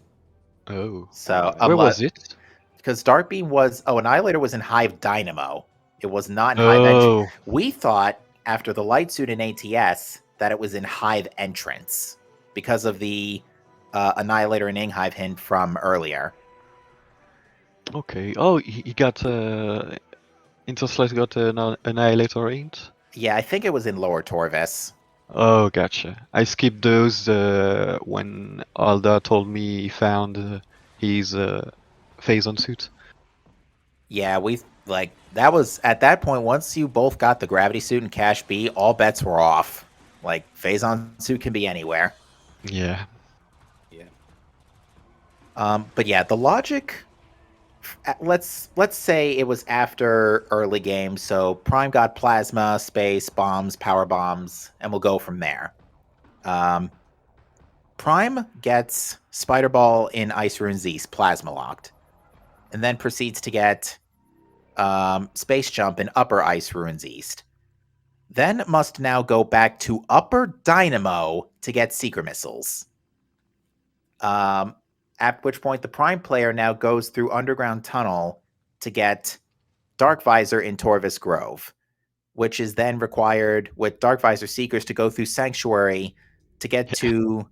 Speaker 4: Oh.
Speaker 1: So
Speaker 4: Where
Speaker 5: was it?
Speaker 1: Because Dark Beam was Annihilator was in Hive Dynamo. It was not in Hive Entrance. We thought after the Light Suit in ATS that it was in Hive Entrance because of the Annihilator and Inghive hint from earlier.
Speaker 5: Okay. Oh, he got Interslice got an Annihilator int.
Speaker 1: Yeah, I think it was in Lower Torvis.
Speaker 5: Oh, gotcha. I skipped those when Alda told me he found his phase-on suit.
Speaker 1: Yeah, that was at that point. Once you both got the Gravity Suit and Cash B, all bets were off. Like Phazon suit can be anywhere.
Speaker 5: Yeah.
Speaker 3: Yeah.
Speaker 1: But yeah, the logic. Let's say it was after early game, so Prime got plasma, space, bombs, power bombs, and we'll go from there. Prime gets Spider Ball in Ice Runes East, plasma locked, and then proceeds to get Space Jump in Upper Ice Runes East. Then must now go back to Upper Dynamo to get Seeker Missiles. At which point the Prime player now goes through Underground Tunnel to get Dark Visor in Torvis Grove, which is then required with Dark Visor Seekers to go through Sanctuary to get to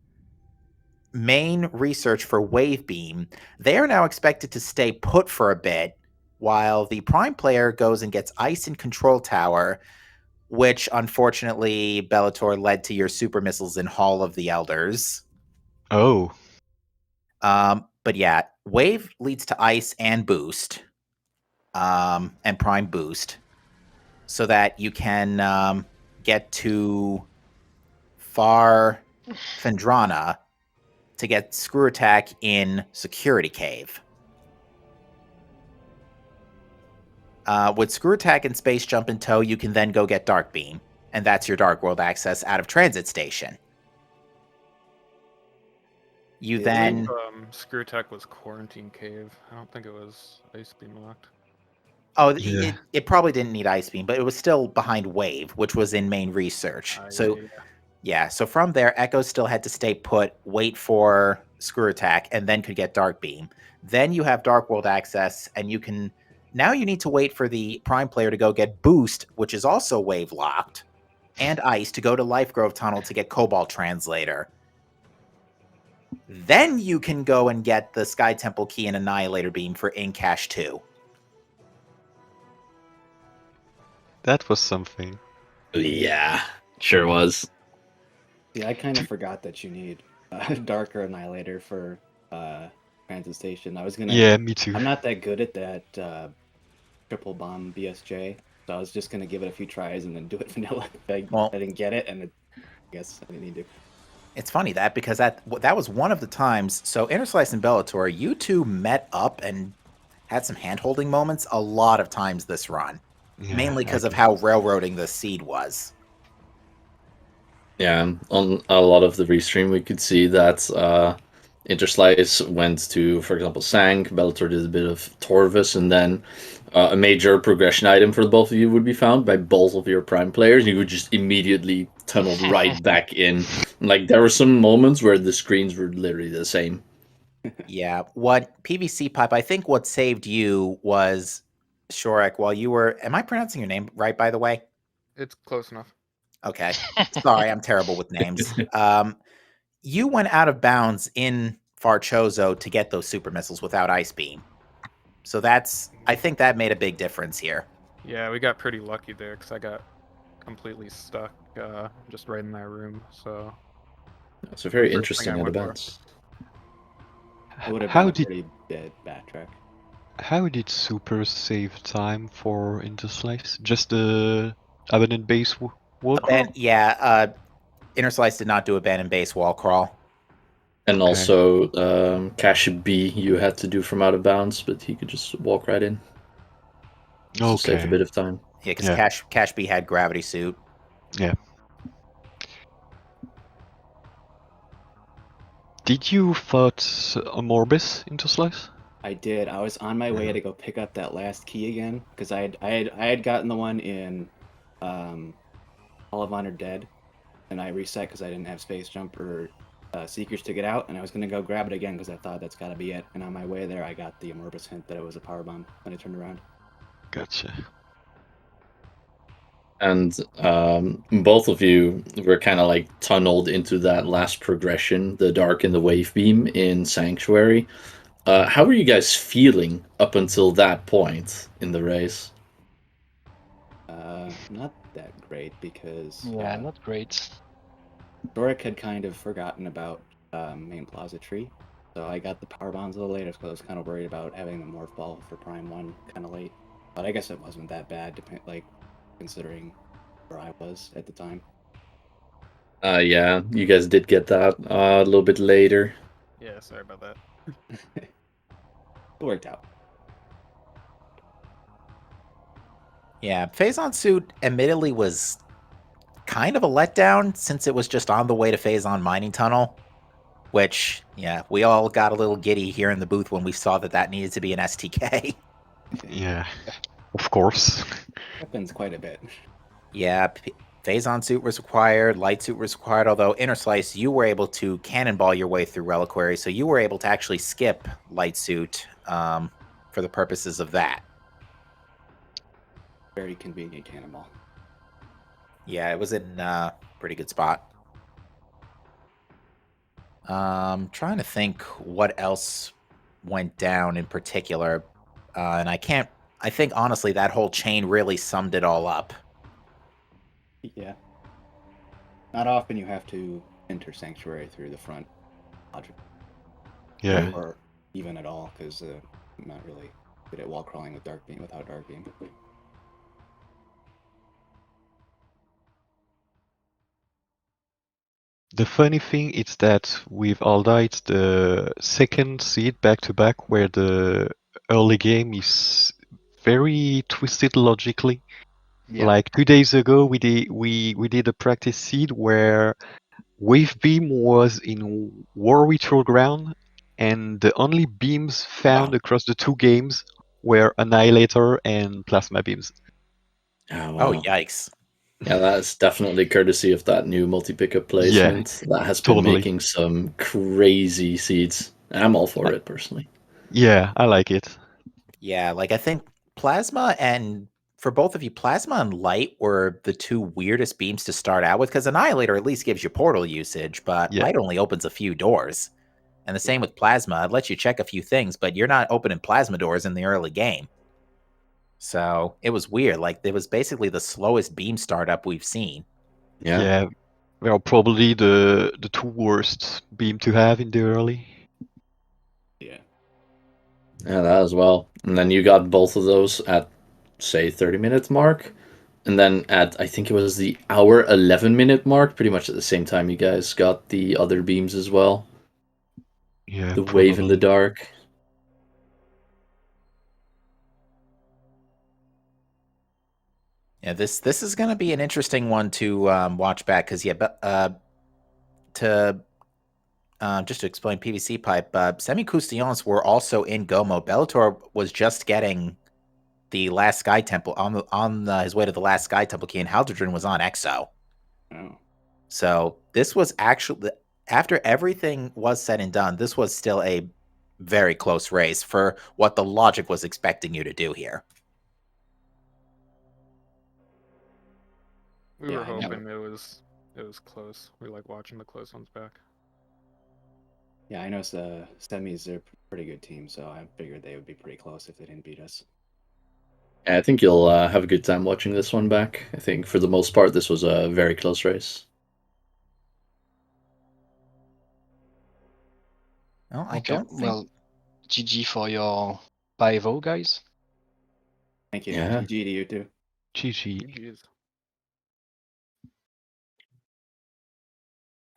Speaker 1: main research for Wave Beam. They are now expected to stay put for a bit while the Prime player goes and gets Ice in Control Tower, which unfortunately Bellator led to your Super Missiles in Hall of the Elders.
Speaker 5: Oh.
Speaker 1: But yeah, Wave leads to Ice and Boost, and Prime Boost, so that you can get to Far Fendrana to get Screw Attack in Security Cave. With Screw Attack and Space Jump in tow, you can then go get Dark Beam, and that's your Dark World access out of Transit Station. You then...
Speaker 4: Screw Tech was Quarantine Cave. I don't think it was Ice Beam locked.
Speaker 1: Oh,
Speaker 5: Yeah.
Speaker 1: it probably didn't need Ice Beam, but it was still behind Wave, which was in main research. Yeah, so from there, Echo still had to stay put, wait for Screw Attack, and then could get Dark Beam. Then you have Dark World access, and you can... Now you need to wait for the Prime player to go get Boost, which is also Wave locked, and Ice to go to Life Grove Tunnel to get Cobalt Translator. Then you can go and get the Sky Temple Key and Annihilator Beam for Incash 2.
Speaker 5: That was something.
Speaker 2: Yeah, sure was.
Speaker 3: Yeah, I kind of forgot that you need Darker Annihilator for Transit Station. I was gonna.
Speaker 5: Yeah, me too.
Speaker 3: I'm not that good at that triple bomb BSJ, so I was just gonna give it a few tries and then do it vanilla. I didn't get it, and I guess I didn't need to.
Speaker 1: It's funny because that was one of the times. So Interslice and Bellator, you two met up and had some hand-holding moments a lot of times this run, mainly because of how railroading the seed was.
Speaker 2: Yeah, on a lot of the restream, we could see that Interslice went to, for example, Sank, Bellator did a bit of Torvis, and then a major progression item for the both of you would be found by both of your Prime players. You would just immediately tunnel right back in. Like, there were some moments where the screens were literally the same.
Speaker 1: Yeah, what PVC pipe, I think what saved you was Shorek while you were, am I pronouncing your name right, by the way?
Speaker 4: It's close enough.
Speaker 1: Okay. Sorry, I'm terrible with names. You went out of bounds in Farchozo to get those super missiles without Ice Beam. So I think that made a big difference here.
Speaker 4: Yeah, we got pretty lucky there because I got completely stuck just right in that room. So
Speaker 2: It's a very
Speaker 4: first thing
Speaker 2: interesting
Speaker 4: I
Speaker 2: out of
Speaker 4: went for.
Speaker 2: bounds.
Speaker 3: It would have
Speaker 5: How
Speaker 3: been a
Speaker 5: did
Speaker 3: pretty bad backtrack.
Speaker 5: how did Super save time for Interslice? Just the abandoned base wall crawl?
Speaker 1: Inner did not do abandoned base wall crawl.
Speaker 2: And
Speaker 5: Okay.
Speaker 2: also, Cash B you had to do from out of bounds, but he could just walk right in. Just to save a
Speaker 5: Okay.
Speaker 2: bit of time.
Speaker 1: Yeah, because
Speaker 5: Yeah.
Speaker 1: Cash B had gravity suit.
Speaker 5: Yeah. Did you fight a Morbis Interslice?
Speaker 3: I did. I was on my way to go pick up that last key again because I had gotten the one in Hall of Honor Dead, and I reset because I didn't have space jump or Seekers to get out, and I was gonna go grab it again because I thought that's got to be it. And on my way there, I got the Amorbus hint that it was a power bomb when I turned around.
Speaker 5: Gotcha.
Speaker 2: And both of you were kind of like tunneled into that last progression, the Dark and the Wave Beam in Sanctuary. How were you guys feeling up until that point in the race?
Speaker 3: Not that great because
Speaker 6: Yeah, not great.
Speaker 3: Doric had kind of forgotten about main Plaza Tree, so I got the power bombs a little later because I was kind of worried about having the morph ball for Prime 1 kind of late. But I guess it wasn't that bad, considering where I was at the time.
Speaker 2: Yeah, you guys did get that a little bit later.
Speaker 4: Yeah, sorry about that.
Speaker 3: It worked out.
Speaker 1: Yeah, Phazon suit admittedly was kind of a letdown since it was just on the way to Phazon mining tunnel, which, yeah, we all got a little giddy here in the booth when we saw that needed to be an STK.
Speaker 5: Yeah. Of course.
Speaker 3: Happens quite a bit.
Speaker 1: Yeah, Phazon suit was required, light suit was required, although Inner Slice, you were able to cannonball your way through Reliquary, so you were able to actually skip light suit for the purposes of that.
Speaker 3: Very convenient cannonball.
Speaker 1: Yeah, it was in a pretty good spot. Trying to think what else went down in particular, and I think honestly that whole chain really summed it all up.
Speaker 3: Yeah. Not often you have to enter Sanctuary through the front,
Speaker 5: Yeah.
Speaker 3: or even at all, because I'm not really good at wall crawling with Dark Beam without Dark Beam.
Speaker 5: The funny thing is that with Alda, it's the second seed back to back where the early game is very twisted logically.
Speaker 6: Yeah.
Speaker 5: Like 2 days ago, we did a practice seed where Wave Beam was in War Ritual Ground, and the only beams found across the two games were Annihilator and Plasma Beams.
Speaker 2: Oh,
Speaker 1: Oh,
Speaker 2: wow.
Speaker 1: yikes.
Speaker 2: Yeah, that's definitely courtesy of that new multi-pickup placement. That has been
Speaker 5: totally.
Speaker 2: making some crazy seeds. I'm all for it, personally.
Speaker 5: Yeah, I like it.
Speaker 1: Yeah, like I think Plasma and for both of you, Plasma and Light were the two weirdest beams to start out with, because Annihilator at least gives you portal usage, but
Speaker 5: Yeah.
Speaker 1: Light only opens a few doors. And the same with Plasma. It lets you check a few things, but you're not opening Plasma doors in the early game. So it was weird. Like, it was basically the slowest beam startup we've seen.
Speaker 2: Yeah.
Speaker 5: They are probably the two worst beam to have in the early.
Speaker 3: Yeah.
Speaker 2: Yeah, that as well. And then you got both of those at, say, 30-minute mark. And then at, I think it was the hour 11-minute mark, pretty much at the same time, you guys got the other beams as well.
Speaker 5: Yeah,
Speaker 2: The
Speaker 5: probably.
Speaker 2: wave in the dark.
Speaker 1: Yeah, this is going to be an interesting one to watch back, because just to explain PVC pipe, semi-Croustillants were also in Go mode. Bellator was just getting the last Sky Temple on his way to the last Sky Temple key, and Haldredrin was on Exo.
Speaker 3: Oh.
Speaker 1: So this was actually, after everything was said and done, this was still a very close race for what the logic was expecting you to do here.
Speaker 4: We
Speaker 3: Yeah,
Speaker 4: were
Speaker 3: I know.
Speaker 4: hoping it was close. We like watching the close ones back.
Speaker 3: Yeah, I know semis are a pretty good team, so I figured they would be pretty close if they didn't beat us.
Speaker 2: I think you'll have a good time watching this one back. I think for the most part, this was a very close race.
Speaker 1: Well, I
Speaker 6: Okay,
Speaker 1: don't think.
Speaker 6: well, GG for your 5-0, guys.
Speaker 3: Thank you.
Speaker 2: Yeah.
Speaker 3: GG to you too.
Speaker 5: GG.
Speaker 4: GG's.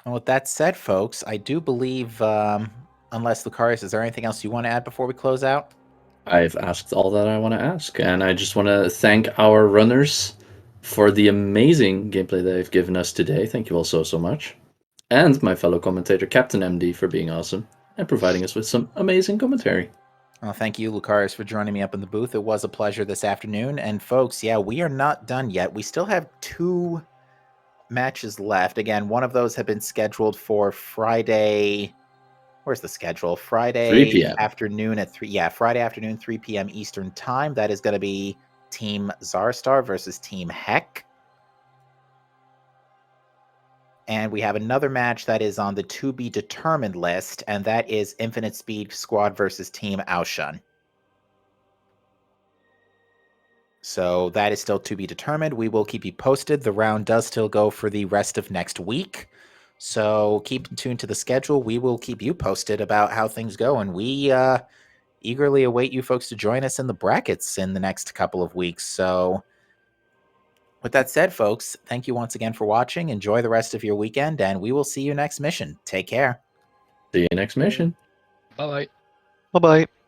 Speaker 1: And with that said, folks, I do believe, unless Lucarius, is there anything else you want to add before we close out?
Speaker 2: I've asked all that I want to ask, and I just want to thank our runners for the amazing gameplay they've given us today. Thank you all so much. And my fellow commentator, Captain MD, for being awesome and providing us with some amazing commentary.
Speaker 1: Well, thank you, Lucarius, for joining me up in the booth. It was a pleasure this afternoon. And folks, yeah, we are not done yet. We still have 2 matches left. Again, one of those have been scheduled for Friday. Where's the schedule?
Speaker 2: 3
Speaker 1: Friday
Speaker 2: p.m.
Speaker 1: afternoon at 3. Yeah, Friday afternoon, 3 p.m. Eastern time. That is going to be Team Zarstar versus Team Heck. And we have another match that is on the to be determined list, and that is Infinite Speed Squad versus Team Aushun. So that is still to be determined. We will keep you posted. The round does still go for the rest of next week. So keep tuned to the schedule. We will keep you posted about how things go. And we eagerly await you folks to join us in the brackets in the next couple of weeks. So with that said, folks, thank you once again for watching. Enjoy the rest of your weekend, and we will see you next mission. Take care.
Speaker 2: See you next mission.
Speaker 6: Bye-bye.
Speaker 5: Bye bye.